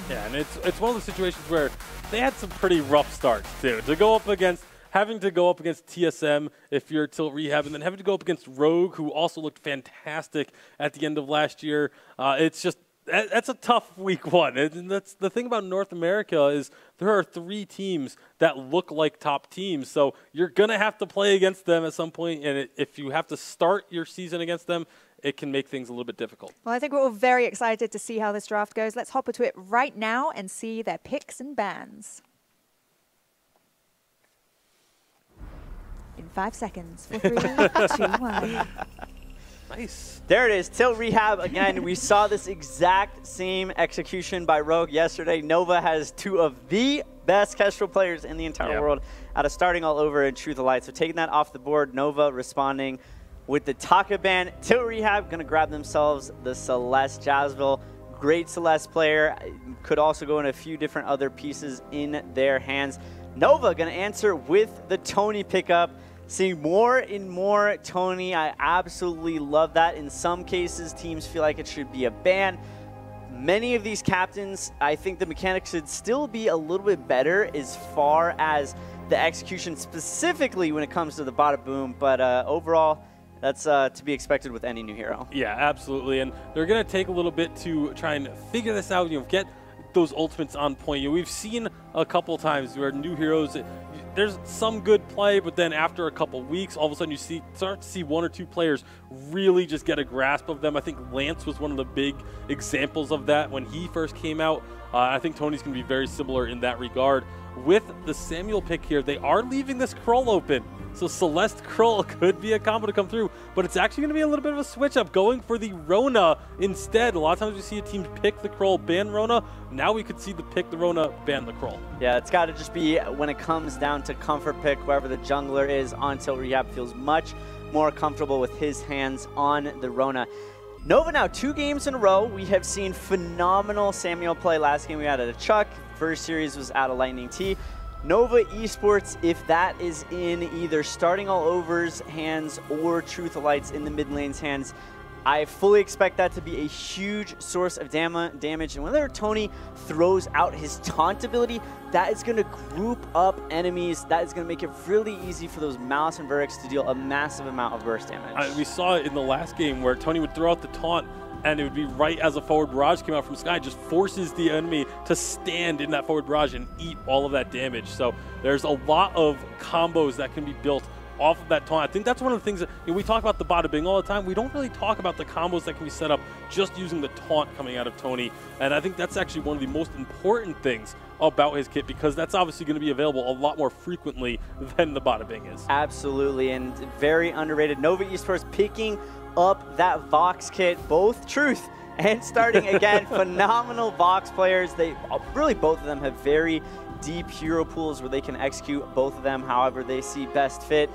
Yeah, and it's one of the situations where they had some pretty rough starts, too. To go up against, having to go up against TSM if you're Tilt Rehab, and then having to go up against Rogue, who also looked fantastic at the end of last year. It's just, that's a tough week one. And that's the thing about North America is there are 3 teams that look like top teams. So you're going to have to play against them at some point, and if you have to start your season against them, it can make things a little bit difficult. Well, I think we're all very excited to see how this draft goes. Let's hop into it right now and see their picks and bans. In 5 seconds. 4, 3, 2, 1. Nice. There it is, Tilt Rehab. Again, we saw this exact same execution by Rogue yesterday. Nova has 2 of the best Kestrel players in the entire world out of starting all over in Truth of Light. So taking that off the board, Nova responding with the Taka ban. Tilt Rehab going to grab themselves the Celeste Jazzville. Great Celeste player. Could also go in a few different other pieces in their hands. Nova going to answer with the Tony pickup. Seeing more and more Tony. I absolutely love that. In some cases, teams feel like it should be a ban. Many of these captains, I think the mechanics should still be a little bit better as far as the execution, specifically when it comes to the Bada Boom. But overall, that's to be expected with any new hero. Yeah, absolutely. And they're going to take a little bit to try and figure this out, get those ultimates on point. We've seen a couple times where new heroes, there's some good play, but then after a couple weeks, all of a sudden you start to see 1 or 2 players really just get a grasp of them. I think Lance was one of the big examples of that when he first came out. I think Tony's going to be very similar in that regard. With the Samuel pick here, they are leaving this Krull open. So Celeste Krull could be a combo to come through, but it's actually going to be a little bit of a switch up, going for the Rona instead. A lot of times we see a team pick the Krull, ban Rona. Now we could see the pick the Rona, ban the Krull. Yeah, it's got to just be when it comes down to comfort pick, whoever the jungler is on Tilt Rehab feels much more comfortable with his hands on the Rona. Nova now 2 games in a row. We have seen phenomenal Samuel play. Last game we had at a Chuck. First series was out of Lightning T. Nova Esports, if that is in either Starting All Over's hands or Truth of Light's in the mid lane's hands, I fully expect that to be a huge source of damage. And whenever Tony throws out his taunt ability, that is going to group up enemies. That is going to make it really easy for those Malice and Verix to deal a massive amount of burst damage. We saw it in the last game where Tony would throw out the taunt, and it would be right as a forward barrage came out from Sky, just forces the enemy to stand in that forward barrage and eat all of that damage. So there's a lot of combos that can be built off of that taunt. I think that's one of the things that we talk about the Bada Bing all the time. We don't really talk about the combos that can be set up just using the taunt coming out of Tony. And I think that's actually one of the most important things about his kit, because that's obviously going to be available a lot more frequently than the Bada Bing is. Absolutely, and very underrated. Nova Esports picking up that Vox kit, both Truth and Starting again. Phenomenal Vox players. They really, both of them have very deep hero pools where they can execute both of them however they see best fit.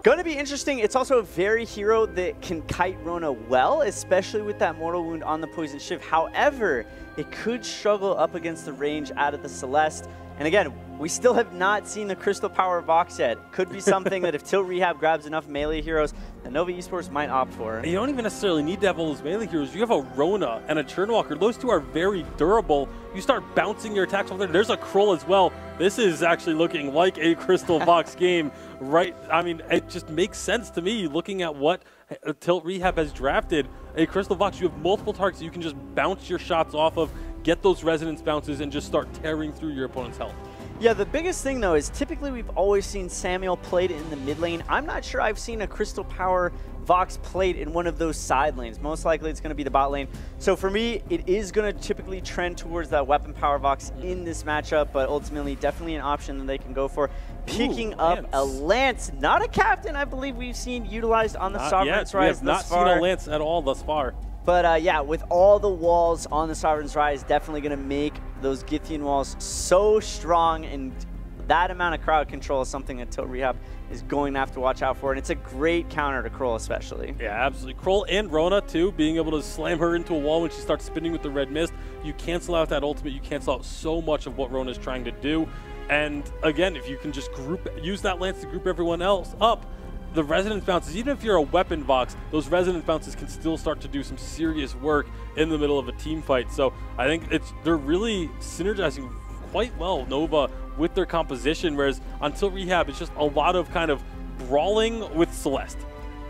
Going to be interesting. It's also a very hero that can kite Rona well, especially with that Mortal Wound on the Poison Shiv. However, it could struggle up against the range out of the Celeste. And again, we still have not seen the Crystal Power Vox yet. Could be something that if Tilt Rehab grabs enough melee heroes, that Nova Esports might opt for. You don't even necessarily need to have all those melee heroes. You have a Rona and a Churnwalker. Those 2 are very durable. You start bouncing your attacks off there. There's a Krull as well. This is actually looking like a Crystal Vox game, right? I mean, it just makes sense to me looking at what Tilt Rehab has drafted a Crystal Vox. You have multiple targets you can just bounce your shots off of, get those resonance bounces, and just start tearing through your opponent's health. Yeah, the biggest thing, though, is typically we've always seen Samuel played in the mid lane. I'm not sure I've seen a Crystal Power Vox played in one of those side lanes. Most likely it's going to be the bot lane. So for me, it is going to typically trend towards that Weapon Power Vox in this matchup, but ultimately definitely an option that they can go for. Picking up a Lance, not a captain, I believe we've seen utilized on the Sovereign's Rise thus far. We have not seen a Lance at all thus far. But yeah, with all the walls on the Sovereign's Rise, definitely going to make those Githian walls so strong, and that amount of crowd control is something that Tilt Rehab is going to have to watch out for, and it's a great counter to Kroll especially. Yeah, absolutely. Kroll and Rona, too, being able to slam her into a wall when she starts spinning with the red mist. You cancel out that ultimate. You cancel out so much of what Rona is trying to do. And again, if you can just use that Lance to group everyone else up, the resonance bounces, even if you're a weapon Vox, those resonance bounces can still start to do some serious work in the middle of a team fight. So I think they're really synergizing quite well, Nova, with their composition, whereas on Tilt Rehab, it's just a lot of kind of brawling with Celeste.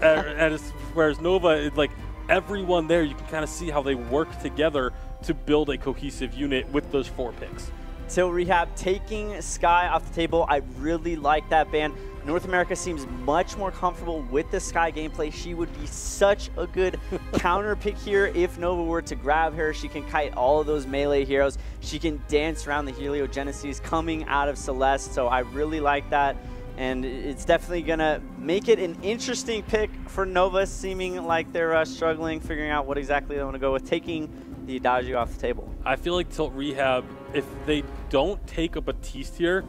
Whereas Nova, like everyone there, you can kind of see how they work together to build a cohesive unit with those 4 picks. Tilt Rehab taking Skye off the table. I really like that ban. North America seems much more comfortable with the Skye gameplay. She would be such a good counter pick here if Nova were to grab her. She can kite all of those melee heroes. She can dance around the Heliogenesis coming out of Celeste, so I really like that. And it's definitely going to make it an interesting pick for Nova, seeming like they're struggling, figuring out what exactly they want to go with, taking the Adagio off the table. I feel like Tilt Rehab, if they don't take a Baptiste here,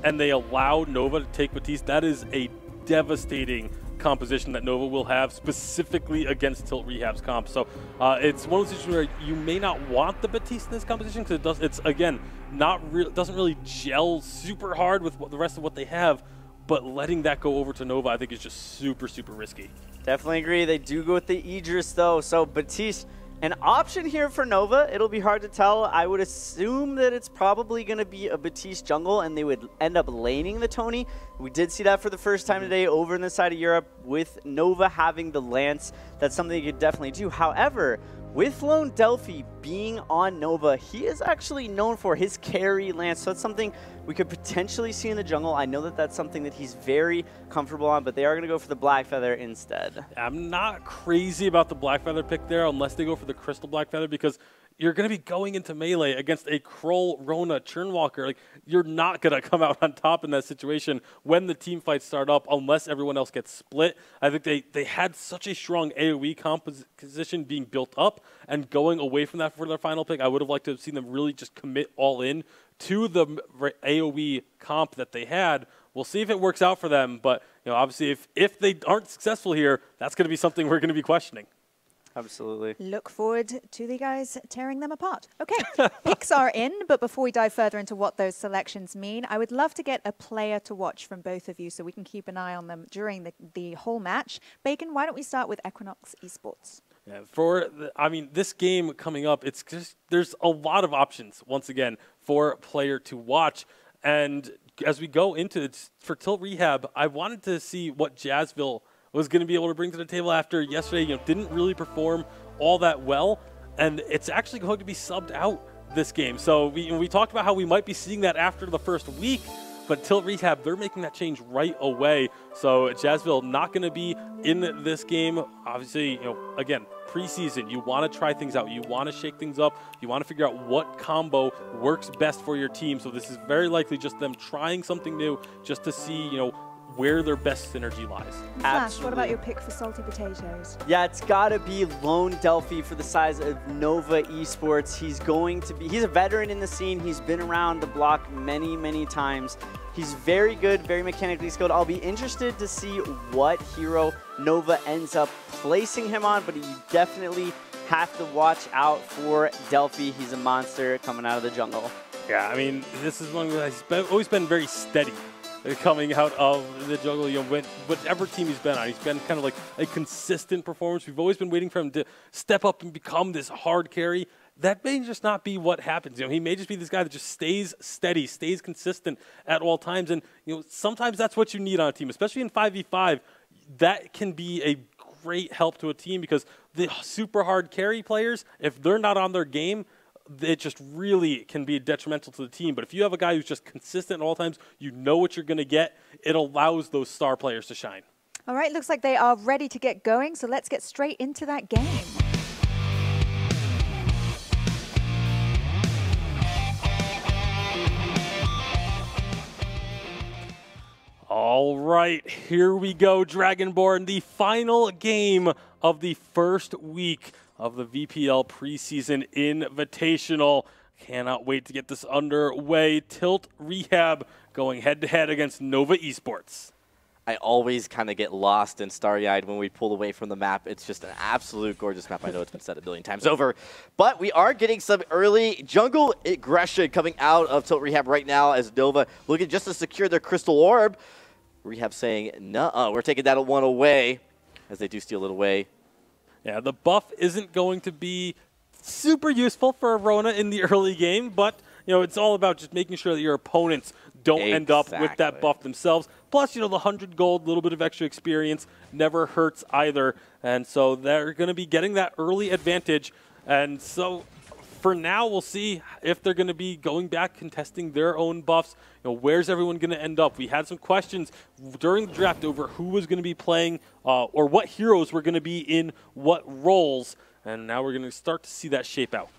and they allow Nova to take Baptiste, that is a devastating composition that Nova will have specifically against Tilt Rehab's comp. So it's one of those situations where you may not want the Baptiste in this composition because it's again doesn't really gel super hard with the rest of what they have. But letting that go over to Nova, I think, is just super, super risky. Definitely agree. They do go with the Idris, though. So Baptiste, an option here for Nova. It'll be hard to tell. I would assume that it's probably going to be a Baptiste jungle, and they would end up laning the Tony. We did see that for the first time today over in the side of Europe with Nova having the Lance. That's something you could definitely do. However, with Lone Delphi being on Nova, he is actually known for his carry Lance, so that's something we could potentially see in the jungle. I know that that's something that he's very comfortable on, but they are going to go for the Black Feather instead. I'm not crazy about the Black Feather pick there unless they go for the Crystal Black Feather, because you're going to be going into melee against a Kroll, Rona, Churnwalker. Like, you're not going to come out on top in that situation when the team fights start up unless everyone else gets split. I think they had such a strong AoE composition being built up, and going away from that for their final pick, I would have liked to have seen them really just commit all in to the AoE comp that they had. We'll see if it works out for them, but obviously if they aren't successful here, that's going to be something we're going to be questioning. Absolutely. Look forward to the guys tearing them apart. Okay, picks are in, but before we dive further into what those selections mean, I would love to get a player to watch from both of you so we can keep an eye on them during the whole match. Bacon, why don't we start with Equinox Esports? Yeah, this game coming up, it's just there's a lot of options, once again, for a player to watch. And as we go into it, for Tilt Rehab, I wanted to see what Jazzville was going to be able to bring to the table after yesterday, didn't really perform all that well, and it's actually going to be subbed out this game. So we talked about how we might be seeing that after the first week, but Tilt Rehab, they're making that change right away. So Jazzville not going to be in this game. Obviously, again, preseason, you want to try things out. You want to shake things up. You want to figure out what combo works best for your team. So this is very likely just them trying something new just to see, where their best synergy lies. Flash, what about your pick for Salty Potatoes? Yeah, it's got to be Lone Delphi for the size of Nova Esports. He's a veteran in the scene. He's been around the block many, many times. He's very good, very mechanically skilled. I'll be interested to see what hero Nova ends up placing him on, but you definitely have to watch out for Delphi. He's a monster coming out of the jungle. Yeah, this is one that's always been very steady. Coming out of the jungle, whatever team he's been on, he's been kind of like a consistent performance. We've always been waiting for him to step up and become this hard carry. That may just not be what happens. He may just be this guy that just stays steady, stays consistent at all times. And sometimes that's what you need on a team, especially in 5v5. That can be a great help to a team because the super hard carry players, if they're not on their game, it just really can be detrimental to the team. But if you have a guy who's just consistent at all times, you know what you're going to get, it allows those star players to shine. All right, looks like they are ready to get going, so let's get straight into that game. All right, here we go, Dragonborn, the final game of the first week of the VPL Preseason Invitational. Cannot wait to get this underway. Tilt Rehab going head-to-head against Nova Esports. I always kind of get lost and starry-eyed when we pull away from the map. It's just an absolute gorgeous map. I know it's been said a billion times over. But we are getting some early jungle aggression coming out of Tilt Rehab right now as Nova looking just to secure their Crystal Orb. Rehab saying, nuh-uh, we're taking that one away, as they do steal it away. Yeah, the buff isn't going to be super useful for Rona in the early game, but you know, it's all about just making sure that your opponents don't end up with that buff themselves. Plus, you know, the 100 gold, a little bit of extra experience never hurts either. And so they're going to be getting that early advantage. And so for now, we'll see if they're going to be going back contesting their own buffs. You know, where's everyone going to end up? We had some questions during the draft over who was going to be playing or what heroes were going to be in what roles. And now we're going to start to see that shape out.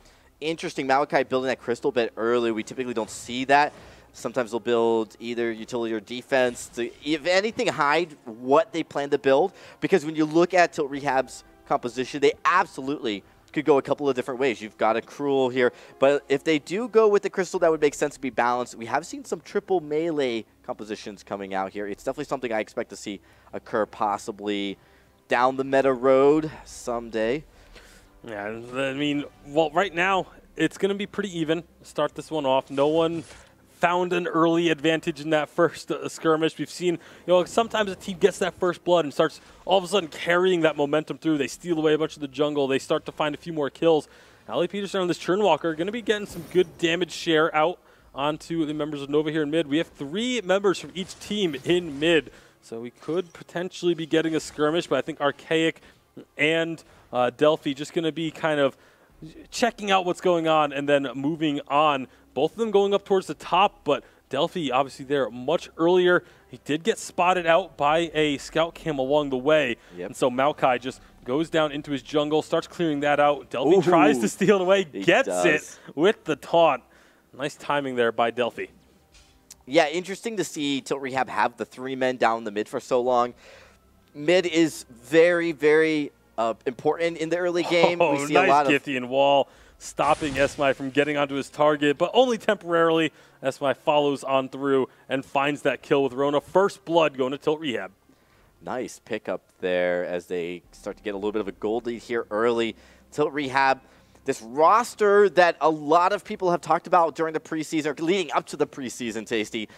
Interesting. Malachi building that crystal bit early. We typically don't see that. Sometimes they'll build either utility or defense to, if anything, hide what they plan to build. Because when you look at Tilt Rehab's composition, they absolutely could go a couple of different ways. You've got a Cruel here, but if they do go with the crystal, that would make sense to be balanced. We have seen some triple melee compositions coming out here. It's definitely something I expect to see occur possibly down the meta road someday. Yeah, I mean, well, right now, it's going to be pretty even. Start this one off. No one found an early advantage in that first skirmish. We've seen, you know, sometimes a team gets that first blood and starts all of a sudden carrying that momentum through. They steal away a bunch of the jungle. They start to find a few more kills. Ali Peterson on this Churnwalker are going to be getting some good damage share out onto the members of Nova here in mid. We have 3 members from each team in mid, so we could potentially be getting a skirmish, but I think Archaic and Delphi just going to be kind of checking out what's going on and then moving on. Both of them going up towards the top, but Delphi obviously there much earlier. He did get spotted out by a scout cam along the way. And so Maokai just goes down into his jungle, starts clearing that out. Delphi tries to steal it away, gets it with the taunt. Nice timing there by Delphi. Yeah, interesting to see Tilt Rehab have the 3 men down the mid for so long. Mid is very, very important in the early game. We see nice a lot of Githian wall, stopping Esmai from getting onto his target, but only temporarily. Esmai follows on through and finds that kill with Rona. First blood going to Tilt Rehab. Nice pickup there as they start to get a little bit of a gold lead here early. Tilt Rehab, this roster that a lot of people have talked about during the preseason, or leading up to the preseason, Tasty,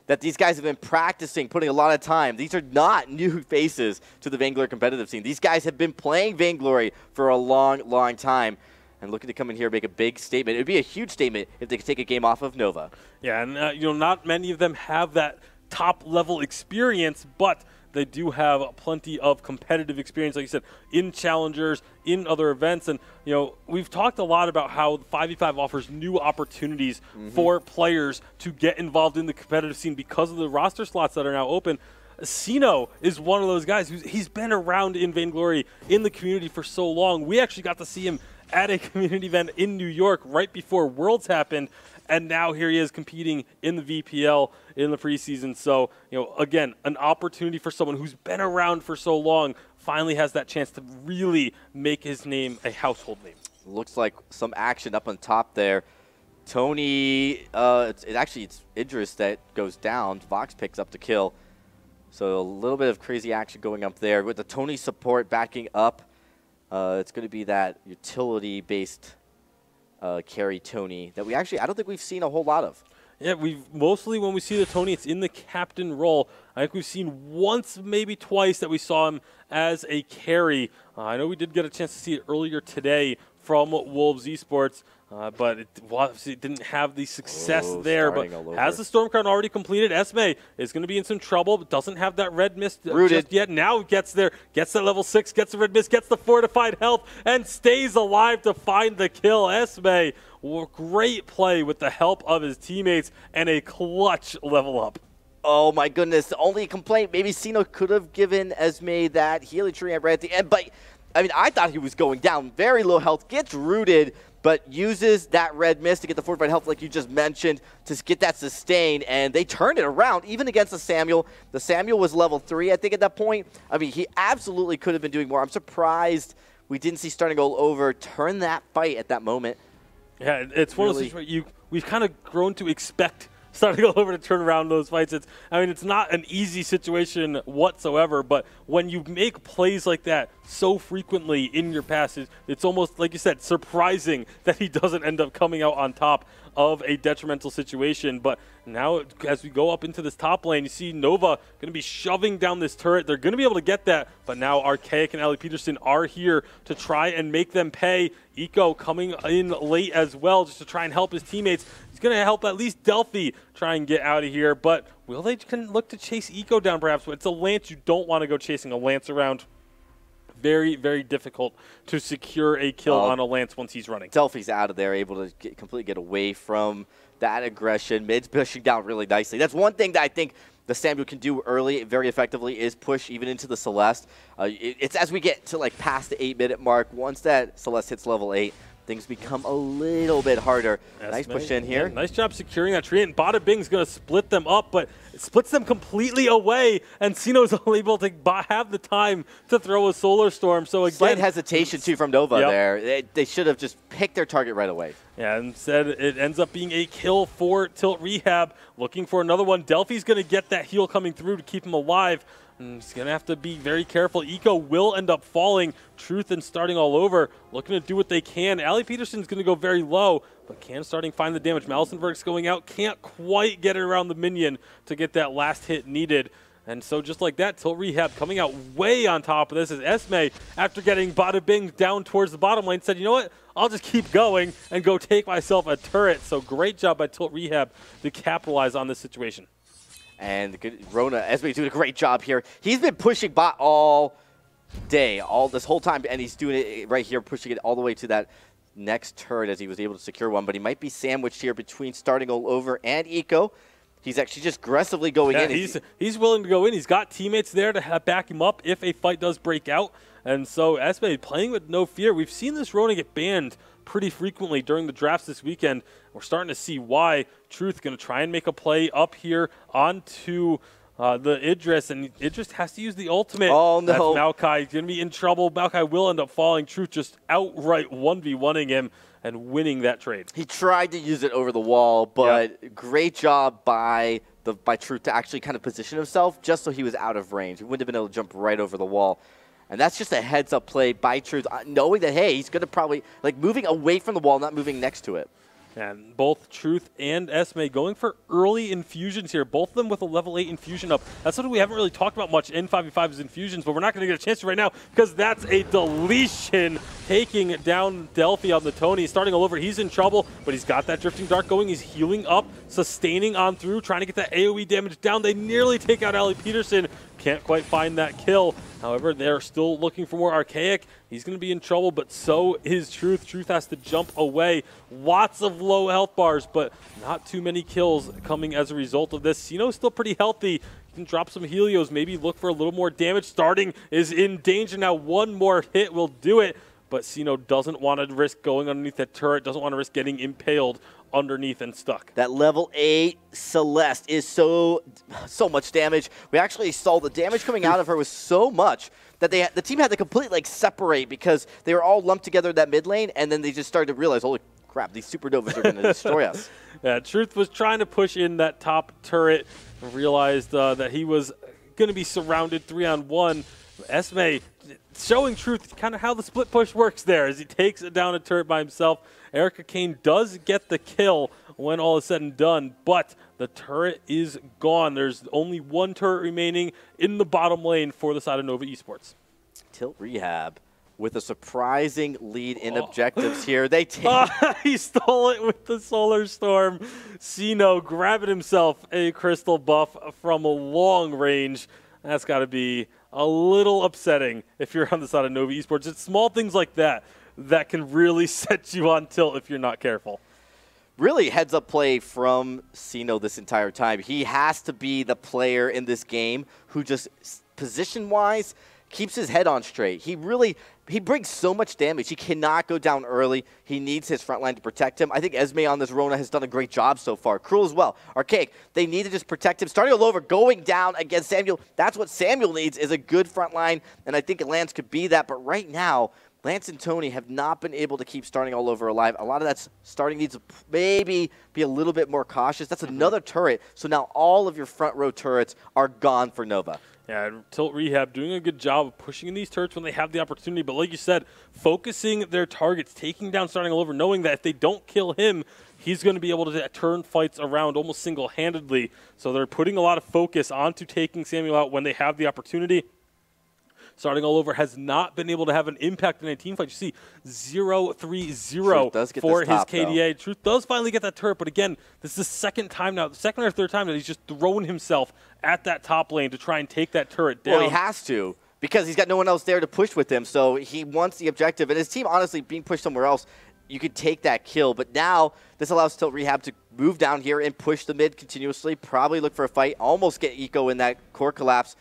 that these guys have been practicing, putting a lot of time. These are not new faces to the Vainglory competitive scene. These guys have been playing Vainglory for a long, long time and looking to come in here and make a big statement. It would be a huge statement if they could take a game off of Nova. Yeah, and you know, not many of them have that top-level experience, but they do have plenty of competitive experience, like you said, in challengers, in other events. And, you know, we've talked a lot about how 5v5 offers new opportunities for players to get involved in the competitive scene because of the roster slots that are now open. Sino is one of those guys he's been around in Vainglory in the community for so long. We actually got to see him at a community event in New York right before Worlds happened. And now here he is competing in the VPL in the preseason. So, you know, again, an opportunity for someone who's been around for so long, finally has that chance to really make his name a household name. Looks like some action up on top there. Tony, it's Idris that goes down. Vox picks up the kill. So a little bit of crazy action going up there. With the Tony support backing up, it's going to be that utility-based carry Tony that I don't think we've seen a whole lot of. Yeah, we've mostly, when we see the Tony, it's in the captain role. I think we've seen once, maybe twice, that we saw him as a carry. I know we did get a chance to see it earlier today from Wolves Esports. but it obviously didn't have the success there. But all has the Stormcrown already completed? Esme is going to be in some trouble, but doesn't have that red mist Rooted. just yet. Now gets there, gets that level 6, gets the red mist, gets the fortified health, and stays alive to find the kill. Esme, great play with the help of his teammates and a clutch level up. Oh my goodness, the only complaint, maybe Sino could have given Esme that healing tree right at the end, but I mean, I thought he was going down. Very low health, gets rooted, but uses that red mist to get the fortified health like you just mentioned to get that sustained, and they turned it around even against the Samuel. The Samuel was level 3, I think, at that point. I mean, he absolutely could have been doing more. I'm surprised we didn't see Starting Goal Over turn that fight at that moment. Yeah, it's one of those things where we've kind of grown to expect Starting All Over to turn around those fights. I mean, it's not an easy situation whatsoever, but when you make plays like that so frequently in your passes, it's almost, like you said, surprising that he doesn't end up coming out on top of a detrimental situation. But now, as we go up into this top lane, you see Nova going to be shoving down this turret. They're going to be able to get that, but now Archaic and Ali Peterson are here to try and make them pay. Eco coming in late as well just to try and help his teammates. He's going to help at least Delphi try and get out of here, but will they can look to chase Eco down perhaps? But it's a Lance. You don't want to go chasing a Lance around. Very, very difficult to secure a kill on a Lance once he's running. Delphi's out of there, able to completely get away from that aggression. Mid's pushing down really nicely. That's one thing that I think the Samuel can do early very effectively is push even into the Celeste. It's as we get to like past the 8-minute mark, once that Celeste hits level 8, things become a little bit harder. Nice push in here. Yeah, nice job securing that tree. And Bada Bing's going to split them up, but it splits them completely away. And Sino's only able to have the time to throw a Solar Storm. So again, slight hesitation too from Nova there. They should have just picked their target right away. Yeah, instead it ends up being a kill for Tilt Rehab. Looking for another one. Delphi's going to get that heal coming through to keep him alive. And he's going to have to be very careful. Eco will end up falling. Truth and Starting All Over looking to do what they can. Ali Peterson's going to go very low, but can Starting find the damage. Malisenberg's going out. Can't quite get it around the minion to get that last hit needed. And so just like that, Tilt Rehab coming out way on top of this as Esme, after getting Bada Bing down towards the bottom lane, said, you know what? I'll just keep going and go take myself a turret. So great job by Tilt Rehab to capitalize on this situation. And Rona, Esme doing a great job here. He's been pushing bot all day, all this whole time, and he's doing it right here, pushing it all the way to that next turret as he was able to secure one. But he might be sandwiched here between Starting All Over and Eco. He's actually just aggressively going in. He's willing to go in. He's got teammates there to back him up if a fight does break out. And so Esme playing with no fear. We've seen this Rona get banned pretty frequently during the drafts this weekend. We're starting to see why. Truth going to try and make a play up here onto the Idris, and Idris has to use the ultimate. Oh, no. That's Maokai. He's going to be in trouble. Maokai will end up falling. Truth just outright 1v1ing him and winning that trade. He tried to use it over the wall, but great job by Truth to actually kind of position himself just so he was out of range. He wouldn't have been able to jump right over the wall. And that's just a heads-up play by Truth, knowing that, hey, he's going to probably, like, moving away from the wall, not moving next to it. And both Truth and Esme going for early infusions here, both of them with a level 8 infusion up. That's something we haven't really talked about much in 5v5 is infusions, but we're not going to get a chance to right now because that's a deletion taking down Delphi on the Tony. Starting All Over, he's in trouble, but he's got that Drifting Dark going. He's healing up, sustaining on through, trying to get that AoE damage down. They nearly take out Ali Peterson. Can't quite find that kill. However, they're still looking for more Archaic. He's going to be in trouble, but so is Truth. Truth has to jump away. Lots of low health bars, but not too many kills coming as a result of this. Sino's still pretty healthy. He can drop some Helios, maybe look for a little more damage. Starting is in danger now. One more hit will do it, but Sino doesn't want to risk going underneath that turret, doesn't want to risk getting impaled underneath and stuck. That level 8 Celeste is so much damage. We actually saw the damage coming out of her was so much that the team had to completely separate because they were all lumped together in that mid lane, and then they just started to realize, holy crap, these supernovas are going to destroy us. Yeah, Truth was trying to push in that top turret and realized that he was going to be surrounded 3-on-1. Esme showing Truth kind of how the split push works there as he takes down a turret by himself. Erica Kane does get the kill when all is said and done, but the turret is gone. There's only one turret remaining in the bottom lane for the side of Nova Esports. Tilt Rehab with a surprising lead in objectives here. They take. He stole it with the Solar Storm. Sino grabbing himself a crystal buff from a long range. That's got to be a little upsetting if you're on the side of Nova Esports. It's small things like that that can really set you on tilt if you're not careful. Really heads-up play from Sino this entire time. He has to be the player in this game who just position-wise keeps his head on straight. He brings so much damage. He cannot go down early. He needs his front line to protect him. I think Esme on this Rona has done a great job so far. Cruel as well. Archaic, they need to just protect him. Starting all over, going down against Samuel. That's what Samuel needs, is a good front line, and I think Lance could be that. But right now, Lance and Tony have not been able to keep starting all over alive. A lot of that starting needs to maybe be a little bit more cautious. That's another turret. So now all of your front row turrets are gone for Nova. Yeah, Tilt Rehab doing a good job of pushing in these turrets when they have the opportunity. But like you said, focusing their targets, taking down starting all over, knowing that if they don't kill him, he's going to be able to turn fights around almost single-handedly. So they're putting a lot of focus onto taking Samuel out when they have the opportunity. Starting all over has not been able to have an impact in a team fight. You see 0-3-0 for his KDA. Though. Truth does finally get that turret, but again, this is the second or third time that he's just thrown himself at that top lane to try and take that turret down. Well, he has to, because he's got no one else there to push with him, so he wants the objective. And his team, honestly, being pushed somewhere else, you could take that kill. But now this allows Tilt Rehab to move down here and push the mid continuously, probably look for a fight, almost get Eco in that core collapse.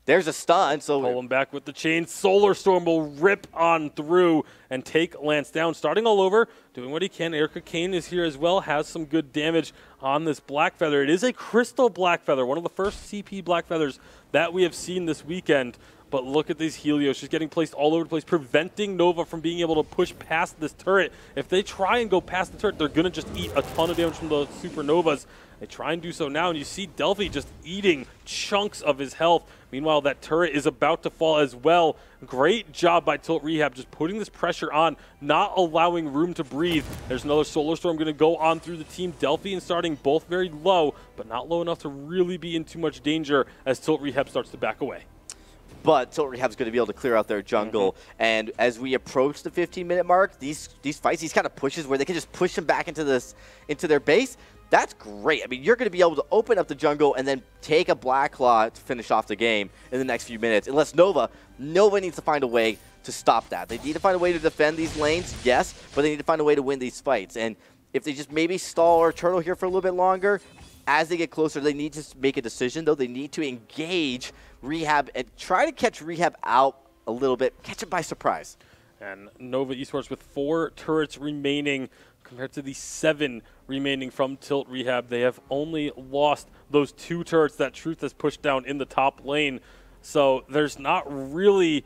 There's a stun, so pull him back with the chain. Solar Storm will rip on through and take Lance down. Starting all over, doing what he can. Erica Kane is here as well, has some good damage on this Black Feather. It is a crystal Black Feather, one of the first CP Black Feathers that we have seen this weekend. But look at these Helios, just getting placed all over the place, preventing Nova from being able to push past this turret. If they try and go past the turret, they're going to just eat a ton of damage from the Supernovas. They try and do so now, and you see Delphi just eating chunks of his health. Meanwhile, that turret is about to fall as well. Great job by Tilt Rehab, just putting this pressure on, not allowing room to breathe. There's another Solar Storm going to go on through the team. Delphi and Starting both very low, but not low enough to really be in too much danger as Tilt Rehab starts to back away. But Tilt Rehab's going to be able to clear out their jungle. And as we approach the 15-minute mark, these fights, these kind of pushes where they can just push them back into their base, that's great. I mean, you're going to be able to open up the jungle and then take a Black Claw to finish off the game in the next few minutes. Unless Nova needs to find a way to stop that. They need to find a way to defend these lanes, yes, but they need to find a way to win these fights. And if they just maybe stall or turtle here for a little bit longer, as they get closer, they need to make a decision, though. They need to engage Rehab and try to catch Rehab out a little bit, catch him by surprise. And Nova Esports with 4 turrets remaining compared to the 7 remaining from Tilt Rehab. They have only lost those 2 turrets that Truth has pushed down in the top lane. So there's not really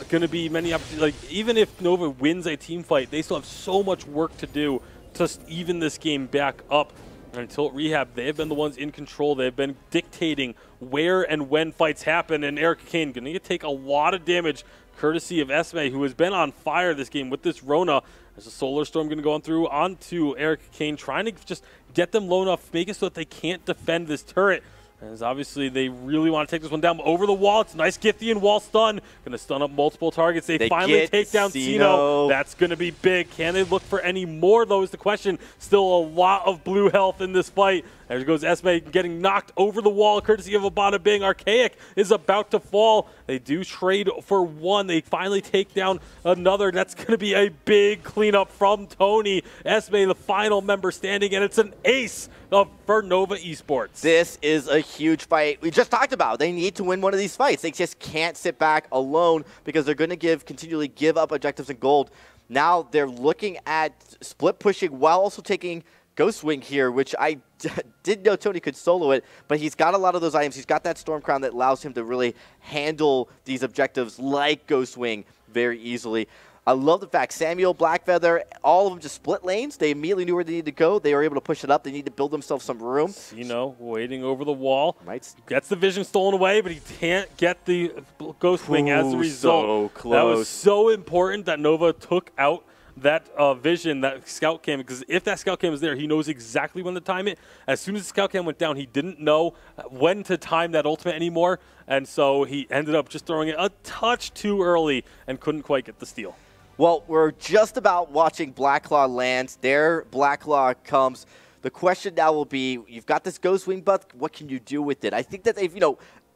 going to be many opportunities. Like, even if Nova wins a team fight, they still have so much work to do to even this game back up. And Tilt Rehab, they have been the ones in control. They've been dictating where and when fights happen. And Erica Kane going to take a lot of damage courtesy of Esme, who has been on fire this game with this Rona. There's a Solar Storm going to go on through onto Erica Kane, trying to just get them low enough, make it so that they can't defend this turret. As obviously they really want to take this one down over the wall. It's a nice Githian wall stun. Going to stun up multiple targets. They finally take down Sino. That's going to be big. Can they look for any more, though, is the question. Still a lot of blue health in this fight. There goes Esme getting knocked over the wall, courtesy of Abana Bing. Archaic is about to fall. They do trade for one. They finally take down another. That's going to be a big cleanup from Tony. Esme, the final member standing, and it's an ace for Nova Esports. This is a huge fight. We just talked about they need to win one of these fights. They just can't sit back alone because they're going to continually give up objectives and gold. Now they're looking at split pushing while also taking Ghost Wing here, which I didn't know Tony could solo it, but he's got a lot of those items. He's got that Storm Crown that allows him to really handle these objectives like Ghost Wing very easily. I love the fact Samuel, Blackfeather, all of them just split lanes. They immediately knew where they needed to go. They were able to push it up. They need to build themselves some room. Waiting over the wall. Gets the vision stolen away, but he can't get the Ghost Wing as a result. So close. That was so important that Nova took out that vision, that scout cam, because if that scout cam is there, he knows exactly when to time it. As soon as the scout cam went down, he didn't know when to time that ultimate anymore, and so he ended up just throwing it a touch too early and couldn't quite get the steal. Well, we're just about watching Blacklaw land. There, Blacklaw comes. The question now will be, you've got this Ghost Wing buff, what can you do with it? I think that they've,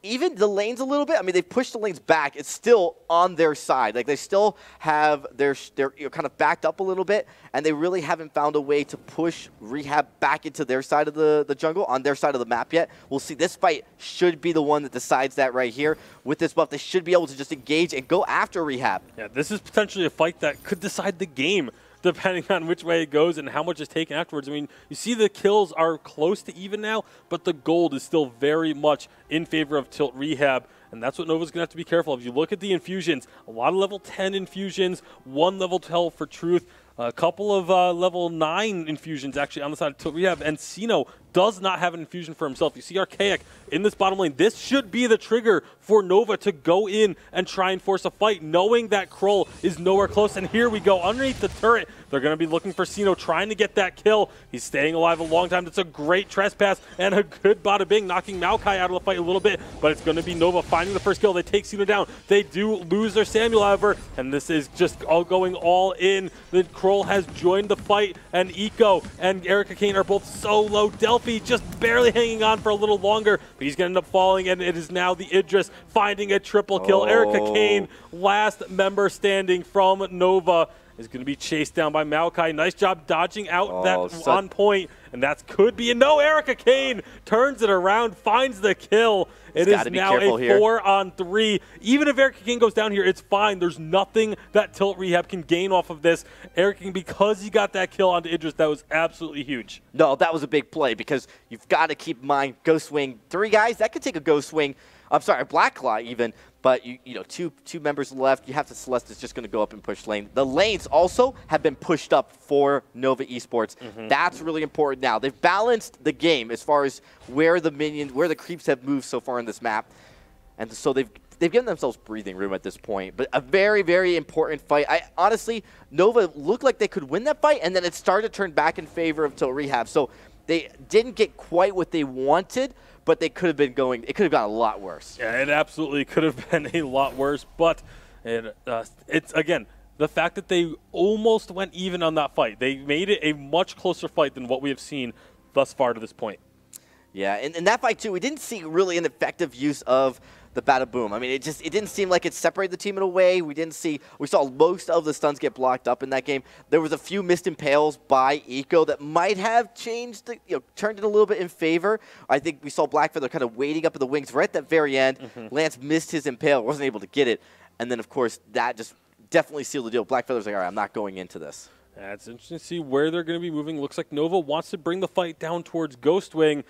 even the lanes a little bit. I mean, they've pushed the lanes back. It's still on their side. Like, they still have they're kind of backed up a little bit, and they really haven't found a way to push Rehab back into their side of the jungle, on their side of the map yet. We'll see. This fight should be the one that decides that right here. With this buff, they should be able to just engage and go after Rehab. Yeah, this is potentially a fight that could decide the game, depending on which way it goes and how much is taken afterwards. I mean, you see the kills are close to even now, but the gold is still very much in favor of Tilt Rehab, and that's what Nova's going to have to be careful of. If you look at the infusions, a lot of level 10 infusions, 1 level 12 for Truth, a couple of level 9 infusions actually on the side of Tilt Rehab, and Sino does not have an infusion for himself. You see Archaic in this bottom lane. This should be the trigger for Nova to go in and try and force a fight, knowing that Kroll is nowhere close. And here we go, underneath the turret. They're going to be looking for Sino, trying to get that kill. He's staying alive a long time. That's a great trespass and a good bada bing, knocking Maokai out of the fight a little bit. But it's going to be Nova finding the first kill. They take Sino down. They do lose their Samuel, however, and this is just all going all in. The Kroll has joined the fight, and Eco and Erica Kane are both so low. Delphi just barely hanging on for a little longer, but he's going to end up falling, and it is now the Idris finding a triple kill. Erica Kane, last member standing from Nova, is going to be chased down by Maokai. Nice job dodging out on point, and that could be a no. Erica Kane turns it around, finds the kill. It is now a 4-on-3. Even if Erica Kane goes down here, it's fine. There's nothing that Tilt Rehab can gain off of this. Erica Kane, because he got that kill onto Idris, that was absolutely huge. No, that was a big play, because you've got to keep in mind, Ghost Wing, 3 guys, that could take a Ghost Wing. I'm sorry, Blacklaw even, but you know, two members left. You have to Celeste is just going to go up and push lane. The lanes also have been pushed up for Nova Esports. That's really important now. They've balanced the game as far as where the minions, where the creeps have moved so far in this map, and so they've given themselves breathing room at this point. But a very, very important fight. Honestly, Nova looked like they could win that fight, and then it started to turn back in favor of Tilt Rehab. So they didn't get quite what they wanted, but they could have been going, it could have gotten a lot worse. Yeah, it absolutely could have been a lot worse, but it's, again, the fact that they almost went even on that fight. They made it a much closer fight than what we have seen thus far to this point. Yeah, and in that fight, too, we didn't see really an effective use of the Bada Boom. I mean, it didn't seem like it separated the team in a way. We saw most of the stuns get blocked up in that game. There was a few missed impales by Eco that might have changed, turned it a little bit in favor. I think we saw Blackfeather kind of waiting up in the wings right at that very end. Lance missed his impale, wasn't able to get it. And then, of course, that just definitely sealed the deal. Blackfeather's like, all right, I'm not going into this. Yeah, it's interesting to see where they're going to be moving. Looks like Nova wants to bring the fight down towards Ghostwing.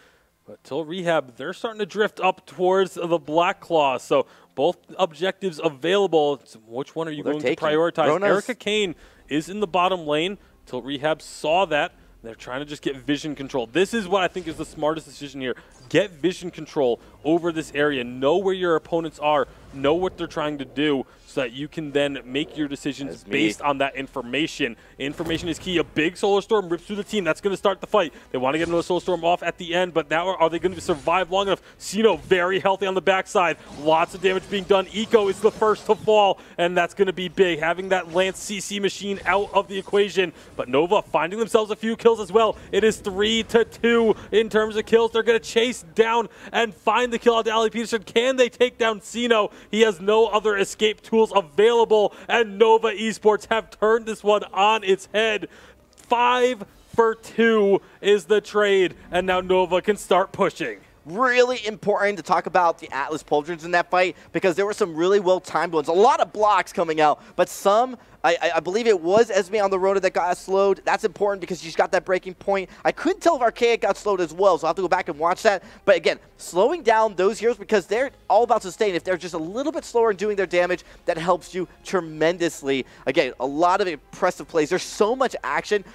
But Tilt Rehab, they're starting to drift up towards the Black Claw. So both objectives available. So which one are you going to prioritize? Erica Kane is in the bottom lane. Tilt Rehab saw that. They're trying to just get vision control. This is what I think is the smartest decision here. Get vision control over this area. Know where your opponents are. Know what they're trying to do so that you can then make your decisions based on that information. Information is key. A big Solar Storm rips through the team. That's going to start the fight. They want to get another Solar Storm off at the end, but now are they going to survive long enough? Sino very healthy on the backside. Lots of damage being done. Eco is the first to fall, and that's going to be big. Having that Lance CC machine out of the equation, but Nova finding themselves a few kills as well. It is 3-2 in terms of kills. They're going to chase down and find the kill out to Ali Peterson. Can they take down Sino? He has no other escape tools available, and Nova Esports have turned this one on its head. 5 for 2 is the trade, and now Nova can start pushing. Really important to talk about the Atlas Pauldrons in that fight, because there were some really well-timed ones. A lot of blocks coming out, but some, I believe it was Esme on the rotor that got slowed. That's important because she's got that breaking point. I couldn't tell if Archaic got slowed as well, so I'll have to go back and watch that. But again, slowing down those heroes, because they're all about sustain. If they're just a little bit slower in doing their damage, that helps you tremendously. Again, a lot of impressive plays. There's so much action.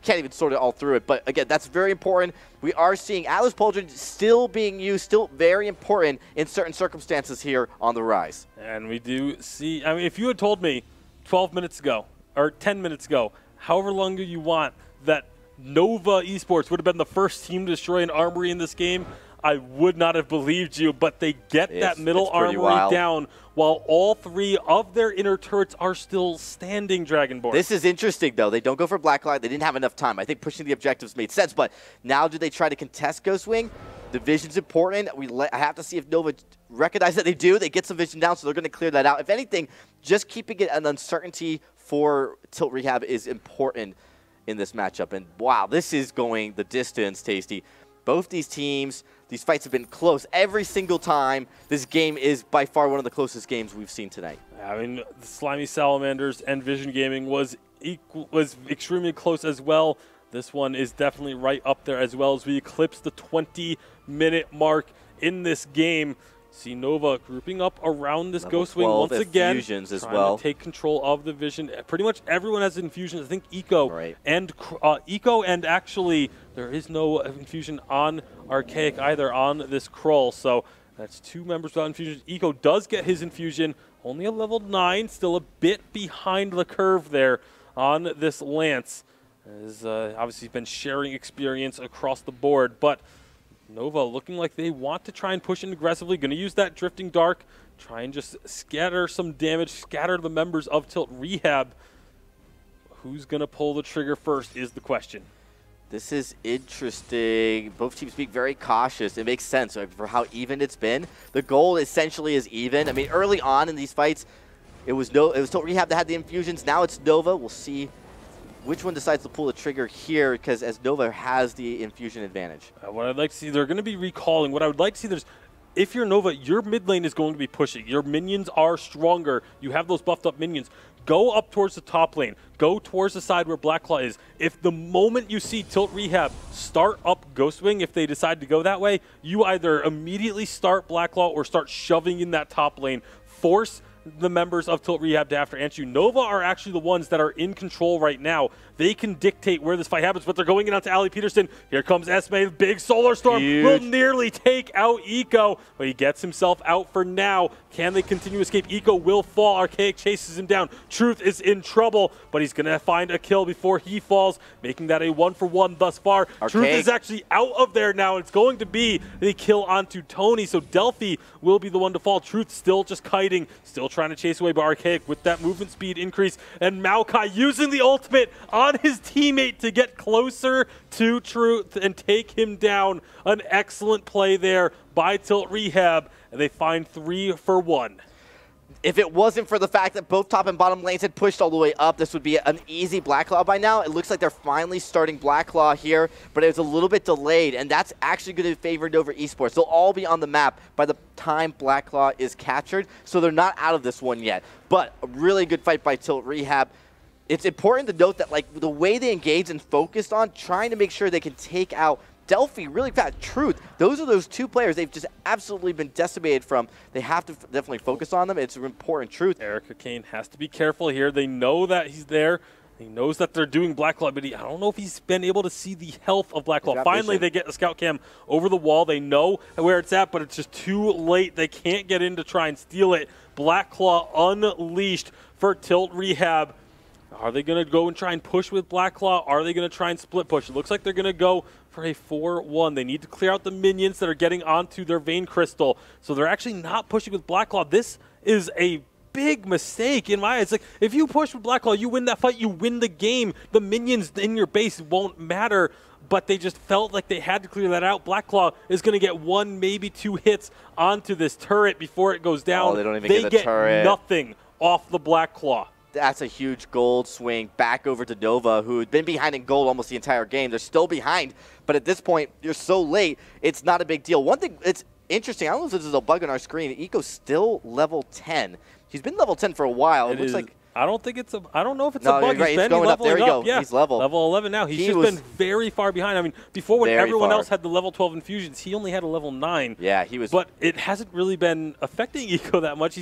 Can't even sort it all through it, but again, that's very important. We are seeing Atlas Pauldron still being used, still very important in certain circumstances here on the Rise. And we do see, I mean, if you had told me 12 minutes ago, or 10 minutes ago, however long you want, that Nova Esports would have been the first team to destroy an armory in this game, I would not have believed you, but they get that middle armory down while all 3 of their inner turrets are still standing, Dragonborn. This is interesting, though. They don't go for Blacklight. They didn't have enough time. I think pushing the objectives made sense, but now do they try to contest Ghostwing? The vision's important. I have to see if Nova recognize that they do. They get some vision down, so they're going to clear that out. If anything, just keeping it an uncertainty for Tilt Rehab is important in this matchup. And wow, this is going the distance, Tasty. Both these teams, these fights have been close every single time. This game is by far one of the closest games we've seen tonight. I mean, the Slimy Salamanders and Vision Gaming was extremely close as well. This one is definitely right up there as well as we eclipse the 20-minute mark in this game. See Nova grouping up around this Ghostwing once again, infusions as trying well. to take control of the Vision. Pretty much everyone has infusions. I think Eco and actually there is no infusion on Archaic either on this Krull. So that's 2 members without infusions. Eco does get his infusion, only a level 9, still a bit behind the curve there on this Lance. Has obviously been sharing experience across the board, but Nova looking like they want to try and push in aggressively. Going to use that Drifting Dark, try and just scatter some damage, scatter the members of Tilt Rehab. Who's going to pull the trigger first is the question. This is interesting. Both teams being very cautious. It makes sense for how even it's been. The goal essentially is even. I mean, early on in these fights, it was Tilt Rehab that had the infusions. Now it's Nova. We'll see which one decides to pull the trigger here, because as Nova has the infusion advantage. What I'd like to see, they're going to be recalling. What I would like to see, if you're Nova, your mid lane is going to be pushing. Your minions are stronger. You have those buffed up minions. Go up towards the top lane. Go towards the side where Blackclaw is. If the moment you see Tilt Rehab start up Ghostwing, if they decide to go that way, you either immediately start Blackclaw or start shoving in that top lane. Force the members of Tilt Rehab to after answer you. Nova are actually the ones that are in control right now. They can dictate where this fight happens, but they're going in onto Ali Peterson. Here comes Esme, big Solar Storm. Huge. Will nearly take out Eco, but he gets himself out for now. Can they continue to escape? Eco will fall. Archaic chases him down. Truth is in trouble, but he's going to find a kill before he falls, making that a 1-for-1 thus far. Archaic. Truth is actually out of there now. It's going to be the kill onto Tony, so Delphi will be the one to fall. Truth still just kiting, still trying to chase away by Archaic with that movement speed increase, and Maokai using the ultimate on his teammate to get closer to Truth and take him down. An excellent play there by Tilt Rehab, and they find 3 for 1. If it wasn't for the fact that both top and bottom lanes had pushed all the way up, this would be an easy Blackclaw by now. It looks like they're finally starting Blackclaw here, but it was a little bit delayed, and that's actually going to favor Nova Esports. They'll all be on the map by the time Blackclaw is captured, so they're not out of this one yet. But a really good fight by Tilt Rehab. It's important to note that, like, the way they engaged and focused on trying to make sure they can take out Delphi really fast. Truth, those are those 2 players they've just absolutely been decimated from. They have to definitely focus on them. It's an important Truth. Erica Kane has to be careful here. They know that he's there. He knows that they're doing Blackclaw, but I don't know if he's been able to see the health of Blackclaw. Finally, they get a scout cam over the wall. They know where it's at, but it's just too late. They can't get in to try and steal it. Blackclaw unleashed for Tilt Rehab. Are they going to go and try and push with Blackclaw? Are they going to try and split push? It looks like they're going to go for a 4-1. They need to clear out the minions that are getting onto their Vein Crystal. So they're actually not pushing with Blackclaw. This is a big mistake in my eyes. Like, if you push with Blackclaw, you win that fight, you win the game. The minions in your base won't matter, but they just felt like they had to clear that out. Blackclaw is going to get 1, maybe 2 hits onto this turret before it goes down. Oh, they don't even get the turret. Nothing off the Blackclaw. That's a huge gold swing back over to Nova, who had been behind in gold almost the entire game. They're still behind, but at this point, you're so late, it's not a big deal. One thing that's interesting, I don't know if this is a bug on our screen, Eco's still level 10. He's been level 10 for a while. It looks like... I don't think it's a. I don't know if it's a bug. Right. He's going up. There you go. Yeah. He's level 11 now. He's just been very far behind. I mean, before when everyone else had the level 12 infusions, he only had a level 9. Yeah, he was. But it hasn't really been affecting Eco that much.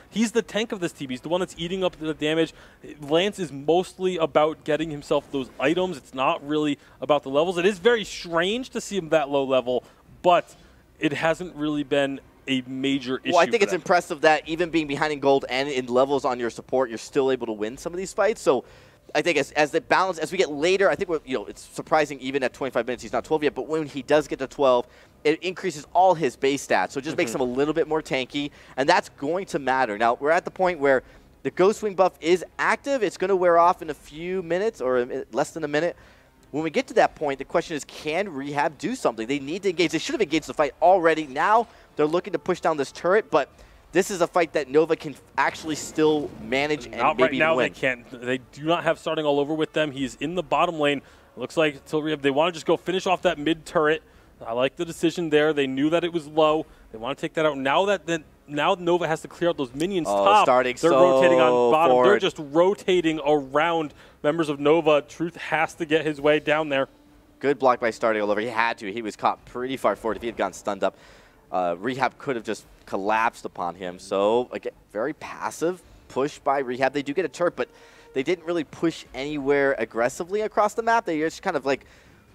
He's the tank of this team. He's the one that's eating up the damage. Lance is mostly about getting himself those items. It's not really about the levels. It is very strange to see him that low level, but it hasn't really been a major issue. Well, I think it's impressive that even being behind in gold and in levels on your support, you're still able to win some of these fights. So I think as the balance, as we get later, I think it's surprising even at 25 minutes he's not 12 yet, but when he does get to 12, it increases all his base stats. So it just makes him a little bit more tanky, and that's going to matter. Now, we're at the point where the Ghost Wing buff is active. It's going to wear off in a few minutes or less than a minute. When we get to that point, the question is, can Rehab do something? They need to engage. They should have engaged the fight already. Now they're looking to push down this turret, but this is a fight that Nova can actually still manage and not maybe right now. win. They can't. They do not have starting all over with them. He's in the bottom lane. Looks like Tilt Rehab, they want to just go finish off that mid turret. I like the decision there. They knew that it was low. They want to take that out. Now Nova has to clear out those minions top. Starting They're rotating on bottom. forward. They're just rotating around members of Nova. Truth has to get his way down there. Good block by starting all over. He had to. He was caught pretty far forward. If he had gotten stunned up, Rehab could have just collapsed upon him. So, again, very passive push by Rehab. They do get a turret, but they didn't really push anywhere aggressively across the map. They just kind of like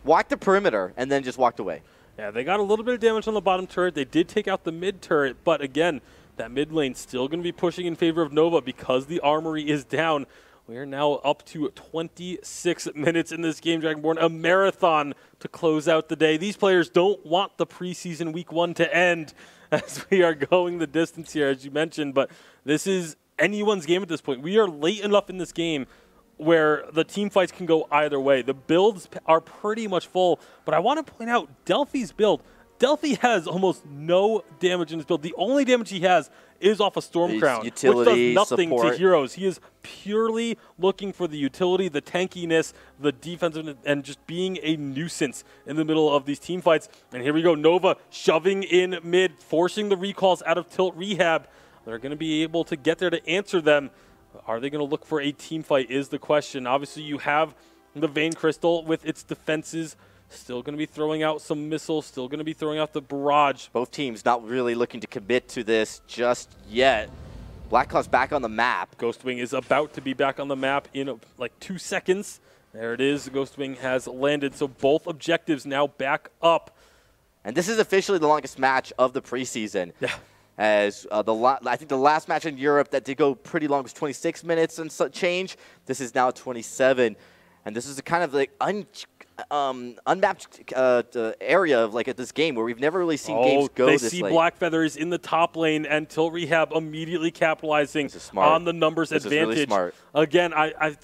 walked the perimeter and then just walked away. Yeah, they got a little bit of damage on the bottom turret. They did take out the mid turret, but again, that mid lane still going to be pushing in favor of Nova because the armory is down. We are now up to 26 minutes in this game, Dragonborn, a marathon to close out the day. These players don't want the preseason week 1 to end as we are going the distance here, as you mentioned, but this is anyone's game at this point. We are late enough in this game where the team fights can go either way. The builds are pretty much full, but I want to point out Delphi's build. Delphi has almost no damage in his build. The only damage he has is off a Storm Crown, which does nothing to heroes. He is purely looking for the utility, the tankiness, the defensiveness, and just being a nuisance in the middle of these team fights. And here we go, Nova shoving in mid, forcing the recalls out of Tilt Rehab. They're going to be able to get there to answer them. Are they going to look for a team fight is the question. Obviously, you have the Vein Crystal with its defenses. Still going to be throwing out some missiles. Still going to be throwing out the barrage. Both teams not really looking to commit to this just yet. Blackclaw's back on the map. Ghostwing is about to be back on the map in like 2 seconds. There it is. Ghostwing has landed. So both objectives now back up. And this is officially the longest match of the preseason. Yeah. As I think the last match in Europe that did go pretty long was 26 minutes and change. This is now 27. And this is a kind of like unmapped area of like at this game where we've never really seen games go this late. They see Black Feathers in the top lane and Tilt Rehab immediately capitalizing on the numbers advantage. This is really smart. Again, a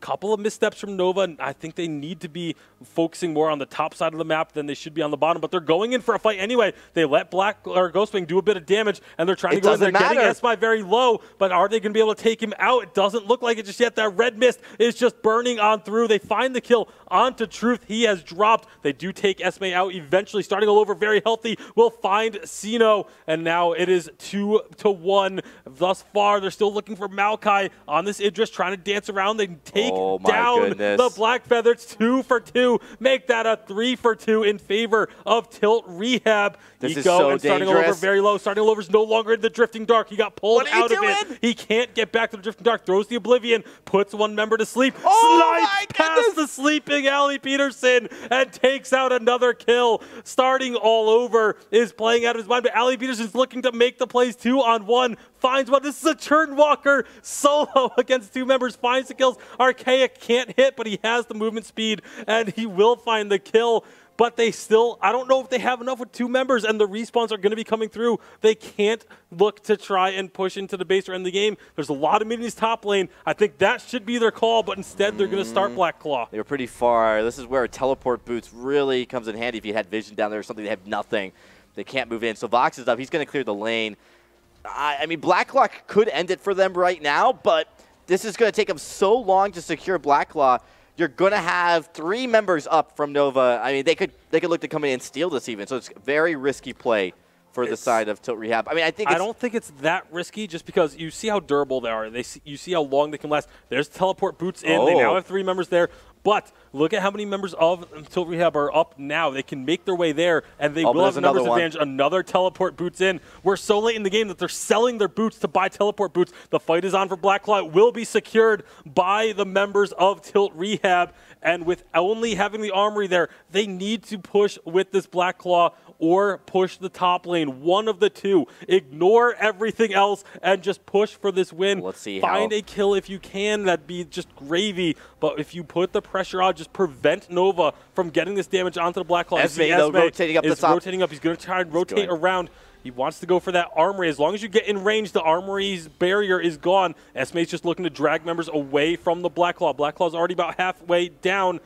couple of missteps from Nova, and I think they need to be focusing more on the top side of the map than they should be on the bottom, but they're going in for a fight anyway. They let Ghostwing do a bit of damage, and they're trying to go in there, getting S-By very low, but are they going to be able to take him out? It doesn't look like it just yet. That red mist is just burning on through. They find the kill onto Truth. He has dropped. They do take Esme out eventually, starting all over, very healthy. Will find Sino, and now it is 2-1. Thus far, they're still looking for Maokai on this Idris, trying to dance around. They take down the Black Feathers. 2 for 2. Make that a 3 for 2 in favor of Tilt Rehab. This is so dangerous. Starting all over very low. Starting all over is no longer in the Drifting Dark. He got pulled out of it. He can't get back to the Drifting Dark. Throws the Oblivion. Puts one member to sleep. Snipes past the sleeping Allie Peterson and takes out another kill. Starting all over is playing out of his mind, but Allie Peterson's looking to make the plays 2-on-1. Finds one. This is a Churnwalker solo against 2 members. Finds the kills. Archaic can't hit, but he has the movement speed, and he will find the kill. But they still, I don't know if they have enough with 2 members, and the respawns are going to be coming through. They can't look to try and push into the base or end the game. There's a lot of minions top lane. I think that should be their call, but instead they're going to start Black Claw. They were pretty far. This is where teleport boots really comes in handy if you had vision down there or something. They have nothing. They can't move in. So Vox is up. He's going to clear the lane. I mean, Black Claw could end it for them right now, but this is going to take them so long to secure Black Claw. You're going to have 3 members up from Nova. I mean, they could look to come in and steal this even. So it's a very risky play for the side of Tilt Rehab. I mean, I don't think it's that risky just because you see how durable they are. You see how long they can last. There's teleport boots in. They now have 3 members there. But look at how many members of Tilt Rehab are up now. They can make their way there, and they will have a numbers advantage. Another teleport boots in. We're so late in the game that they're selling their boots to buy teleport boots. The fight is on for Black Claw. It will be secured by the members of Tilt Rehab. And with only having the armory there, they need to push with this Black Claw or push the top lane. One of the two. Ignore everything else and just push for this win. Let's see. Find a kill if you can. That'd be just gravy. But if you put the pressure on, just prevent Nova from getting this damage onto the Black Claw. Esme, though, rotating up the top. Rotating up. He's going to try and rotate around. He wants to go for that armory. As long as you get in range, the armory's barrier is gone. Esme's just looking to drag members away from the Black Claw. Black Claw's already about halfway down.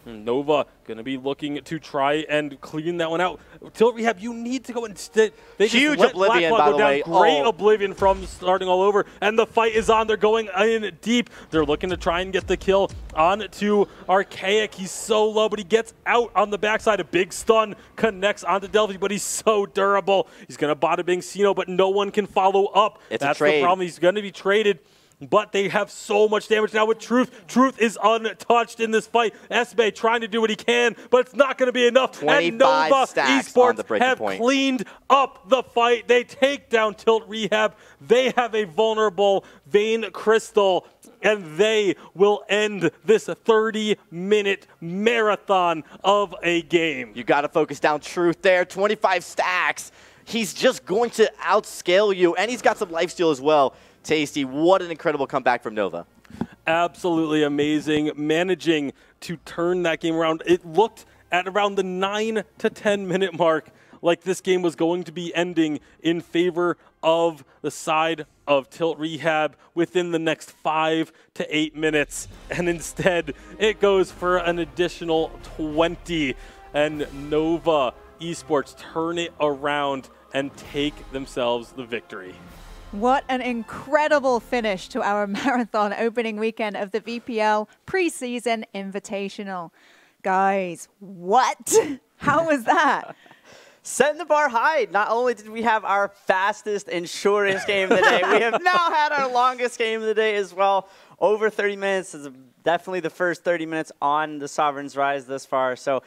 Nova going to be looking to try and clean that one out. Tilt Rehab, you need to go instead. They Huge just let Oblivion, Black Claw by go the way. down. Great Oblivion from starting all over. And the fight is on. They're going in deep. They're looking to try and get the kill on to Archaic. He's so low, but he gets out on the backside. A big stun connects onto Delphi, but he's so durable. He's going to bada bing Sino, but no one can follow up. That's the problem. He's going to be traded. But they have so much damage now with Truth. Truth is untouched in this fight. Esme trying to do what he can, but it's not going to be enough. And Nova Esports have cleaned up the fight. They take down Tilt Rehab. They have a vulnerable Vein Crystal, and they will end this 30-minute marathon of a game. You got to focus down Truth there. 25 stacks. He's just going to outscale you, and he's got some lifesteal as well. Tasty, what an incredible comeback from Nova. Absolutely amazing, managing to turn that game around. It looked at around the 9 to 10 minute mark like this game was going to be ending in favor of the side of Tilt Rehab within the next 5 to 8 minutes. And instead, it goes for an additional 20. And Nova Esports turn it around and take themselves the victory. What an incredible finish to our marathon opening weekend of the VPL Preseason Invitational. Guys, what? How was that? Setting the bar high. Not only did we have our fastest and shortest game of the day, we have now had our longest game of the day as well. Over 30 minutes is definitely the first 30 minutes on the Sovereign's Rise thus far. So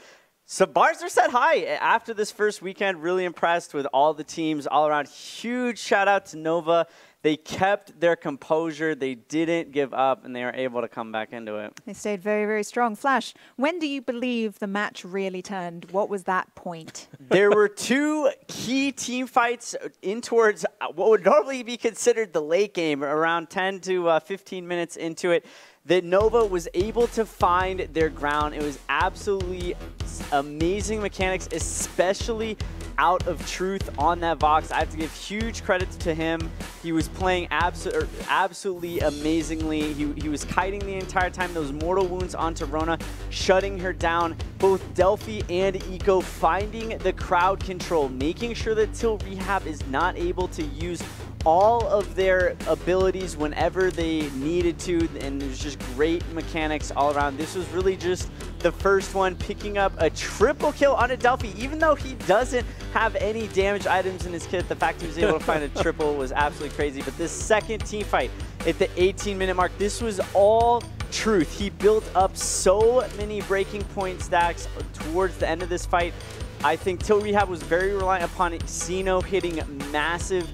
bars are set high after this first weekend. Really impressed with all the teams all around. Huge shout out to Nova. They kept their composure. They didn't give up, and they were able to come back into it. They stayed very, very strong. Flash, when do you believe the match really turned? What was that point? There were two key team fights in towards what would normally be considered the late game, around 10 to 15 minutes into it, that Nova was able to find their ground. It was absolutely amazing mechanics, especially out of Truth on that Vox. I have to give huge credit to him. He was playing absolutely amazingly. He was kiting the entire time. Those mortal wounds onto Rona, shutting her down. Both Delphi and Eco finding the crowd control, making sure that Tilt Rehab is not able to use all of their abilities whenever they needed to, and there's just great mechanics all around. This was really just the first one, picking up a triple kill on a Delphi, even though he doesn't have any damage items in his kit. The fact he was able to find a triple was absolutely crazy. But this second team fight at the 18-minute mark, this was all Truth. He built up so many breaking point stacks towards the end of this fight. I think Tilt Rehab was very reliant upon Xeno hitting massive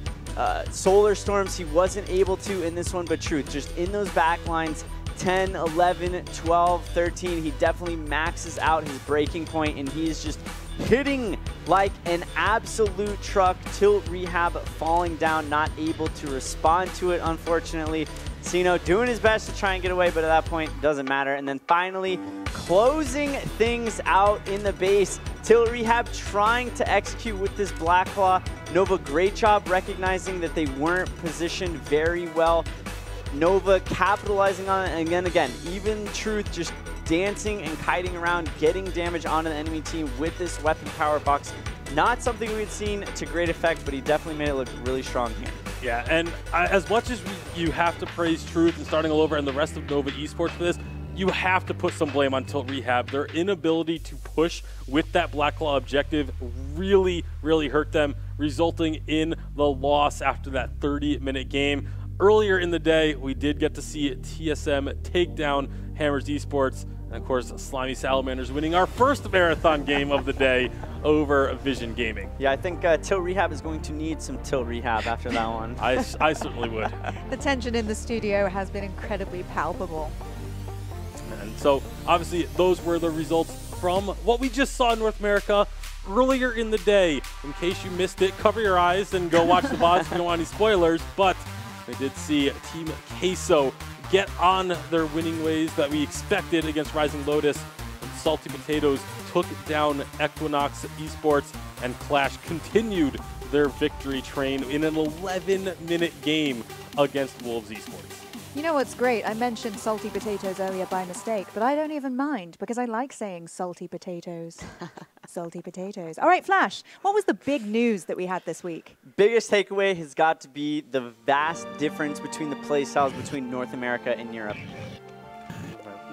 solar storms. He wasn't able to in this one, but Truth, just in those back lines, 10, 11, 12, 13, he definitely maxes out his breaking point, and he is just hitting like an absolute truck. Tilt Rehab falling down, not able to respond to it, unfortunately. Sino doing his best to try and get away, but at that point, doesn't matter. And then finally, closing things out in the base. Tilt Rehab trying to execute with this Black Claw. Nova, great job recognizing that they weren't positioned very well. Nova capitalizing on it, and again, even Truth just dancing and kiting around, getting damage onto the enemy team with this weapon power box. Not something we'd seen to great effect, but he definitely made it look really strong here. Yeah, and as much as you have to praise Truth and starting all over and the rest of Nova Esports for this, you have to put some blame on Tilt Rehab. Their inability to push with that Black Claw objective really, really hurt them, resulting in the loss after that 30-minute game. Earlier in the day, we did get to see TSM take down Hammers Esports. And of course, Slimy Salamanders winning our first marathon game of the day over Vision Gaming. Yeah, I think Tilt Rehab is going to need some Tilt Rehab after that one. I certainly would. The tension in the studio has been incredibly palpable. And so, obviously, those were the results from what we just saw in North America earlier in the day. In case you missed it, cover your eyes and go watch the VODs if you don't want any spoilers. But we did see Team Queso get on their winning ways that we expected against Rising Lotus. And Salty Potatoes took down Equinox Esports, and Clash continued their victory train in an 11-minute game against Wolves Esports. You know what's great? I mentioned salty potatoes earlier by mistake, but I don't even mind because I like saying salty potatoes. Salty potatoes. All right, Flash, what was the big news that we had this week? Biggest takeaway has got to be the vast difference between the play styles between North America and Europe.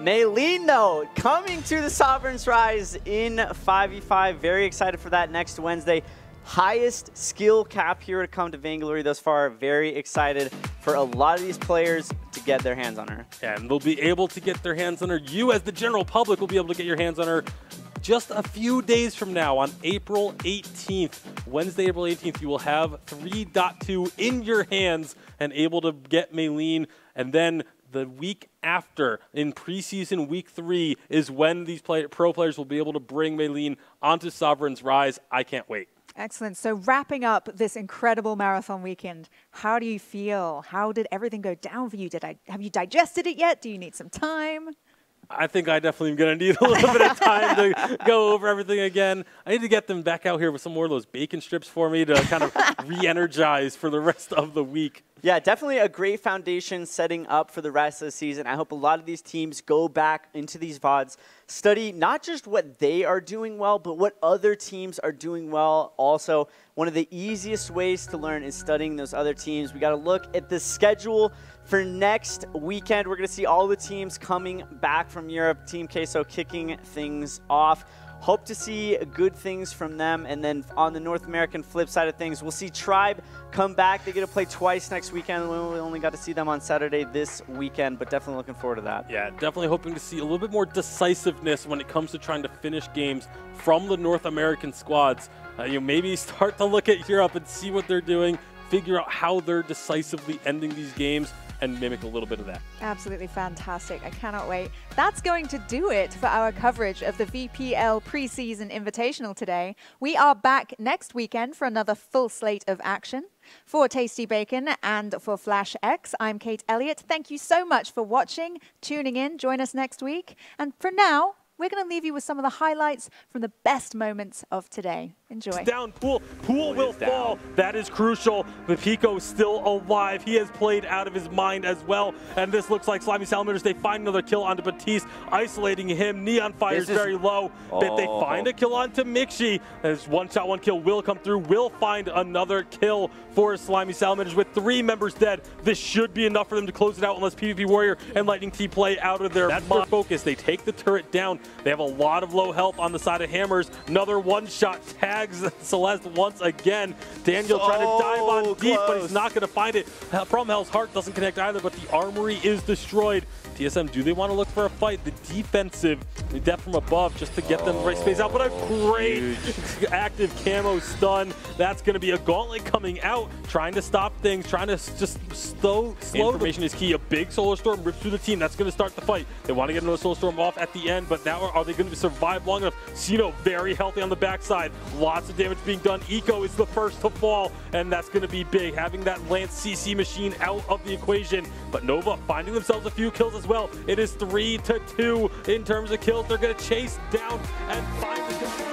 Maylene, though, coming to the Sovereign's Rise in 5v5. Very excited for that next Wednesday. Highest skill cap here to come to Vainglory thus far. Very excited for a lot of these players to get their hands on her. And they'll be able to get their hands on her. You, as the general public, will be able to get your hands on her just a few days from now on April 18th. Wednesday, April 18th, you will have 3.2 in your hands and able to get Maylene. And then the week after, in preseason week 3, is when these pro players will be able to bring Maylene onto Sovereign's Rise. I can't wait. Excellent. So wrapping up this incredible marathon weekend, how do you feel? How did everything go down for you? Have you digested it yet? Do you need some time? I think I definitely am going to need a little bit of time to go over everything again. I need to get them back out here with some more of those bacon strips for me to kind of re-energize for the rest of the week. Yeah, definitely a great foundation setting up for the rest of the season. I hope a lot of these teams go back into these VODs, study not just what they are doing well, but what other teams are doing well also. One of the easiest ways to learn is studying those other teams. We got to look at the schedule for next weekend. We're going to see all the teams coming back from Europe. Team Queso kicking things off. Hope to see good things from them. And then on the North American flip side of things, we'll see Tribe come back. They get to play twice next weekend. We only got to see them on Saturday this weekend, but definitely looking forward to that. Yeah, definitely hoping to see a little bit more decisiveness when it comes to trying to finish games from the North American squads. Maybe start to look at Europe and see what they're doing, figure out how they're decisively ending these games, and mimic a little bit of that. Absolutely fantastic. I cannot wait. That's going to do it for our coverage of the VPL Preseason Invitational today. We are back next weekend for another full slate of action. For Tasty Bacon and for Flash X, I'm Kate Elliott. Thank you so much for watching, tuning in. Join us next week. And for now, we're going to leave you with some of the highlights from the best moments of today. Enjoy. Down, Pool will fall. That is crucial. The Pico is still alive. He has played out of his mind as well. And this looks like Slimy Salamanders. They find another kill onto Batiste, isolating him. Neon Fire is very low. But they find a kill onto Mixi. As one shot, one kill will come through. Will find another kill for Slimy Salamanders with 3 members dead. This should be enough for them to close it out unless PvP Warrior and Lightning T play out of their focus. They take the turret down. They have a lot of low health on the side of Hammers. Another one-shot tags Celeste once again. Daniel trying to dive on deep, but he's not going to find it. From Hell's Heart doesn't connect either, but the armory is destroyed. TSM, do they want to look for a fight? The defensive, the death from above, just to get them the right space out. But a great active camo stun. That's going to be a gauntlet coming out, trying to stop things, trying to just slow. Information is key. A big Solar Storm rips through the team. That's going to start the fight. They want to get another Solar Storm off at the end, but now are they going to survive long enough? Sino very healthy on the backside. Lots of damage being done. Eco is the first to fall, and that's going to be big. Having that Lance CC machine out of the equation, but Nova finding themselves a few kills as well. It is 3-2 in terms of kills. They're going to chase down and find the